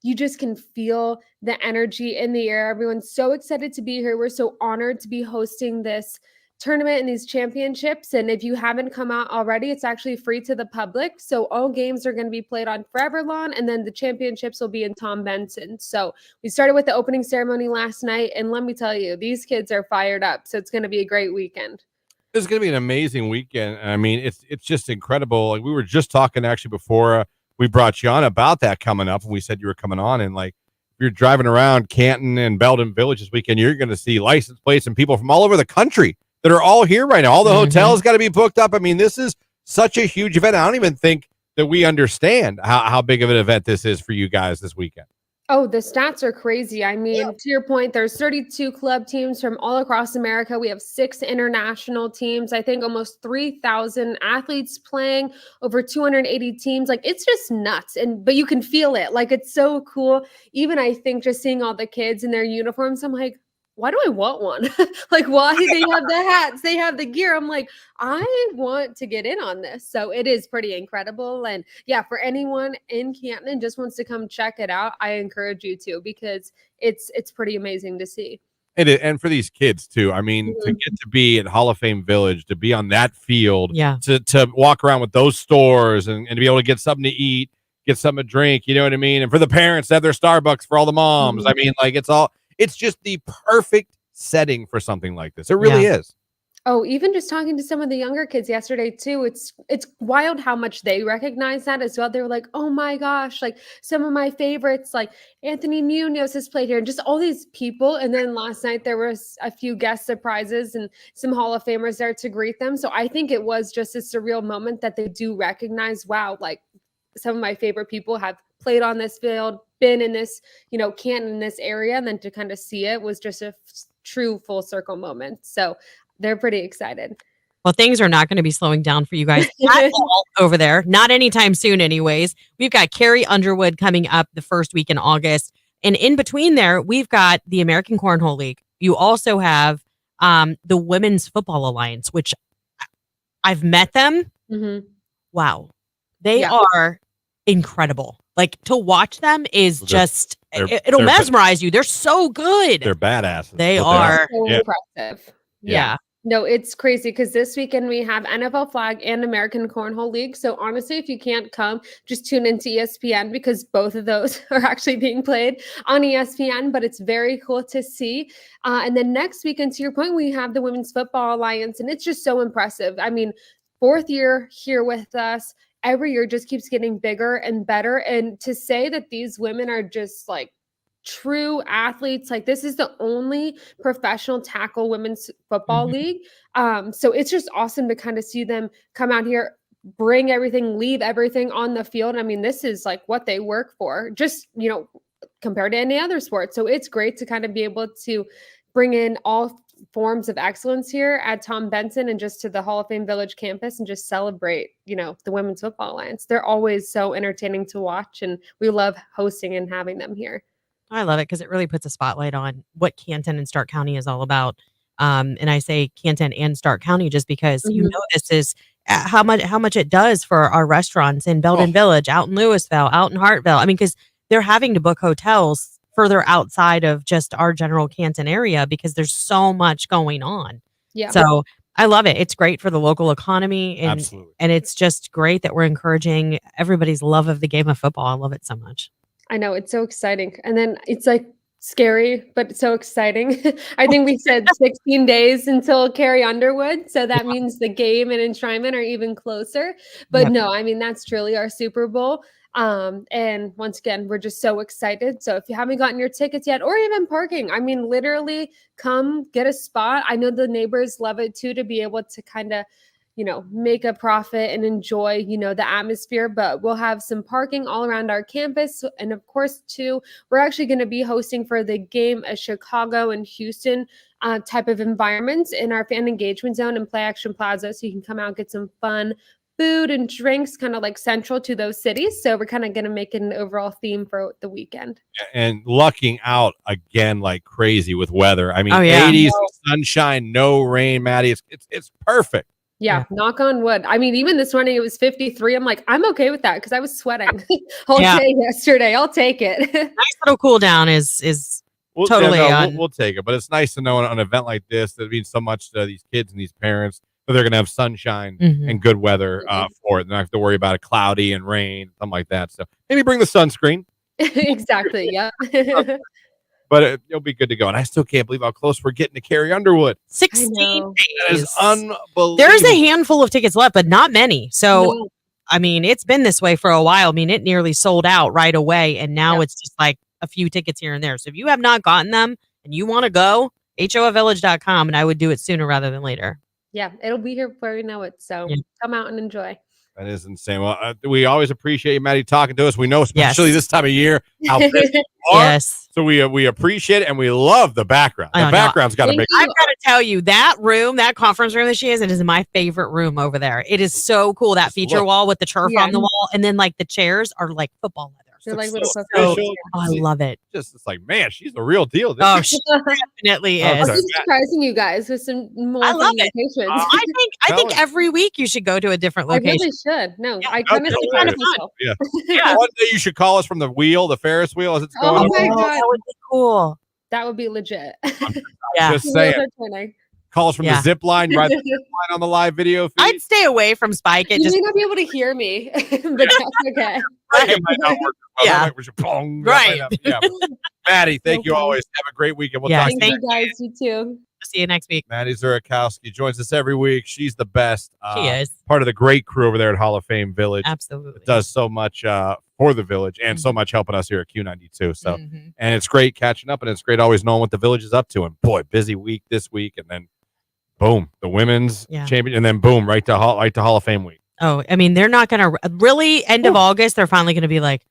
you just can feel the energy in the air. Everyone's so excited to be here. We're so honored to be hosting this tournament and these championships. And if you haven't come out already, it's actually free to the public. So all games are going to be played on Forever Lawn, and then the championships will be in Tom Benson. So we started with the opening ceremony last night, and let me tell you, these kids are fired up. So it's going to be a great weekend. It's going to be an amazing weekend. I mean, it's just incredible. Like we were just talking actually before we brought you on about that coming up, and we said you were coming on, and like if you're driving around Canton and Belden Village this weekend, you're going to see license plates and people from all over the country that are all here right now. All the hotels got to be booked up. I mean, this is such a huge event. I don't even think that we understand how big of an event this is for you guys this weekend. Oh, the stats are crazy. I mean, to your point, there's 32 club teams from all across America. We have 6 international teams. I think almost 3,000 athletes playing, over 280 teams. Like, it's just nuts. But you can feel it. Like, it's so cool. Even I think just seeing all the kids in their uniforms, I'm like, why do I want one? Like, why they have the hats, they have the gear. I'm like, I want to get in on this. So it is pretty incredible. And yeah, for anyone in Canton and just wants to come check it out, I encourage you to, because it's pretty amazing to see. And for these kids too. I mean, to get to be at Hall of Fame Village, to be on that field, to walk around with those stores and to be able to get something to eat, get something to drink, you know what I mean? And for the parents to have their Starbucks for all the moms. I mean, like it's just the perfect setting for something like this. It really is. Oh, even just talking to some of the younger kids yesterday too, it's wild how much they recognize that as well. They were like, oh my gosh, like some of my favorites, like Anthony Munoz has played here, and just all these people. And then last night there was a few guest surprises and some Hall of Famers there to greet them. So I think it was just a surreal moment that they do recognize, wow, like some of my favorite people have played on this field, been in this, Canton, in this area. And then to kind of see it was just a true full circle moment. So they're pretty excited. Well, things are not going to be slowing down for you guys at all over there. Not anytime soon, anyways. We've got Carrie Underwood coming up the first week in August. And in between there, we've got the American Cornhole League. You also have the Women's Football Alliance, which I've met them. Wow. They are incredible. Like, to watch them is just, it'll mesmerize you. They're so good. They're badasses. They are. So impressive. Yeah. No, it's crazy because this weekend we have NFL Flag and American Cornhole League. So honestly, if you can't come, just tune into ESPN because both of those are actually being played on ESPN, but it's very cool to see. And then next weekend, to your point, we have the Women's Football Alliance, and it's just so impressive. I mean, 4th year here with us. Every year just keeps getting bigger and better. And to say that these women are just like true athletes, like this is the only professional tackle women's football league. So it's just awesome to kind of see them come out here, bring everything, leave everything on the field. I mean, this is like what they work for, just, compared to any other sport. So it's great to kind of be able to bring in all forms of excellence here at Tom Benson and just to the Hall of Fame Village campus and just celebrate, the Women's Football Alliance. They're always so entertaining to watch, and we love hosting and having them here. I love it because it really puts a spotlight on what Canton and Stark County is all about. And I say Canton and Stark County just because this is how much it does for our restaurants in Belden Village, out in Louisville, out in Hartville. I mean, because they're having to book hotels further outside of just our general Canton area because there's so much going on. Yeah. So I love it. It's great for the local economy. And, Absolutely. And it's just great that we're encouraging everybody's love of the game of football. I love it so much. I know, it's so exciting. And then it's like scary, but so exciting. I think we said 16 days until Carrie Underwood. So that means the game and enshrinement are even closer. But no, I mean, that's truly our Super Bowl. And once again, we're just so excited. So if you haven't gotten your tickets yet, or even parking, I mean, literally come get a spot. I know the neighbors love it too, to be able to kind of, make a profit and enjoy, the atmosphere. But we'll have some parking all around our campus. And of course, too, we're actually going to be hosting for the game a Chicago and Houston type of environments in our fan engagement zone and Play Action Plaza. So you can come out and get some fun food and drinks kind of like central to those cities. So we're kind of going to make it an overall theme for the weekend. And lucking out again like crazy with weather. I mean, 80s, sunshine, no rain, Maddie. It's perfect. Yeah, knock on wood. I mean, even this morning it was 53. I'm like, I'm okay with that because I was sweating all day yesterday. I'll take it. Nice little cool down is totally we'll take it. But it's nice to know an event like this that means so much to these kids and these parents that they're going to have sunshine and good weather for it. They don't have to worry about it cloudy and rain, something like that. So maybe bring the sunscreen. Exactly. Yeah. But it'll be good to go. And I still can't believe how close we're getting to Carrie Underwood. 16 days. That is unbelievable. There's a handful of tickets left, but not many. So, I mean, it's been this way for a while. I mean, it nearly sold out right away. And now it's just like a few tickets here and there. So if you have not gotten them and you want to go, HOFvillage.com, and I would do it sooner rather than later. Yeah, it'll be here before we know it. So come out and enjoy. That is insane. Well, we always appreciate you, Maddie, talking to us. We know, especially this time of year, how busy you are. Yes. So we appreciate it, and we love the background. The background's got to make. I've got to tell you, that room, that conference room that she is, it is my favorite room over there. It is so cool. That feature wall with the turf on the wall, and then like the chairs are like football leather. They're like little I love it. Just it's like, man, she's the real deal. She definitely is. I'm just surprising you guys with some more I love it. locations. I think every week you should go to a different location. I really should. No, I kind of see kind of myself. Yeah. One day you should call us from the wheel, the Ferris wheel, as it's going. Oh my god, that would be cool. That would be legit. Just saying. Call us from the zip line, ride the zip line on the live video feed. I'd stay away from Spike. You may not be able to hear me, but that's okay. It might not work. Yeah. Right. Yeah. Maddie, thank you always. Have a great weekend. We'll talk to you Thank you guys. You too. See you next week. Maddie Zurakowski joins us every week. She's the best. She is. Part of the great crew over there at Hall of Fame Village. Absolutely. Does so much for the Village and so much helping us here at Q92. So, and it's great catching up, and it's great always knowing what the Village is up to. And boy, busy week this week, and then boom, the women's champion, and then boom, right to Hall of Fame week. Oh, I mean, they're not going to really end of August. They're finally going to be like,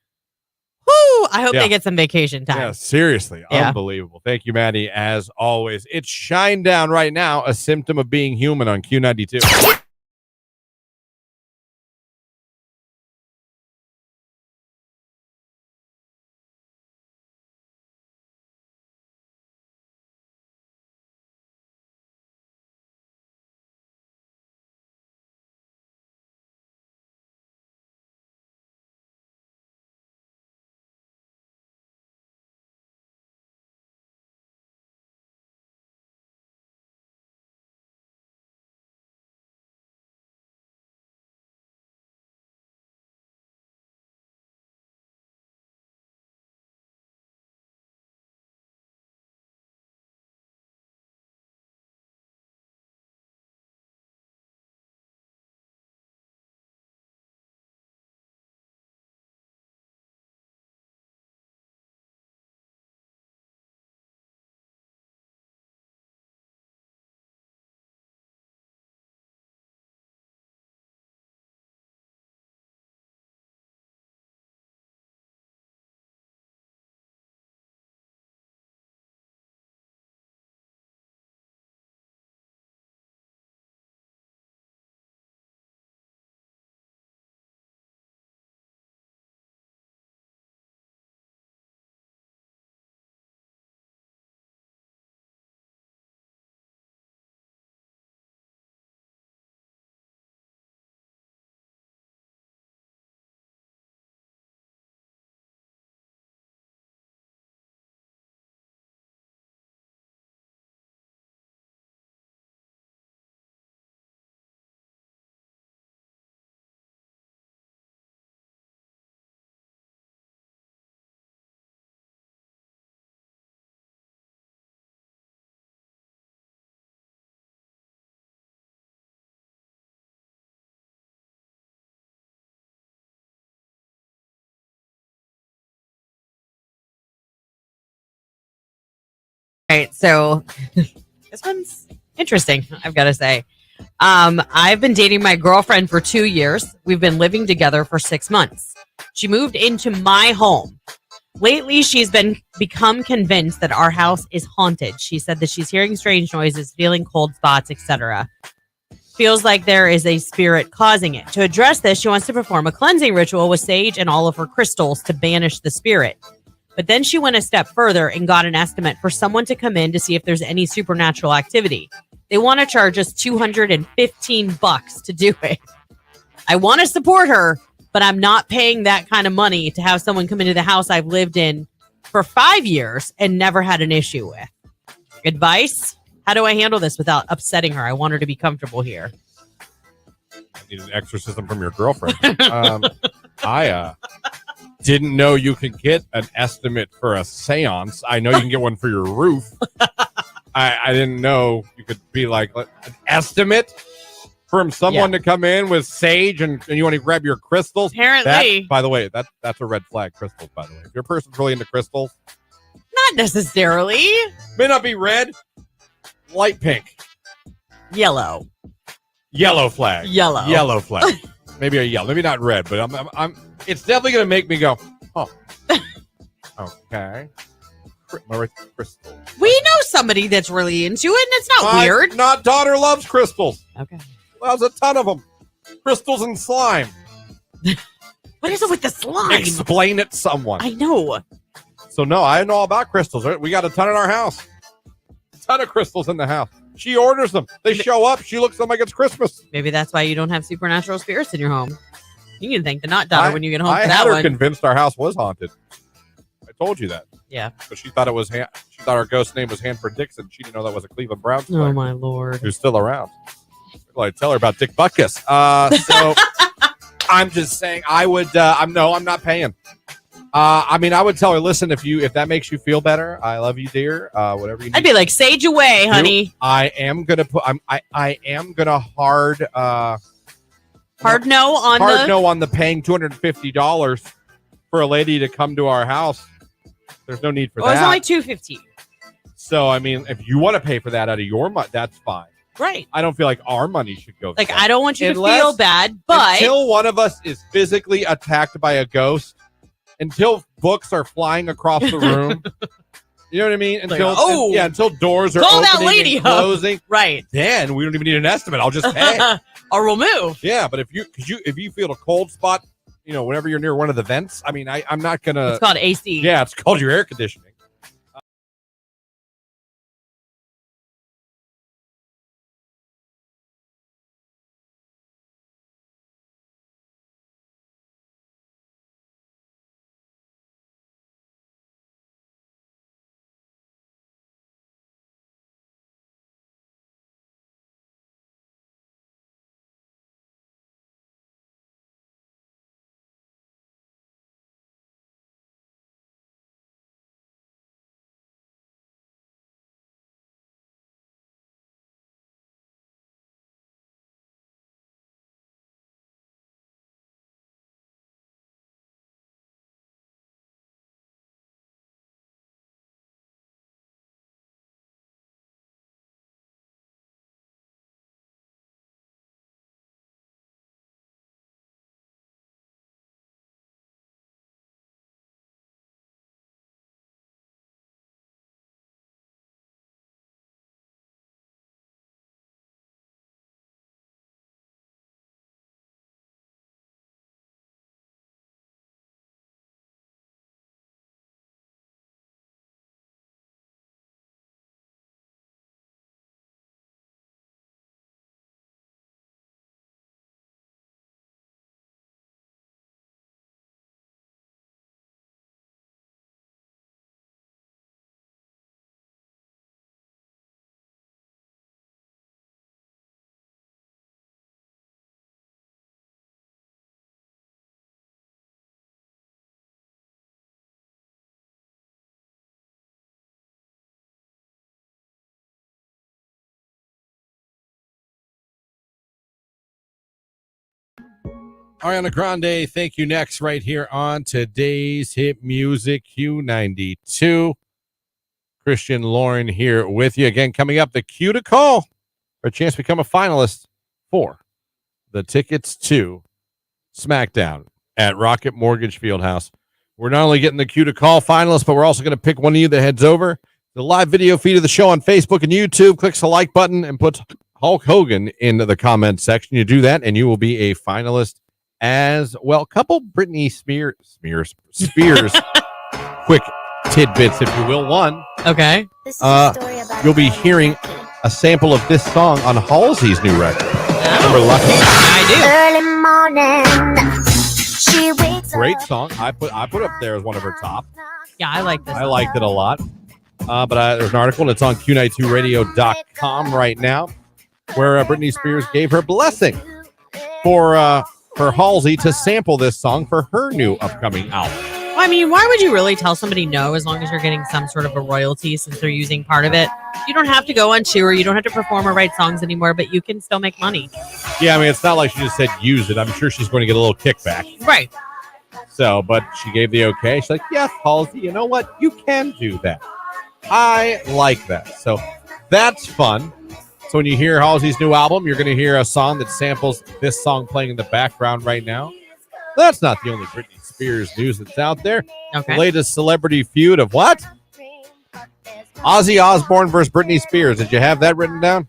whoo, I hope they get some vacation time. Yeah, seriously. Unbelievable. Thank you, Maddie, as always. It's Shine Down right now, a symptom of being human on Q92. right, so this one's interesting, I've got to say. I've been dating my girlfriend for 2 years. We've been living together for 6 months. She moved into my home. Lately, she's become convinced that our house is haunted. She said that she's hearing strange noises, feeling cold spots, etc. Feels like there is a spirit causing it. To address this, she wants to perform a cleansing ritual with sage and all of her crystals to banish the spirit. But then she went a step further and got an estimate for someone to come in to see if there's any supernatural activity. They want to charge us $215 to do it. I want to support her, but I'm not paying that kind of money to have someone come into the house I've lived in for 5 years and never had an issue with. Advice? How do I handle this without upsetting her? I want her to be comfortable here. I need an exorcism from your girlfriend. I didn't know you could get an estimate for a seance. I know you can get one for your roof. I didn't know you could be like an estimate from someone to come in with sage and you want to grab your crystals. Apparently. By the way, that's a red flag. Crystals, by the way. If your person's really into crystals. Not necessarily. May not be red. Light pink. Yellow. Yellow flag. Yellow flag. Maybe a yellow. Maybe not red, but I'm it's definitely going to make me go, huh. Okay. Crystal. We know somebody that's really into it, and it's not weird. Not daughter loves crystals. Okay. Loves a ton of them. Crystals and slime. What is it with the slime? Explain it, someone. I know. So no, I know all about crystals. We got a ton in our house. A ton of crystals in the house. She orders them. They show up. She looks at them like it's Christmas. Maybe that's why you don't have supernatural spirits in your home. You need to thank the not daughter when you get home for I that had her one. convinced our house was haunted. I told you that. Yeah. But she thought it was she thought our ghost name was Hanford Dixon. She didn't know that was a Cleveland Browns player. Oh my Lord. Who's still around. Well, I tell her about Dick Butkus. So I'm just saying I'm not paying. I would tell her, listen, if that makes you feel better, I love you, dear. Whatever you need. I'd be like, sage away, honey. I am gonna put I am gonna hard no on the paying $250 for a lady to come to our house. There's no need for that. It's only $215. So if you want to pay for that out of your money, that's fine. Right. I don't feel like our money should go. Like, I don't want you to feel bad, but until one of us is physically attacked by a ghost, until books are flying across the room, you know what I mean? Until doors are call opening that lady and closing, right? Then we don't even need an estimate. I'll just pay, or we'll move. Yeah, but if you feel a cold spot, whenever you're near one of the vents, I'm not gonna. It's called AC. Yeah, it's called your air conditioning. Ariana Grande, thank you. Next, right here on today's hit music, Q92. Christian Lauren here with you again. Coming up, the Q to call for a chance to become a finalist for the tickets to SmackDown at Rocket Mortgage Fieldhouse. We're not only getting the Q to call finalists, but we're also going to pick one of you that heads over the live video feed of the show on Facebook and YouTube, clicks the like button, and puts Hulk Hogan in the comment section. You do that, and you will be a finalist as well. Couple Britney Spears quick tidbits, if you will. One, Okay. you'll be hearing a sample of this song on Halsey's new record. Remember Lucky? I do. Early morning, she wakes Great song. I put up there as one of her top. Yeah, I like this. I liked it a lot. But there's an article, and it's on Q92radio.com right now, where Britney Spears gave her blessing for Halsey to sample this song for her new upcoming album. Well, I mean, why would you really tell somebody no as long as you're getting some sort of a royalty since they're using part of it? You don't have to go on tour. You don't have to perform or write songs anymore, but you can still make money. Yeah, I mean, it's not like she just said use it. I'm sure she's going to get a little kickback. Right. So, but she gave the okay. She's like, yes, Halsey, you know what? You can do that. I like that. So that's fun. So when you hear Halsey's new album, you're going to hear a song that samples this song playing in the background right now. That's not the only Britney Spears news that's out there. Okay. The latest celebrity feud of what? Ozzy Osbourne versus Britney Spears. Did you have that written down?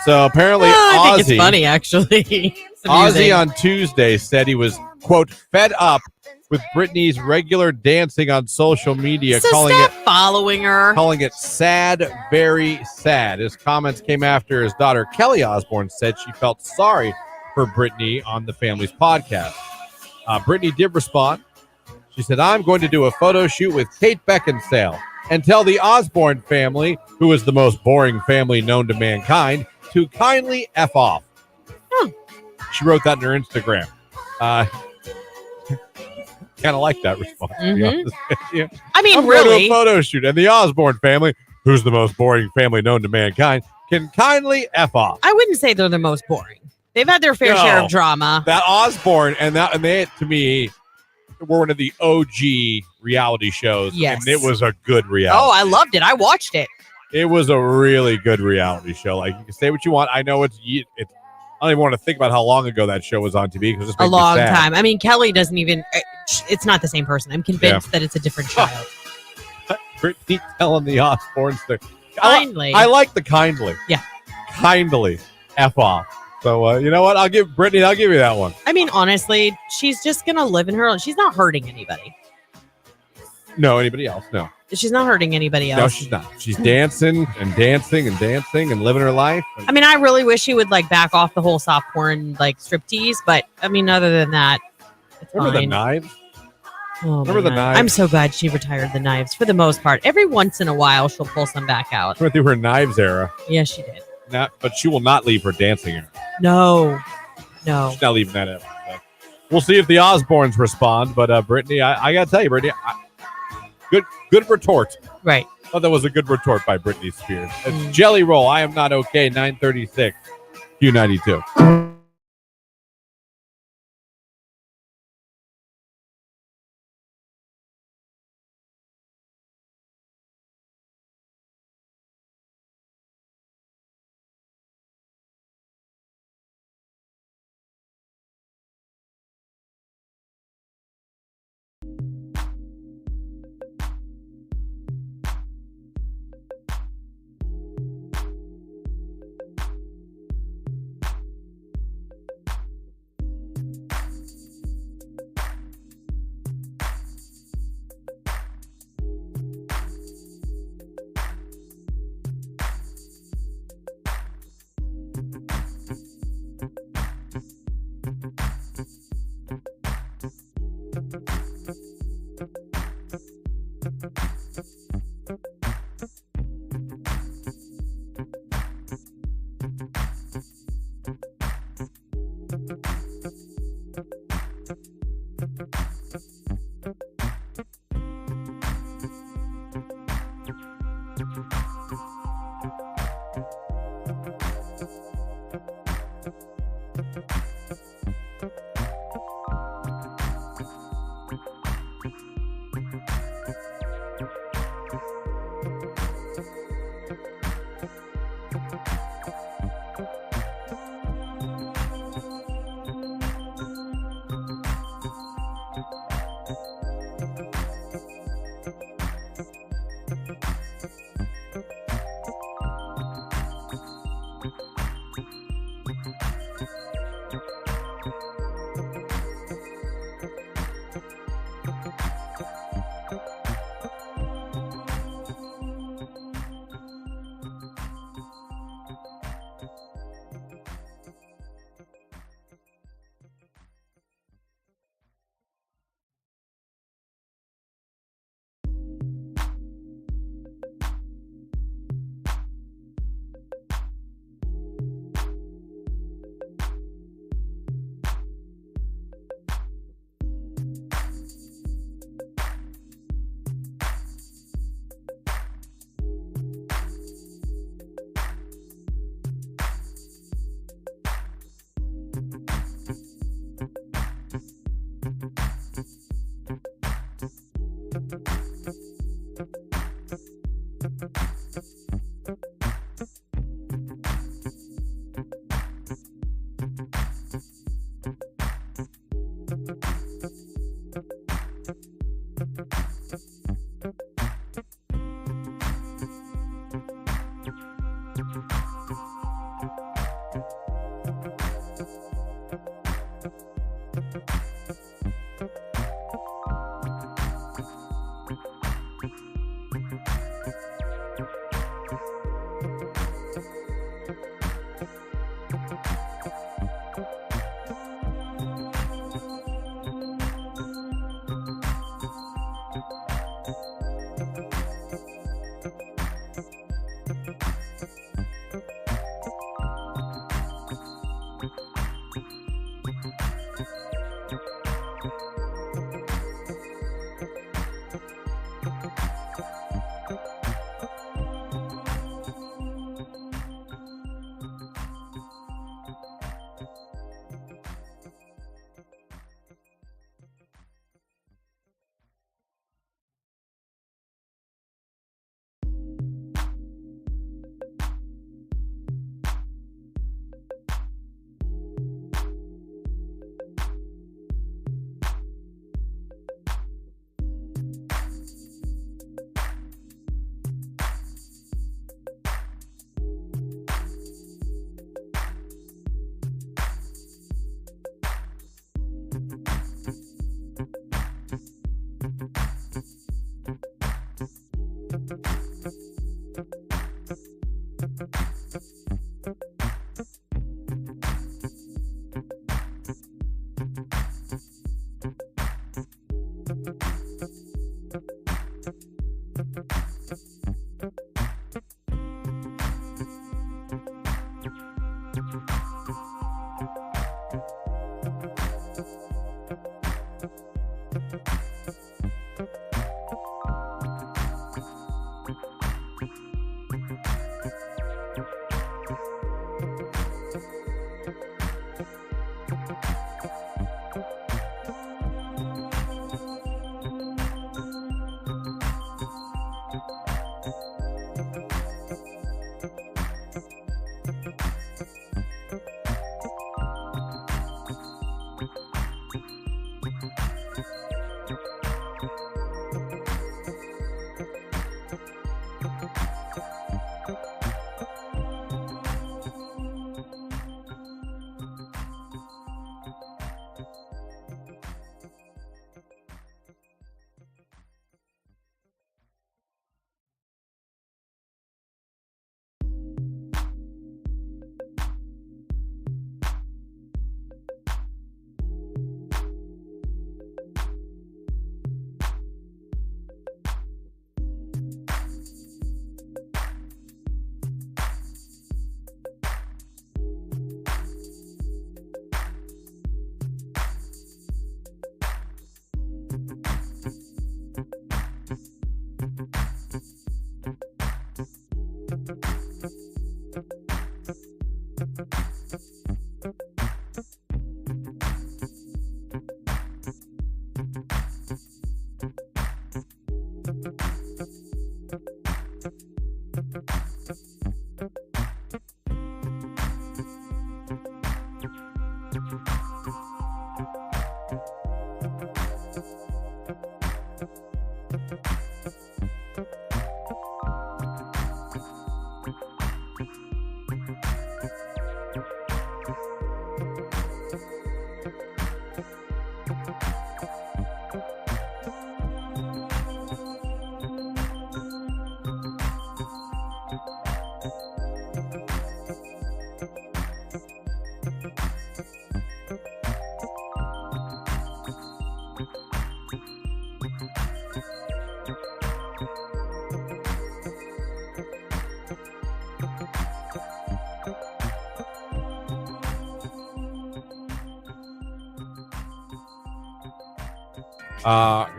So apparently I think Ozzy, it's funny, actually. It's Ozzy amusing. on Tuesday said he was, quote, fed up with Britney's regular dancing on social media, So stop following her. calling it sad, very sad. His comments came after his daughter Kelly Osbourne said she felt sorry for Britney on the family's podcast. Britney did respond. She said, I'm going to do a photo shoot with Kate Beckinsale and tell the Osbourne family, who is the most boring family known to mankind, to kindly F off. She wrote that in her Instagram. Kind of like that response, to be honest with you. I mean, I'm going really. to a photo shoot, and the Osbourne family, who's the most boring family known to mankind, can kindly F off. I wouldn't say they're the most boring. They've had their fair share of drama. That Osbourne and they, to me, were one of the OG reality shows. Yes. And it was a good reality. Oh, I loved it. I watched it. It was a really good reality show. Like, you can say what you want. I know it's I don't even want to think about how long ago that show was on TV because it's A long time. I mean, Kelly doesn't even. It's not the same person. I'm convinced that it's a different child. Britney telling the Osbournes to Kindly. I like the kindly. Yeah. Kindly F off. So, you know what? I'll give you that one. I mean, honestly, she's just going to live in her own. She's not hurting anybody. No, anybody else? No. She's not hurting anybody else. No, she's not. She's dancing and dancing and dancing and living her life. I mean, I really wish she would like back off the whole soft porn like striptease, but I mean, other than that, it's Remember fine. the knives? Oh, Remember the man. knives? I'm so glad she retired the knives for the most part. Every once in a while, she'll pull some back out. Went through her knives era. Yeah, she did. But she will not leave her dancing era. No. She's not leaving that era. So we'll see if the Osbournes respond. But Brittany, I got to tell you, Brittany, good retort. Right. I thought that was a good retort by Britney Spears. It's Jelly Roll. I am not okay. 936 Q92.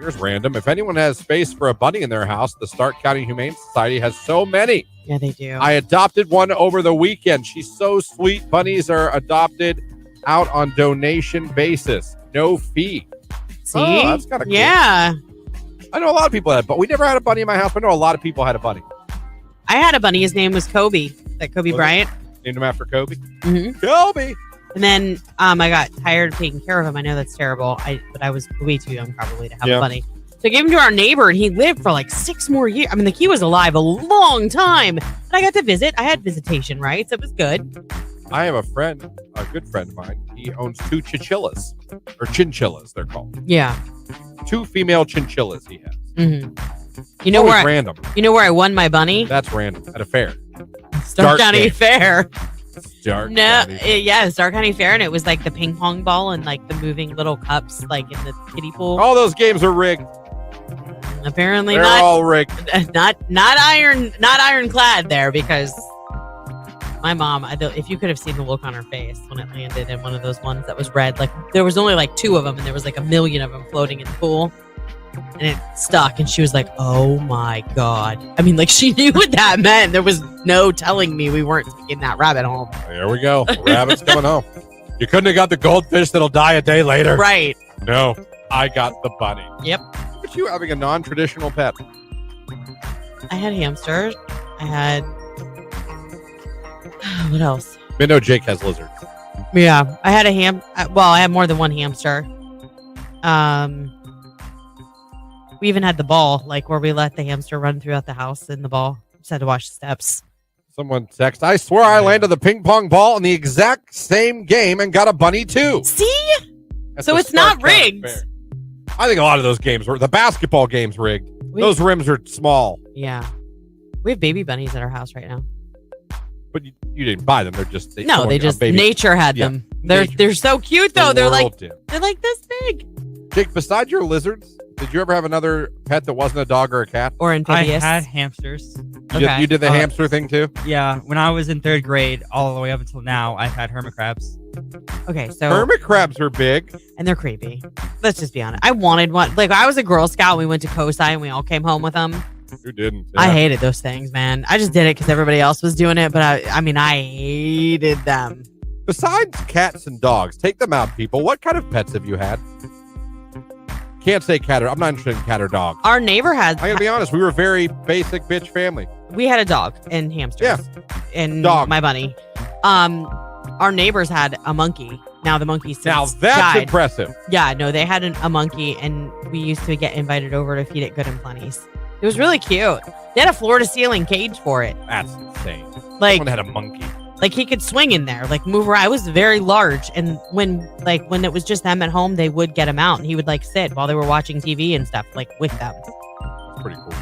Here's random. If anyone has space for a bunny in their house, the Stark County Humane Society has so many. Yeah, they do. I adopted one over the weekend. She's so sweet. Bunnies are adopted out on donation basis. No fee. See? Oh, that's kind of cool. Yeah. I know a lot of people had, but we never had a bunny in my house. But I know a lot of people had a bunny. I had a bunny. His name was Kobe. That Kobe Was it? Bryant. Named him after Kobe. Mm-hmm. Kobe. And then I got tired of taking care of him. I know that's terrible. But I was way too young probably to have a bunny. So I gave him to our neighbor, and he lived for like 6 more years. I mean, he was alive a long time. And I got to visit. I had visitation rights. It was good. I have a friend, a good friend of mine. He owns 2 chinchillas, or chinchillas, they're called. Yeah. 2 female chinchillas he has. Mm-hmm. You know where? Random. You know where I won my bunny? That's random at a fair. Stark County Fair. Stark County Fair, and it was like the ping pong ball and like the moving little cups, like in the kiddie pool. All those games are rigged. Apparently They're not. all rigged. Not ironclad there, because my mom. If you could have seen the look on her face when it landed in one of those ones that was red, like there was only like 2 of them, and there was like 1,000,000 of them floating in the pool. And it stuck, and she was like, "Oh my god!" I mean, like she knew what that meant. There was no telling me we weren't taking that rabbit home. There we go. The rabbit's coming home. You couldn't have got the goldfish that'll die a day later, right? No, I got the bunny. Yep. Look at you having a non-traditional pet. I had hamsters. I had what else? I know Jake has lizards. Yeah, I had I had more than one hamster. We even had the ball, like where we let the hamster run throughout the house in the ball. Just had to watch the steps. Someone text, I swear I landed the ping pong ball in the exact same game and got a bunny too. See? That's so a it's not Stark County rigged. Fair. I think a lot of those games were, the basketball games rigged. Those rims are small. Yeah. We have baby bunnies at our house right now. But you didn't buy them. They're just nature had them. They're so cute though. They're like this big. Jake, besides your lizards, did you ever have another pet that wasn't a dog or a cat? Or amphibious? I had hamsters. You did the hamster thing too? Yeah. When I was in 3rd grade, all the way up until now, I've had hermit crabs. Okay, so hermit crabs are big. And they're creepy. Let's just be honest. I wanted one. Like, I was a Girl Scout. We went to COSI and we all came home with them. Who didn't? Yeah. I hated those things, man. I just did it because everybody else was doing it, but I hated them. Besides cats and dogs, take them out, people. What kind of pets have you had? Can't say cat or I'm not interested in cat or dog. Our neighbor had. I gotta be honest. We were a very basic bitch family. We had a dog and hamsters. Yeah. And dog. My bunny. Our neighbors had a monkey. Now the monkey since died. Impressive. Yeah, no, they had a monkey, and we used to get invited over to feed it good and plenties. It was really cute. They had a floor-to-ceiling cage for it. That's insane. Like, someone had a monkey. Like, he could swing in there, like move around. I was very large, and when it was just them at home, they would get him out, and he would like sit while they were watching TV and stuff, like with them. That's pretty cool.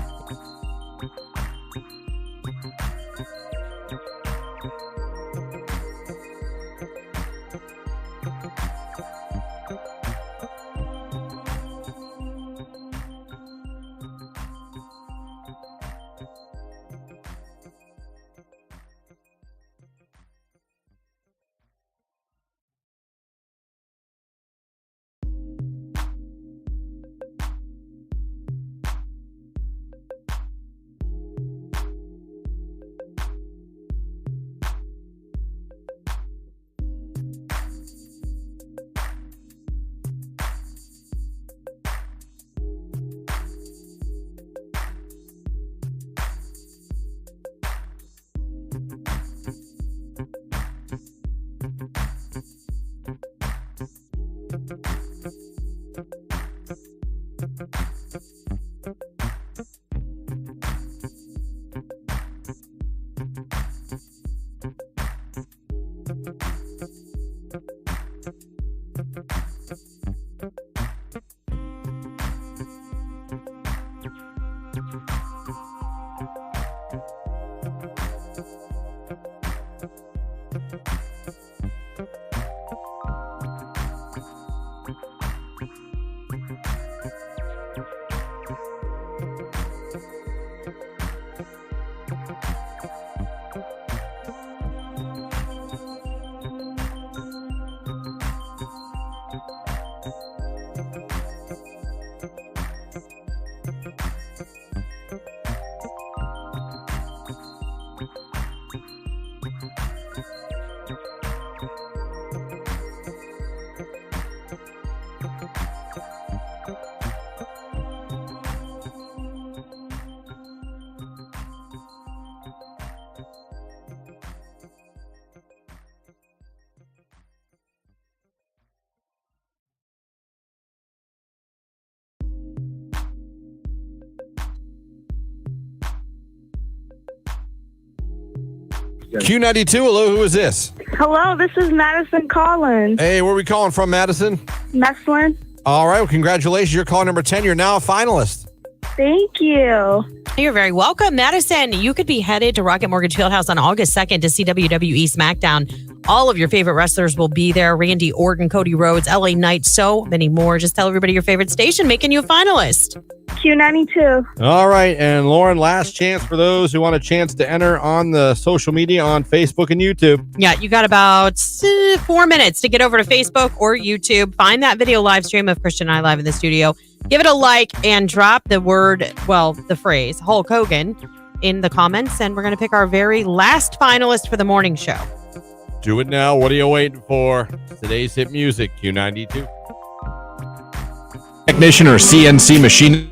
Q92, hello, who is this? Hello, this is Madison Collins. Hey, where are we calling from, Madison? Meslin. All right, well, congratulations. You're call number 10. You're now a finalist. Thank you. You're very welcome, Madison. You could be headed to Rocket Mortgage Fieldhouse on August 2nd to see WWE SmackDown. All of your favorite wrestlers will be there. Randy Orton, Cody Rhodes, LA Knight, so many more. Just tell everybody your favorite station, making you a finalist. Q92. All right, and Lauren, last chance for those who want a chance to enter on the social media on Facebook and YouTube. Yeah, you got about 4 minutes to get over to Facebook or YouTube. Find that video live stream of Christian and I live in the studio. Give it a like and drop the the phrase Hulk Hogan in the comments. And we're going to pick our very last finalist for the morning show. Do it now. What are you waiting for? Today's hit music, Q92. Technician or CNC machine.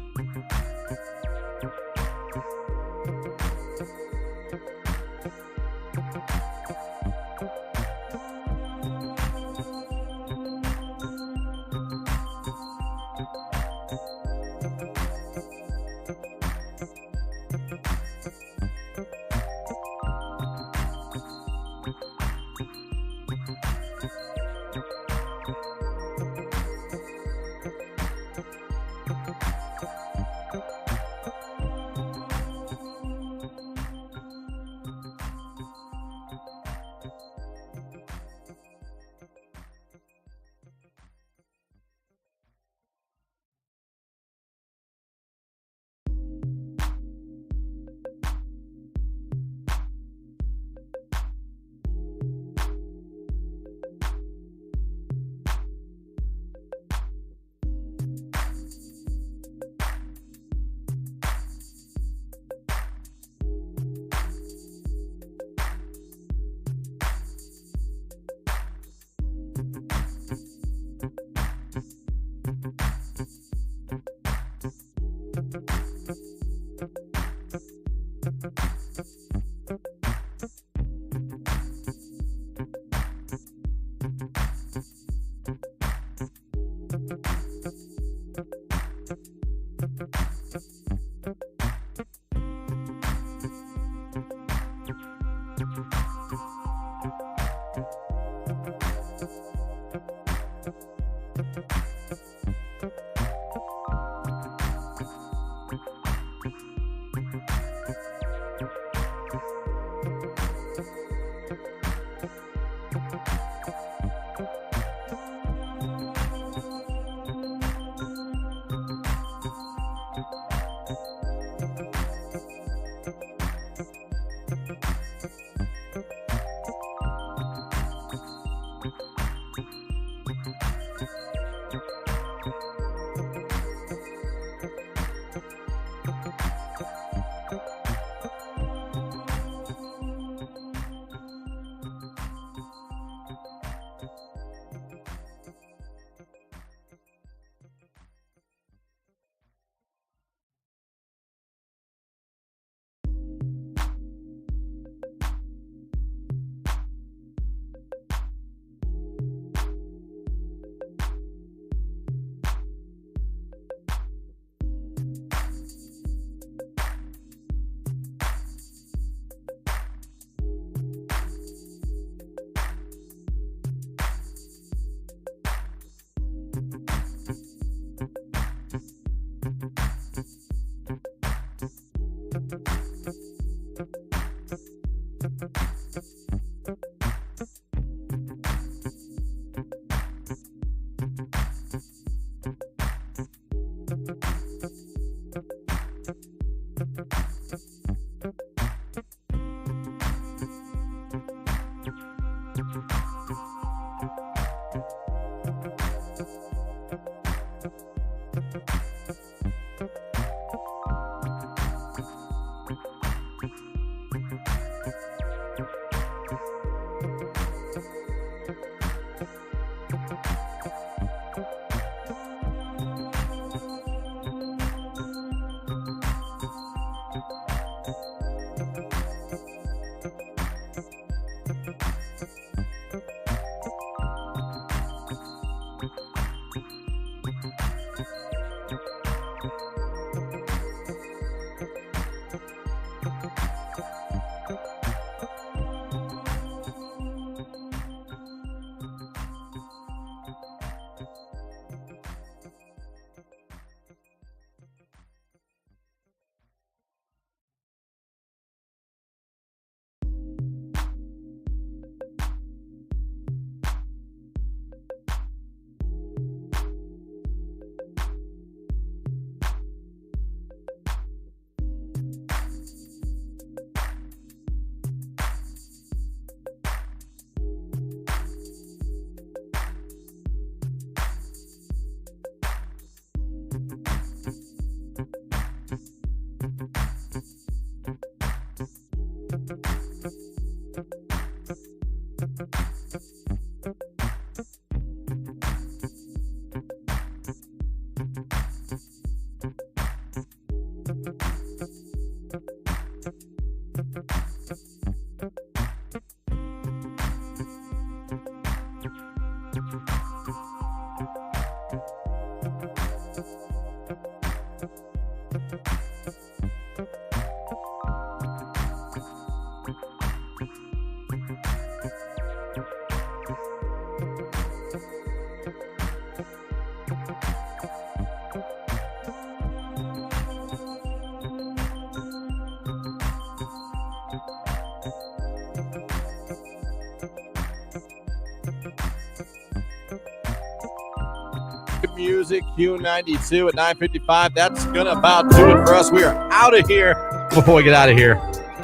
Music, Q92 at 9:55. That's going to about do it for us. We are out of here. Before we get out of here,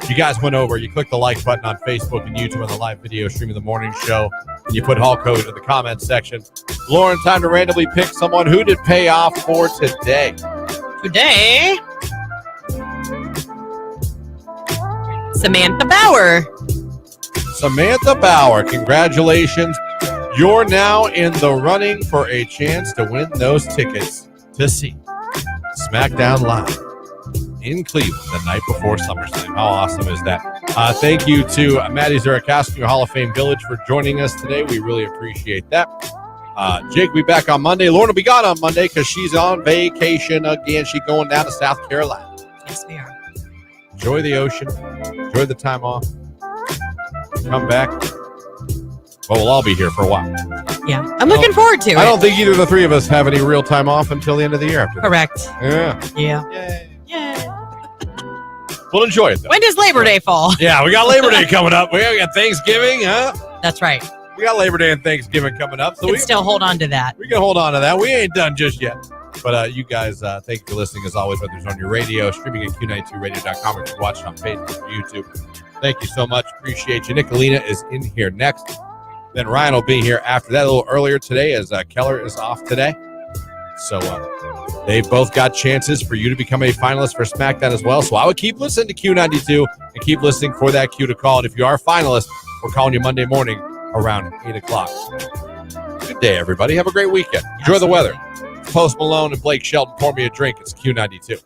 you guys went over, you clicked the like button on Facebook and YouTube on the live video stream of the morning show, and you put Hulk code in the comments section. Lauren, time to randomly pick someone who did pay off for today. Today, Samantha Bauer. Samantha Bauer, congratulations. You're now in the running for a chance to win those tickets to see SmackDown Live in Cleveland the night before SummerSlam. How awesome is that? Thank you to Maddie Zurakowski, Hall of Fame Village, for joining us today. We really appreciate that. Jake will be back on Monday. Lauren will be gone on Monday because she's on vacation again. She's going down to South Carolina. Yes, we are. Enjoy the ocean. Enjoy the time off. Come back. Well, we'll all be here for a while. Yeah, I'm looking forward to it. I don't think either of the three of us have any real time off until the end of the year after that. Correct. Yeah. Yeah. Yay. We'll enjoy it, though. When does Labor Day fall? Yeah, we got Labor Day coming up. We got Thanksgiving, huh? That's right. We got Labor Day and Thanksgiving coming up. So we can still hold on to that. We can hold on to that. We ain't done just yet. But you guys, thank you for listening as always, whether it's on your radio, streaming at Q92radio.com, or if you watch it on Facebook or YouTube. Thank you so much. Appreciate you. Nicolina is in here next. Then Ryan will be here after that a little earlier today as Keller is off today. So they've both got chances for you to become a finalist for SmackDown as well. So I would keep listening to Q92 and keep listening for that cue to call. And if you are a finalist, we're calling you Monday morning around 8 o'clock. Good day, everybody. Have a great weekend. Enjoy the weather. Post Malone and Blake Shelton, pour me a drink. It's Q92.